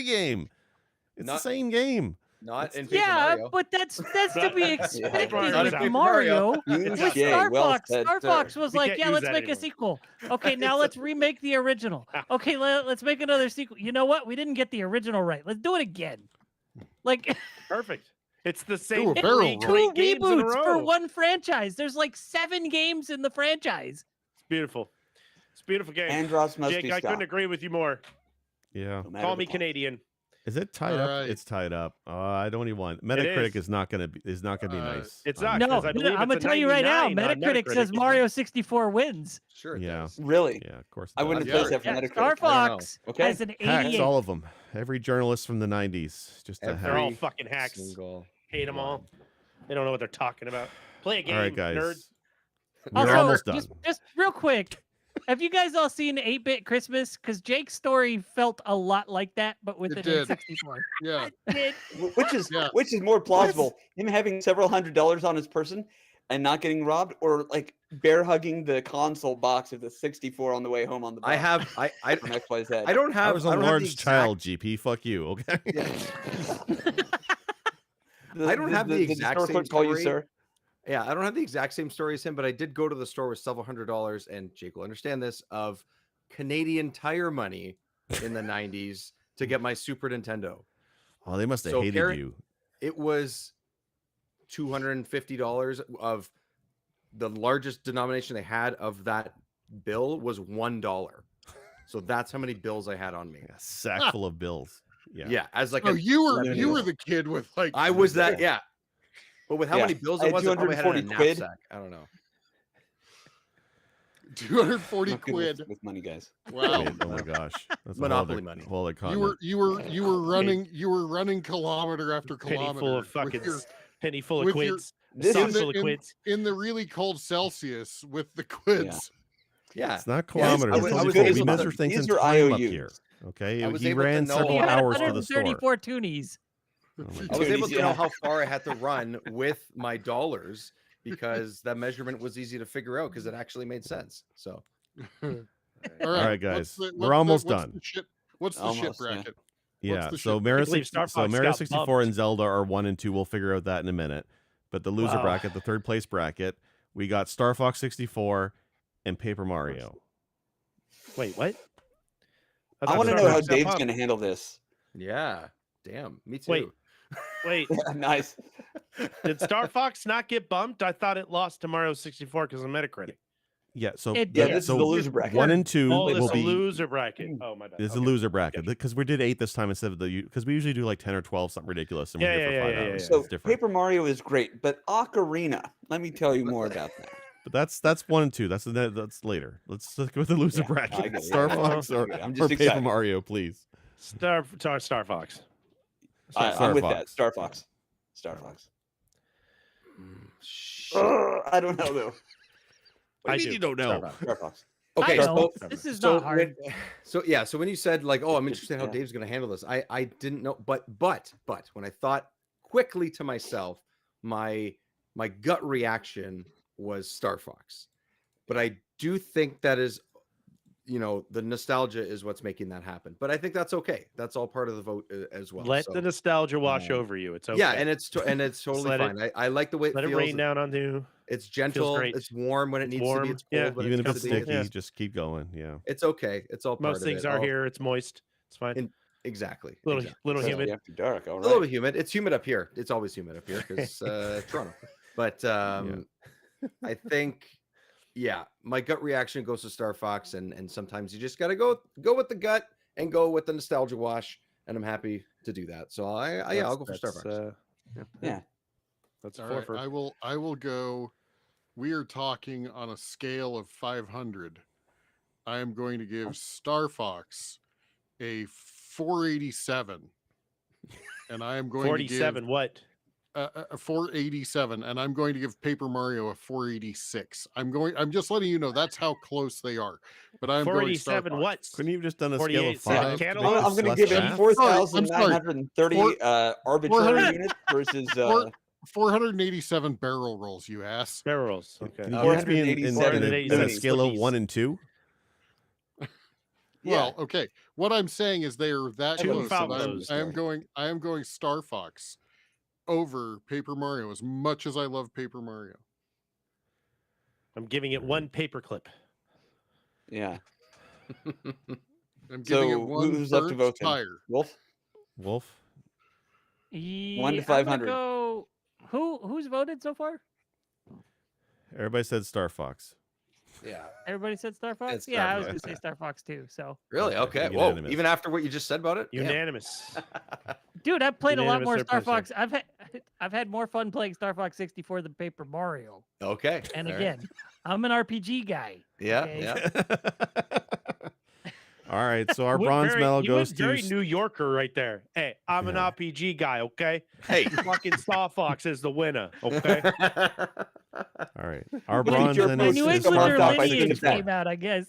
Speaker 2: the
Speaker 5: Not-
Speaker 2: same game.
Speaker 5: Not in Paper
Speaker 1: Yeah,
Speaker 5: Mario.
Speaker 1: but that's to be expected
Speaker 3: Not in
Speaker 1: with
Speaker 3: Paper
Speaker 1: Mario.
Speaker 3: It's
Speaker 1: With
Speaker 3: not-
Speaker 1: Star
Speaker 4: Well
Speaker 1: Fox,
Speaker 4: said,
Speaker 1: Star
Speaker 4: sir.
Speaker 1: Fox was
Speaker 3: We
Speaker 1: like,
Speaker 3: can't
Speaker 1: yeah,
Speaker 3: use
Speaker 1: let's
Speaker 3: that
Speaker 1: make a
Speaker 3: anymore.
Speaker 1: sequel. Okay, now let's remake the original. Okay, let's make another sequel. You know what? We didn't get the original right. Let's do it again. Like
Speaker 3: Perfect. It's the
Speaker 6: Do
Speaker 3: same
Speaker 6: a barrel
Speaker 3: three
Speaker 6: roll.
Speaker 3: great
Speaker 1: two
Speaker 3: games in a
Speaker 1: reboots for
Speaker 3: row.
Speaker 1: one franchise. There's like 7 games in the franchise.
Speaker 3: It's beautiful. It's a beautiful game.
Speaker 4: Andros must
Speaker 3: Jake,
Speaker 4: be
Speaker 3: I couldn't
Speaker 4: stopped.
Speaker 3: agree with you more.
Speaker 2: Yeah.
Speaker 4: no matter
Speaker 3: Call
Speaker 4: the
Speaker 3: me
Speaker 4: cost.
Speaker 3: Canadian.
Speaker 2: Is it tied
Speaker 6: All
Speaker 2: up?
Speaker 6: right.
Speaker 2: It's tied up. I don't even want. Metacritic
Speaker 3: is.
Speaker 2: is not gonna be
Speaker 3: It's
Speaker 2: nice.
Speaker 3: not.
Speaker 1: No,
Speaker 3: because I believe
Speaker 1: I'm
Speaker 3: it's
Speaker 1: gonna
Speaker 3: a
Speaker 1: tell you right now.
Speaker 3: 99 on
Speaker 1: Metacritic says
Speaker 3: Metacritic.
Speaker 1: Mario 64 wins.
Speaker 5: Sure it
Speaker 2: Yeah.
Speaker 5: does.
Speaker 4: Really?
Speaker 2: Yeah, of course.
Speaker 4: I wouldn't
Speaker 6: Yeah.
Speaker 4: have placed that for
Speaker 1: Yeah,
Speaker 4: Metacritic.
Speaker 1: Star Fox
Speaker 4: Okay.
Speaker 1: has an
Speaker 2: Hacks
Speaker 1: 88.
Speaker 2: all of them. Every journalist from the '90s, just a
Speaker 5: Every-
Speaker 3: They're all
Speaker 2: hack.
Speaker 3: fucking hacks.
Speaker 5: Single
Speaker 3: Hate them all.
Speaker 5: one.
Speaker 3: They don't know what they're talking about. Play a game,
Speaker 2: All right, guys.
Speaker 3: nerd.
Speaker 2: We're
Speaker 1: Also,
Speaker 2: almost done.
Speaker 1: Just real quick, have you guys all seen 8-Bit Christmas? Because Jake's story felt a lot like that, but with
Speaker 6: It
Speaker 1: an
Speaker 6: did.
Speaker 1: N64.
Speaker 6: Yeah.
Speaker 1: Did.
Speaker 6: Yeah.
Speaker 4: Which is more plausible, him having several $100s on his person and not getting robbed, or like bear hugging the console box of the 64 on the way home on the bus
Speaker 5: I have I
Speaker 4: from XYZ.
Speaker 5: I don't
Speaker 2: I
Speaker 5: have
Speaker 2: was a
Speaker 5: I don't have the
Speaker 2: large
Speaker 5: exact-
Speaker 2: child, GP. Fuck you. Okay.
Speaker 5: I don't have the exact
Speaker 4: store
Speaker 5: same
Speaker 4: clerk call you
Speaker 5: story.
Speaker 4: sir.
Speaker 5: Yeah, I don't have the exact same story as him, but I did go to the store with several $100s, and Jake will understand this, of Canadian Tire money in the 90s to get my Super Nintendo.
Speaker 2: Oh, they must have
Speaker 5: So
Speaker 2: hated
Speaker 5: Karen-
Speaker 2: you.
Speaker 5: It was $250 of the largest denomination they had of that bill was $1. So that's how many bills I had on me.
Speaker 2: A sack full of bills. Yeah.
Speaker 5: Yeah, as like
Speaker 6: Oh,
Speaker 5: a,
Speaker 6: you were
Speaker 4: Unbelievable.
Speaker 6: the kid with like
Speaker 5: I was that, yeah. But with how
Speaker 4: Yeah,
Speaker 5: many bills
Speaker 4: I
Speaker 5: it
Speaker 4: had
Speaker 5: was, I probably had it in a
Speaker 4: 240 quid.
Speaker 5: knapsack. I don't know.
Speaker 6: 240
Speaker 4: Not good
Speaker 6: quid.
Speaker 4: with money, guys.
Speaker 6: Wow.
Speaker 2: Oh my gosh. That's a
Speaker 5: Monopoly
Speaker 2: whole
Speaker 5: money.
Speaker 2: Whole other
Speaker 6: You were running kilometer after kilometer
Speaker 3: Penny full of
Speaker 6: with
Speaker 3: fucking
Speaker 6: your-
Speaker 3: penny full of
Speaker 6: with your-
Speaker 3: quids.
Speaker 4: This
Speaker 3: Sock
Speaker 4: is
Speaker 3: full of quids.
Speaker 6: in the really cold Celsius with the quids.
Speaker 5: Yeah.
Speaker 2: It's not
Speaker 4: Yeah,
Speaker 2: kilometers.
Speaker 5: I
Speaker 2: it's
Speaker 5: was-
Speaker 2: only
Speaker 5: I was
Speaker 2: feet.
Speaker 5: able
Speaker 2: We
Speaker 5: to-
Speaker 2: measure things in
Speaker 4: these are
Speaker 2: time up
Speaker 4: IOUs.
Speaker 2: here. Okay.
Speaker 5: I was
Speaker 2: He
Speaker 5: able to
Speaker 2: ran
Speaker 5: know-
Speaker 2: several
Speaker 1: He had
Speaker 2: hours to the store.
Speaker 1: 134 toonies.
Speaker 2: Oh my
Speaker 5: I was
Speaker 2: God.
Speaker 5: able to
Speaker 4: Yeah.
Speaker 5: know how far I had to run with my dollars because that measurement was easy to figure out because it actually made sense. So
Speaker 6: All
Speaker 2: All right,
Speaker 6: what's
Speaker 2: guys.
Speaker 6: the-
Speaker 2: We're
Speaker 6: what's
Speaker 2: almost
Speaker 6: the- what's
Speaker 2: done.
Speaker 6: the shit- What's the shit
Speaker 4: Almost, yeah.
Speaker 6: bracket?
Speaker 2: Yeah.
Speaker 6: the
Speaker 2: So
Speaker 6: shit?
Speaker 2: Mario,
Speaker 3: I believe Star Fox
Speaker 2: Mario
Speaker 3: got
Speaker 2: 64
Speaker 3: bumped.
Speaker 2: and Zelda are 1 and 2. We'll figure out that in a minute. But the loser
Speaker 3: Wow.
Speaker 2: bracket, the third place bracket, we got Star Fox 64 and Paper Mario.
Speaker 3: Wait, what?
Speaker 4: I
Speaker 3: thought
Speaker 4: want to
Speaker 3: Star
Speaker 4: know how
Speaker 3: Fox got
Speaker 4: Dave's
Speaker 3: bumped.
Speaker 4: going to handle this.
Speaker 5: yeah, damn, me too.
Speaker 3: Wait. Wait,
Speaker 4: Nice.
Speaker 3: did Star Fox not get bumped? I thought it lost to Mario 64 because of Metacritic.
Speaker 2: Yeah. So
Speaker 1: It
Speaker 4: Yeah,
Speaker 1: did.
Speaker 4: this
Speaker 2: so
Speaker 4: is the loser bracket.
Speaker 2: 1 and 2
Speaker 3: Oh, this
Speaker 2: will
Speaker 3: is a
Speaker 2: be
Speaker 3: loser bracket. Oh, my bad.
Speaker 2: It's a
Speaker 3: Okay.
Speaker 2: loser bracket because we did 8 this time instead of the because we usually do like 10 or 12, something ridiculous, and we're
Speaker 3: Yeah,
Speaker 2: here for
Speaker 3: yeah,
Speaker 2: 5
Speaker 3: yeah, yeah,
Speaker 2: hours.
Speaker 3: yeah.
Speaker 4: So
Speaker 2: It's different.
Speaker 4: Paper Mario is great, but Ocarina, let me tell you more about that.
Speaker 2: But that's 1 and 2. That's later. Let's stick with the loser
Speaker 4: Yeah, I
Speaker 2: bracket.
Speaker 4: get it.
Speaker 2: Star
Speaker 3: Yeah,
Speaker 2: Fox
Speaker 4: I
Speaker 2: or,
Speaker 4: get it. I'm
Speaker 2: or
Speaker 4: just
Speaker 2: Paper
Speaker 4: excited.
Speaker 2: Mario, please.
Speaker 3: Star Fox.
Speaker 2: Star
Speaker 4: I'm with that.
Speaker 2: Fox.
Speaker 4: Star Fox. Star Fox.
Speaker 5: Shit.
Speaker 4: I don't know though.
Speaker 2: What
Speaker 3: I
Speaker 2: do you
Speaker 3: do.
Speaker 2: mean you don't know?
Speaker 5: Star Fox.
Speaker 4: Star Fox.
Speaker 5: Okay,
Speaker 1: I
Speaker 5: so,
Speaker 1: know. This is
Speaker 5: so
Speaker 1: not hard.
Speaker 5: so yeah, so when you said like, oh, I'm interested in how
Speaker 4: Yeah.
Speaker 5: Dave's going to handle this, I didn't know, but when I thought quickly to myself, my gut reaction was Star Fox, but I do think that is, the nostalgia is what's making that happen. But I think that's okay. That's all part of the vote as well.
Speaker 3: Let
Speaker 5: So,
Speaker 3: the nostalgia wash
Speaker 5: um,
Speaker 3: over you. It's okay.
Speaker 5: yeah, and it's totally
Speaker 3: let it-
Speaker 5: fine. I like the way it
Speaker 3: let it
Speaker 5: feels.
Speaker 3: rain down on you.
Speaker 5: It's gentle.
Speaker 3: great.
Speaker 5: It's warm when it
Speaker 3: It's
Speaker 5: needs to
Speaker 3: warm,
Speaker 5: be. It's
Speaker 3: yeah.
Speaker 5: cold when
Speaker 2: Even
Speaker 5: it
Speaker 2: if
Speaker 5: needs
Speaker 2: it's
Speaker 5: to be.
Speaker 2: sticky,
Speaker 3: Yeah.
Speaker 2: just keep going. Yeah.
Speaker 5: It's okay. It's all part
Speaker 3: Most
Speaker 5: of
Speaker 3: things
Speaker 5: it.
Speaker 3: are
Speaker 5: All-
Speaker 3: here. It's moist. It's fine.
Speaker 5: Exactly.
Speaker 3: Little
Speaker 5: exactly.
Speaker 3: little
Speaker 5: So-
Speaker 3: humid.
Speaker 4: After dark. All
Speaker 5: A little
Speaker 4: right.
Speaker 5: bit humid. It's humid up here. It's always humid up here because Toronto. But I think, yeah, my gut reaction goes to Star Fox, and sometimes you just got to go with the gut and go with the nostalgia wash. and I'm happy to do that. So I'll go for Star Fox.
Speaker 4: Yeah.
Speaker 3: That's
Speaker 6: All
Speaker 3: four
Speaker 6: right,
Speaker 3: for.
Speaker 6: I will go. We are talking on a scale of 500. I am going to give Star Fox a 487, and I am going
Speaker 3: 47.
Speaker 6: to
Speaker 3: What?
Speaker 6: give a 487, and I'm going to give Paper Mario a 486. I'm just letting you know that's how close they are. But I'm going Star
Speaker 3: 47.
Speaker 6: Fox.
Speaker 3: What?
Speaker 2: Couldn't you have just done a scale of
Speaker 3: 48. Yeah,
Speaker 2: 5? to
Speaker 3: Cantaloupe.
Speaker 2: make
Speaker 4: I'm
Speaker 2: this
Speaker 4: going to
Speaker 2: less
Speaker 4: give it
Speaker 2: fast?
Speaker 4: 4,930 arbitrary
Speaker 6: 400
Speaker 4: units versus
Speaker 6: 487 barrel rolls, you ass.
Speaker 3: Barrels. Okay.
Speaker 2: Can you give it to me in
Speaker 4: 487
Speaker 2: a scale of
Speaker 3: cookies.
Speaker 2: 1 and 2?
Speaker 6: Well, okay. What I'm saying is they are that
Speaker 3: Two
Speaker 6: close. And
Speaker 3: Falcos.
Speaker 6: I am going Star Fox over Paper Mario as much as I love Paper Mario.
Speaker 3: I'm giving it 1 paperclip.
Speaker 4: Yeah.
Speaker 6: I'm giving it
Speaker 4: So
Speaker 6: one
Speaker 4: who's left to
Speaker 6: burnt
Speaker 4: vote then?
Speaker 6: tire.
Speaker 4: Wolf?
Speaker 2: Wolf?
Speaker 4: 1 to
Speaker 1: I'm gonna
Speaker 4: 500.
Speaker 1: go. Who's voted so far?
Speaker 2: Everybody said Star Fox.
Speaker 5: Yeah.
Speaker 1: Everybody said Star Fox.
Speaker 5: It's
Speaker 1: Yeah,
Speaker 5: Star
Speaker 1: I was
Speaker 5: Fox.
Speaker 1: gonna say Star Fox too. So,
Speaker 5: Really?
Speaker 2: Okay,
Speaker 5: Okay. Whoa.
Speaker 2: unanimous.
Speaker 5: Even after what you just said about it? Damn.
Speaker 3: Unanimous.
Speaker 1: dude, I've played a lot
Speaker 3: Unanimous
Speaker 1: more
Speaker 3: third
Speaker 1: Star
Speaker 3: person.
Speaker 1: Fox. I've had more fun playing Star Fox 64 than Paper Mario.
Speaker 5: Okay.
Speaker 1: And
Speaker 5: all right.
Speaker 1: again, I'm an RPG guy.
Speaker 5: Yeah.
Speaker 1: okay?
Speaker 5: Yeah.
Speaker 2: All right, so our
Speaker 3: Went
Speaker 2: bronze
Speaker 3: very-
Speaker 2: medal
Speaker 3: you
Speaker 2: goes
Speaker 3: went
Speaker 2: to
Speaker 3: very New Yorker right there. Hey, I'm an
Speaker 2: Yeah.
Speaker 3: RPG guy, okay?
Speaker 5: Hey.
Speaker 3: Fucking Star Fox is the winner, okay?
Speaker 2: All right. Our
Speaker 4: Look at
Speaker 2: bronze
Speaker 4: your
Speaker 2: then
Speaker 1: My
Speaker 2: is
Speaker 1: New
Speaker 4: It's
Speaker 2: Star
Speaker 1: Englander
Speaker 4: marked
Speaker 2: Fox
Speaker 4: off, I think
Speaker 1: lineage
Speaker 4: it's that.
Speaker 2: 64.
Speaker 1: came out, I guess.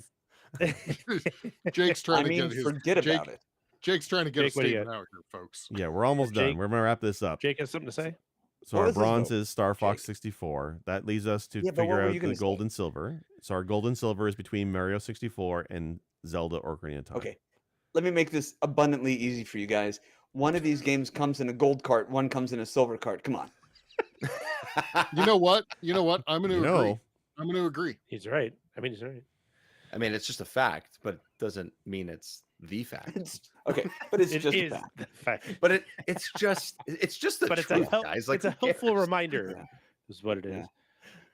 Speaker 6: Jake's trying
Speaker 4: I
Speaker 6: to
Speaker 4: mean,
Speaker 6: get his
Speaker 4: forget
Speaker 6: Jake,
Speaker 4: about it.
Speaker 6: Jake's trying to get
Speaker 3: Jake,
Speaker 6: a
Speaker 3: what do you
Speaker 6: statement out here, folks.
Speaker 2: Yeah, we're almost done.
Speaker 3: Jake-
Speaker 2: We're gonna wrap this up.
Speaker 3: Jake has something to say?
Speaker 2: So
Speaker 4: What
Speaker 2: our
Speaker 4: was his
Speaker 2: bronze
Speaker 4: vote?
Speaker 2: is Star Fox
Speaker 4: Jake?
Speaker 2: 64. That leads us to
Speaker 4: Yeah, but what
Speaker 2: figure
Speaker 4: were
Speaker 2: out
Speaker 4: you
Speaker 2: the
Speaker 4: gonna say?
Speaker 2: gold and silver. So our gold and silver is between Mario 64 and Zelda Ocarina of Time.
Speaker 4: Okay. Let me make this abundantly easy for you guys. One of these games comes in a gold cart, one comes in a silver cart. Come on.
Speaker 6: You know what? I'm going to
Speaker 2: You
Speaker 6: agree.
Speaker 2: know,
Speaker 6: I'm going to agree.
Speaker 3: He's right. I mean, he's right.
Speaker 5: I mean, it's just a fact, but it doesn't mean it's the fact.
Speaker 4: Okay, but it's
Speaker 3: It
Speaker 4: just a
Speaker 3: is
Speaker 4: fact.
Speaker 3: the fact.
Speaker 5: But it's just the
Speaker 3: But
Speaker 5: truth,
Speaker 3: it's a,
Speaker 5: guys. Like,
Speaker 3: it's a
Speaker 5: who
Speaker 3: helpful
Speaker 5: cares?
Speaker 3: reminder,
Speaker 4: Yeah.
Speaker 3: is what it is.
Speaker 4: Yeah.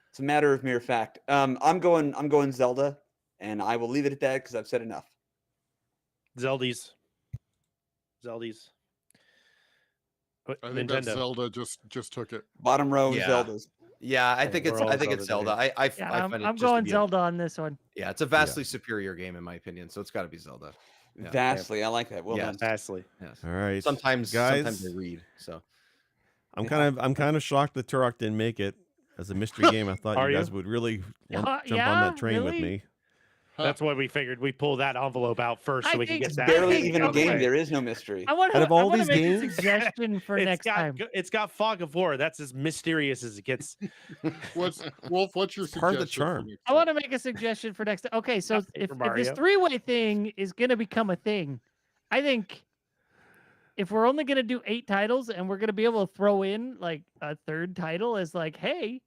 Speaker 4: It's a matter of mere fact. I'm going Zelda, and I will leave it at that because I've said enough.
Speaker 3: Zeldies.
Speaker 6: I think that
Speaker 3: Nintendo.
Speaker 6: Zelda just took it.
Speaker 4: Bottom row
Speaker 5: Yeah.
Speaker 4: Zeldas.
Speaker 5: Yeah, I
Speaker 3: Yeah,
Speaker 5: think
Speaker 3: we're
Speaker 5: it's
Speaker 3: all
Speaker 5: Zelda.
Speaker 3: Zelda
Speaker 5: I
Speaker 1: Yeah,
Speaker 5: find it
Speaker 1: I'm
Speaker 5: just to
Speaker 1: going
Speaker 5: be
Speaker 1: Zelda on this one.
Speaker 5: yeah, it's a vastly superior game in my opinion, so it's got to be Zelda. Yeah.
Speaker 4: Vastly. I like that. Well
Speaker 5: Yeah.
Speaker 4: done.
Speaker 3: Vastly.
Speaker 5: Yes.
Speaker 2: all right.
Speaker 5: Sometimes
Speaker 2: guys,
Speaker 5: I read. So
Speaker 2: I'm kind of shocked that Turok didn't make it as a mystery game. I thought
Speaker 3: Are
Speaker 2: you
Speaker 3: you?
Speaker 2: guys would really jump on
Speaker 1: yeah,
Speaker 2: that train with
Speaker 1: really?
Speaker 2: me.
Speaker 3: That's why we figured we pull that envelope out first so
Speaker 1: I
Speaker 3: we can
Speaker 1: think
Speaker 3: get
Speaker 4: It's
Speaker 3: that.
Speaker 4: barely
Speaker 1: think
Speaker 4: even a
Speaker 1: I'm
Speaker 4: game.
Speaker 1: right.
Speaker 4: There is no mystery.
Speaker 1: I want
Speaker 2: Out of all
Speaker 1: to
Speaker 2: these
Speaker 1: make
Speaker 2: games-
Speaker 1: a suggestion for next time.
Speaker 3: It's got Fog of War. That's as mysterious as it gets.
Speaker 6: What's Wolf? What's your
Speaker 2: It's part of the
Speaker 6: suggestion? for
Speaker 2: charm.
Speaker 6: next
Speaker 1: I
Speaker 6: time?
Speaker 1: want to make a suggestion for next time. Okay, so
Speaker 3: Not
Speaker 1: if
Speaker 3: Paper
Speaker 1: this
Speaker 3: Mario.
Speaker 1: three-way thing is going to become a thing, I think if we're only going to do 8 titles and we're going to be able to throw in like a third title as like, hey,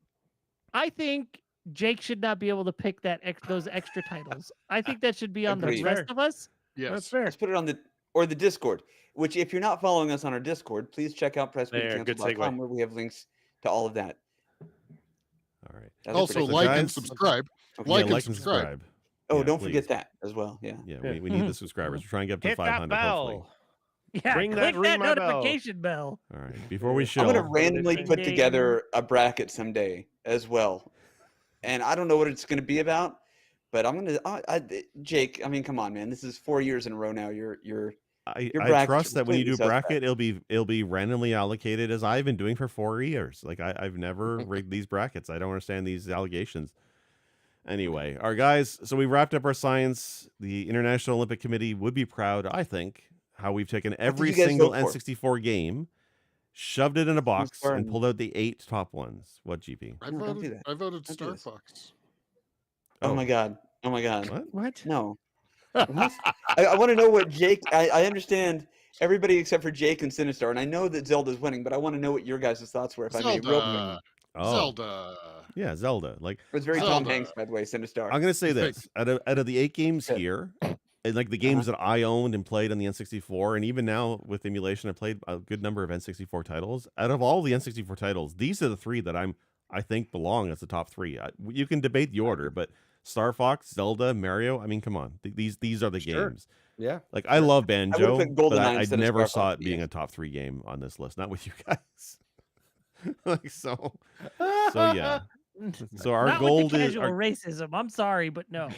Speaker 1: I think Jake should not be able to pick those extra titles. I think that should be on
Speaker 4: Agreed.
Speaker 1: the rest of us.
Speaker 6: Yes.
Speaker 3: That's fair.
Speaker 4: Let's put it on the Discord. Which, if you're not following us on our Discord, please check out
Speaker 3: There, good
Speaker 4: pressbitcancel.com
Speaker 3: segue.
Speaker 4: where we have links to all of that.
Speaker 2: All right.
Speaker 4: That's it for
Speaker 6: Also,
Speaker 4: next
Speaker 6: like
Speaker 4: time.
Speaker 6: and
Speaker 2: guys-
Speaker 6: subscribe.
Speaker 4: Okay.
Speaker 6: like
Speaker 2: yeah,
Speaker 6: and subscribe.
Speaker 4: Oh,
Speaker 2: Yeah,
Speaker 4: don't
Speaker 2: please.
Speaker 4: forget that as well. Yeah.
Speaker 2: Yeah,
Speaker 3: Yeah.
Speaker 2: we need the subscribers. We're trying to get up to
Speaker 3: Hit that
Speaker 2: 500 hopefully.
Speaker 3: bell.
Speaker 1: Yeah,
Speaker 3: Ring
Speaker 1: click
Speaker 3: that, ring my bell.
Speaker 1: notification bell.
Speaker 2: All right. Before we
Speaker 3: I'm
Speaker 2: show,
Speaker 4: I'm gonna
Speaker 3: What
Speaker 4: randomly
Speaker 3: did
Speaker 4: put
Speaker 1: they-
Speaker 4: together a bracket someday as well, and I don't know what it's gonna be about, but I'm gonna. Jake, I mean, come on, man, this is 4 years in a row now. Your
Speaker 2: I
Speaker 4: brackets
Speaker 2: trust
Speaker 4: are
Speaker 2: that when you do
Speaker 4: completely
Speaker 2: bracket, it'll be randomly allocated as I've been doing for 4 years. Like I've never rigged these brackets. I don't understand these allegations. Anyway, our guys, so we wrapped up our science. The International Olympic Committee would be proud, I think, how we've taken every
Speaker 4: you guys
Speaker 2: single
Speaker 4: vote for?
Speaker 2: N64 game, shoved it in a box,
Speaker 4: Star
Speaker 2: and
Speaker 4: and-
Speaker 2: pulled out the 8 top ones. What, GP?
Speaker 6: I
Speaker 4: No, don't do
Speaker 6: voted.
Speaker 4: that.
Speaker 6: I voted
Speaker 4: Don't do
Speaker 6: Star
Speaker 4: this.
Speaker 6: Fox.
Speaker 4: oh my god, oh my god,
Speaker 2: What?
Speaker 1: What?
Speaker 4: no. What? I want to know what Jake. I understand everybody except for Jake and Sinistar, and I know that Zelda's winning, but I want to know what your guys' thoughts were. If I may, real quick.
Speaker 6: Zelda.
Speaker 2: Oh,
Speaker 6: Zelda.
Speaker 2: yeah, Zelda. Like
Speaker 4: It was very Tom
Speaker 6: Zelda.
Speaker 4: Hanks, by the way, Sinistar.
Speaker 2: I'm gonna say
Speaker 6: Thank
Speaker 2: this: out of the 8 games
Speaker 4: Okay.
Speaker 2: here, and like the games that I owned and played on the N64, and even now with emulation, I played a good number of N64 titles. Out of all the N64 titles, these are the 3 that I think belong as the top 3. You can debate the order, but Star Fox, Zelda, Mario. I mean, come on, these are the
Speaker 5: Sure.
Speaker 2: games.
Speaker 5: Yeah.
Speaker 2: Like I love Banjo,
Speaker 4: picked
Speaker 2: but
Speaker 4: GoldenEye
Speaker 2: I
Speaker 4: instead of
Speaker 2: never
Speaker 4: Star
Speaker 2: saw
Speaker 4: Fox,
Speaker 2: it being
Speaker 4: yes.
Speaker 2: a top 3 game on this list. Not with you guys. Like so yeah. So our
Speaker 1: Not
Speaker 2: gold
Speaker 1: with the
Speaker 2: is
Speaker 1: casual racism. I'm sorry, but no.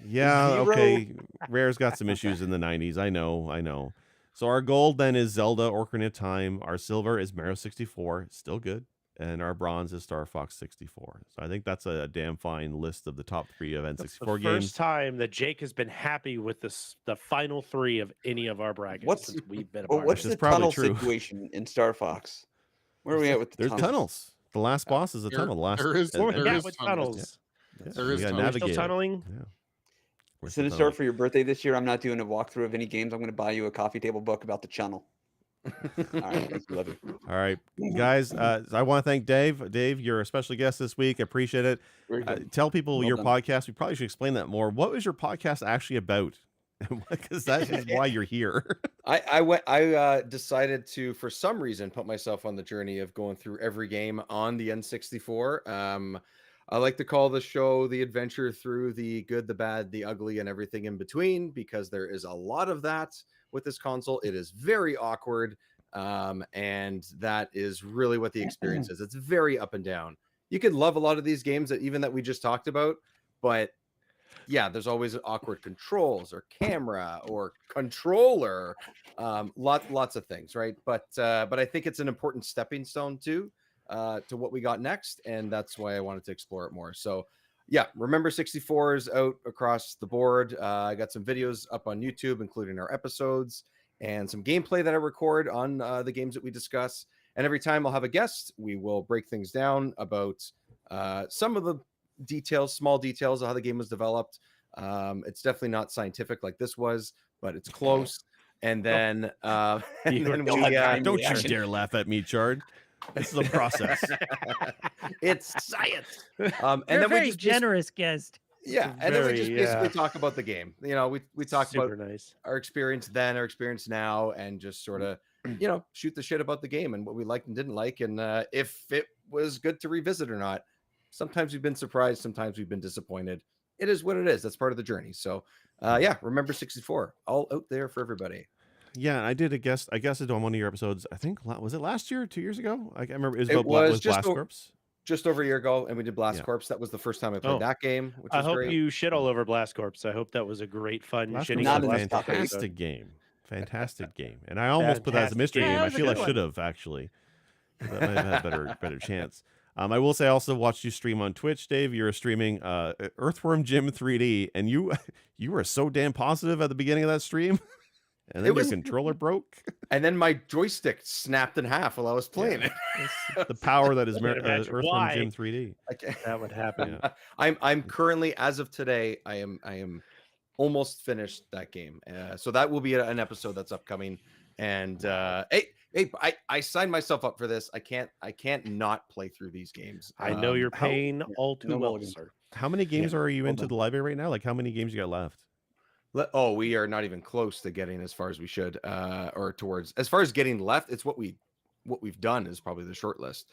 Speaker 2: yeah,
Speaker 4: Zero.
Speaker 2: okay. Rare's got some issues in the 90s. I know. So our gold then is Zelda Ocarina of Time. Our silver is Mario 64, still good. And our bronze is Star Fox 64. So I think that's a damn fine list of the top 3 of
Speaker 3: That's
Speaker 2: N64
Speaker 3: the
Speaker 2: games.
Speaker 3: first time that Jake has been happy with the final 3 of any of our brackets since we've been a part
Speaker 4: What's
Speaker 3: of
Speaker 4: the
Speaker 3: it.
Speaker 2: probably
Speaker 4: tunnel
Speaker 2: true.
Speaker 4: situation in Star Fox? Where are we at with the
Speaker 2: There's tunnels. The last boss is a tunnel. The last
Speaker 6: there is
Speaker 3: What we
Speaker 6: there
Speaker 3: got
Speaker 6: is
Speaker 3: with
Speaker 6: tunnels.
Speaker 3: tunnels?
Speaker 6: There
Speaker 2: we
Speaker 6: is
Speaker 2: gotta
Speaker 6: tunnels.
Speaker 3: Are we still
Speaker 2: navigate it.
Speaker 3: tunneling?
Speaker 2: Yeah. We're still
Speaker 4: Sinistore,
Speaker 2: tunneling.
Speaker 4: for your birthday this year, I'm not doing a walkthrough of any games. I'm going to buy you a coffee table book about the channel. All right, thank you, love you.
Speaker 2: All right, guys. I want to thank Dave. Dave, you're a special guest this week. I appreciate it.
Speaker 4: Very good.
Speaker 2: Tell people
Speaker 4: Well
Speaker 2: your
Speaker 4: done.
Speaker 2: podcast. We probably should explain that more. What was your podcast actually about? Because that is why you're here.
Speaker 5: I decided to, for some reason, put myself on the journey of going through every game on the N64. I like to call the show the adventure through the good, the bad, the ugly, and everything in between, because there is a lot of that with this console. It is very awkward, and that is really what the experience is. It's very up and down. You could love a lot of these games that we just talked about, but yeah, there's always awkward controls or camera or controller, lots of things, right? But I think it's an important stepping stone too, to what we got next, and that's why I wanted to explore it more. So yeah, remember 64 is out across the board. I got some videos up on YouTube, including our episodes and some gameplay that I record on the games that we discuss. And every time I'll have a guest, we will break things down about some of the small details of how the game was developed. It's definitely not scientific like this was, but it's close. And then, and then we,
Speaker 2: Don't you dare laugh at me, Chard. This is a process.
Speaker 5: it's science.
Speaker 1: You're
Speaker 5: And
Speaker 1: a
Speaker 5: then
Speaker 1: very
Speaker 5: we just
Speaker 1: generous guest.
Speaker 5: yeah, and then we just basically talk about the game. You know, we talk
Speaker 3: Super
Speaker 5: about
Speaker 3: nice.
Speaker 5: our experience then, our experience now, and just sort of, shoot the shit about the game and what we liked and didn't like, and if it was good to revisit or not. Sometimes we've been surprised, sometimes we've been disappointed. It is what it is. That's part of the journey. So, yeah, remember 64, all out there for everybody.
Speaker 2: Yeah, I did a guest. I guessed it on one of your episodes. I think was it last year or 2 years ago? I can't remember. It was
Speaker 5: It
Speaker 2: about
Speaker 5: was
Speaker 2: Blast Corps.
Speaker 5: Just over a year ago, and we did Blast
Speaker 2: Yeah.
Speaker 5: Corps. That was the first time I played that game, which
Speaker 3: I
Speaker 5: was
Speaker 3: hope
Speaker 5: great.
Speaker 3: you shit all over Blast Corps. I hope that was a great fun
Speaker 2: Blast
Speaker 3: shitting
Speaker 2: Corps
Speaker 3: on
Speaker 2: was a
Speaker 4: Not in
Speaker 3: Blast
Speaker 4: this
Speaker 3: Corps.
Speaker 2: fantastic game. Fantastic game. And I almost put that as a mystery
Speaker 1: Yeah,
Speaker 2: game.
Speaker 1: that
Speaker 2: I
Speaker 1: was a
Speaker 2: feel I
Speaker 1: good one.
Speaker 2: should have actually. That might have had better chance. I will say I also watched you stream on Twitch, Dave. You were streaming Earthworm Jim 3D, and you were so damn positive at the beginning of that stream. And then your controller broke.
Speaker 5: And then my joystick snapped in half while I was playing it.
Speaker 2: The power that is
Speaker 3: can't imagine
Speaker 2: Earthworm
Speaker 3: why.
Speaker 2: Jim 3D.
Speaker 3: That would happen.
Speaker 2: Yeah.
Speaker 5: I'm currently, as of today, I am almost finished that game. So that will be an episode that's upcoming. And hey, I signed myself up for this. I can't not play through these games.
Speaker 3: I know your pain all too
Speaker 4: no
Speaker 3: well,
Speaker 4: mulligan.
Speaker 3: sir.
Speaker 2: How many games are you
Speaker 4: well
Speaker 2: into
Speaker 4: done.
Speaker 2: the library right now? Like how many games you got left?
Speaker 5: We are not even close to getting as far as we should, or towards as far as getting left. It's what we've done is probably the short list.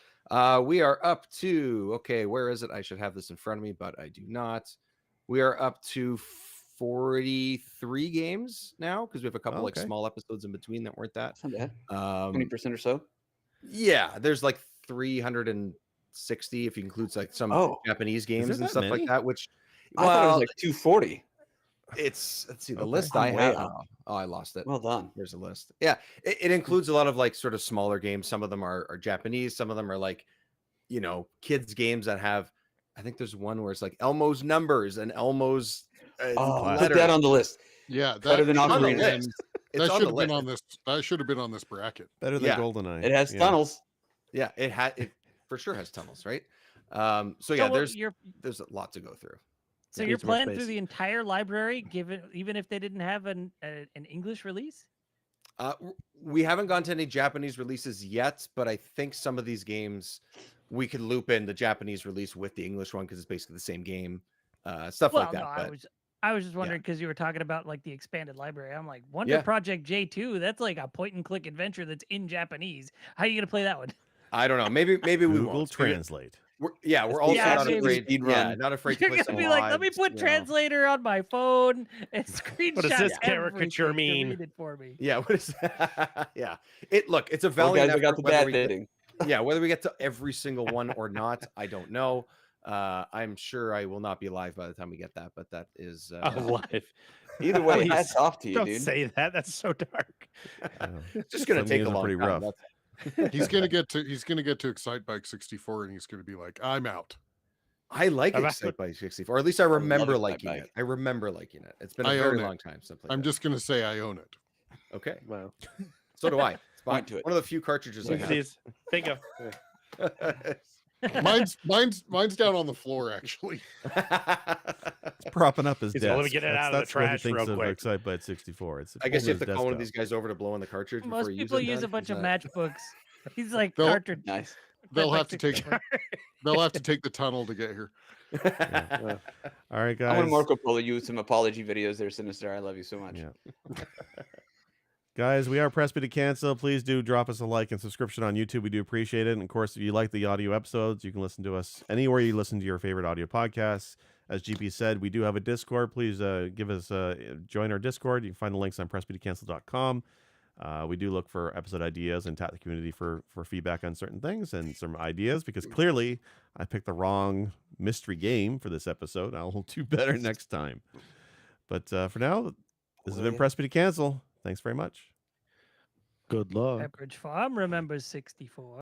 Speaker 5: We are up to, okay, where is it? I should have this in front of me, but I do not. We are up to 43 games now because we have a couple like
Speaker 2: Okay.
Speaker 5: small episodes in between that weren't that.
Speaker 4: That's not bad.
Speaker 5: 20%
Speaker 4: 20% or so.
Speaker 5: Yeah, there's like 360 if you include like some Japanese games
Speaker 2: there
Speaker 5: and
Speaker 2: that
Speaker 5: stuff
Speaker 2: many?
Speaker 5: like that. Which
Speaker 4: I thought it was like 240.
Speaker 5: let's see the
Speaker 2: Okay.
Speaker 5: list
Speaker 4: I'm
Speaker 5: I
Speaker 4: way
Speaker 5: have.
Speaker 4: off.
Speaker 5: Oh, I lost it.
Speaker 4: Well done.
Speaker 5: There's a list. Yeah, it includes a lot of like sort of smaller games. Some of them are Japanese. Some of them are like, kids games that have. I think there's one where it's like Elmo's numbers and Elmo's
Speaker 4: Put
Speaker 5: letters.
Speaker 4: that on the list.
Speaker 6: Yeah,
Speaker 4: Better than
Speaker 5: on the
Speaker 4: Ocarina.
Speaker 5: list. It's
Speaker 6: that
Speaker 5: on
Speaker 6: should
Speaker 5: the
Speaker 6: have been
Speaker 5: list.
Speaker 6: on this. That should have been on this bracket.
Speaker 2: Better than
Speaker 5: Yeah.
Speaker 2: GoldenEye.
Speaker 4: It has
Speaker 2: Yeah.
Speaker 4: tunnels.
Speaker 5: Yeah, it for sure has tunnels, right? So
Speaker 1: So
Speaker 5: yeah,
Speaker 1: what-
Speaker 5: there's a lot to go through.
Speaker 1: So
Speaker 3: Yeah,
Speaker 1: you're
Speaker 3: needs more
Speaker 1: playing through
Speaker 3: space.
Speaker 1: the entire library, even if they didn't have an English release.
Speaker 5: We haven't gone to any Japanese releases yet, but I think some of these games we could loop in the Japanese release with the English one because it's basically the same game, stuff
Speaker 1: Well,
Speaker 5: like that.
Speaker 1: no,
Speaker 5: But
Speaker 1: I was just wondering because you were talking about like the expanded library. I'm like, Wonder
Speaker 5: Yeah.
Speaker 1: Project J2. That's like a point and click adventure that's in Japanese. How are you gonna play that one?
Speaker 5: I don't know. Maybe we
Speaker 2: Google
Speaker 5: won't.
Speaker 2: Translate.
Speaker 5: we're also
Speaker 1: Yeah,
Speaker 5: not
Speaker 1: maybe.
Speaker 5: afraid.
Speaker 4: Speed
Speaker 5: Yeah,
Speaker 4: run.
Speaker 5: not afraid to
Speaker 1: You're
Speaker 5: play
Speaker 1: gonna
Speaker 5: some
Speaker 1: be like, let me
Speaker 5: mods,
Speaker 1: put
Speaker 5: you know.
Speaker 1: translator on my phone and screenshot
Speaker 3: this caricature
Speaker 1: everything to
Speaker 3: mean?
Speaker 1: read it for me.
Speaker 5: Yeah, what is yeah. Look, it's a
Speaker 4: Well,
Speaker 5: valiant
Speaker 4: guys, I got
Speaker 5: effort
Speaker 4: the
Speaker 5: whether
Speaker 4: bad
Speaker 5: we
Speaker 4: fitting.
Speaker 5: whether we get to every single one or not, I don't know. I'm sure I will not be alive by the time we get that, but that is
Speaker 3: Alive.
Speaker 4: Either way,
Speaker 3: Please,
Speaker 4: hats off to you,
Speaker 3: Don't
Speaker 4: dude.
Speaker 3: say that. That's so dark.
Speaker 5: it's just gonna
Speaker 2: Some
Speaker 5: take
Speaker 2: games
Speaker 5: a
Speaker 2: are
Speaker 5: long
Speaker 2: pretty
Speaker 5: time.
Speaker 2: rough.
Speaker 5: That's
Speaker 6: He's gonna get to Excite Bike 64, and he's gonna be like, I'm out.
Speaker 5: I like
Speaker 3: How about-
Speaker 5: Excite Bike 64, or at least I
Speaker 4: love
Speaker 5: remember
Speaker 4: Excite
Speaker 5: liking
Speaker 4: Bike.
Speaker 5: it. I remember liking it. It's been
Speaker 6: I
Speaker 5: a very
Speaker 6: own it.
Speaker 5: long time since I played
Speaker 6: I'm
Speaker 5: it.
Speaker 6: just gonna say I own it.
Speaker 5: Okay.
Speaker 3: Wow.
Speaker 5: So do I. It's
Speaker 4: Point to it.
Speaker 5: one of the few cartridges I have.
Speaker 3: Oopsies. Bingo.
Speaker 6: Mine's down on the floor, actually.
Speaker 2: It's propping up his
Speaker 3: He's
Speaker 2: desk.
Speaker 3: like, "Let me get it out of the
Speaker 2: that's what he
Speaker 3: trash
Speaker 2: thinks
Speaker 3: real
Speaker 2: of
Speaker 3: quick."
Speaker 2: Excitebike 64. It's
Speaker 5: I guess you have
Speaker 2: holding
Speaker 5: to
Speaker 2: his
Speaker 5: call one of
Speaker 2: desktop.
Speaker 5: these guys over to blow in the cartridge before
Speaker 1: Most
Speaker 5: you use
Speaker 1: people
Speaker 5: it.
Speaker 1: use a
Speaker 5: then?
Speaker 1: bunch
Speaker 5: Is
Speaker 1: of
Speaker 5: that-
Speaker 1: matchbooks. He's like
Speaker 6: They'll-
Speaker 1: cartridge.
Speaker 4: Nice.
Speaker 6: They'll
Speaker 1: Like
Speaker 6: have to take
Speaker 1: 64.
Speaker 6: they'll have to take the tunnel to get here.
Speaker 2: All right,
Speaker 4: I
Speaker 2: guys.
Speaker 4: want Marco Polo use some apology videos there, Sinister. I love you so much.
Speaker 2: Yeah. Guys, we are Press B to Cancel. Please do drop us a like and subscription on YouTube. We do appreciate it. And of course, if you like the audio episodes, you can listen to us anywhere you listen to your favorite audio podcasts. As GP said, we do have a Discord. Please join our Discord. You can find the links on pressbtocancel.com. We do look for episode ideas and tap the community for feedback on certain things and some ideas, because clearly I picked the wrong mystery game for this episode. I'll do better next time. But for now, this has been Press B to Cancel. Thanks very much.
Speaker 3: Good luck.
Speaker 1: Pepperidge Farm remembers 64.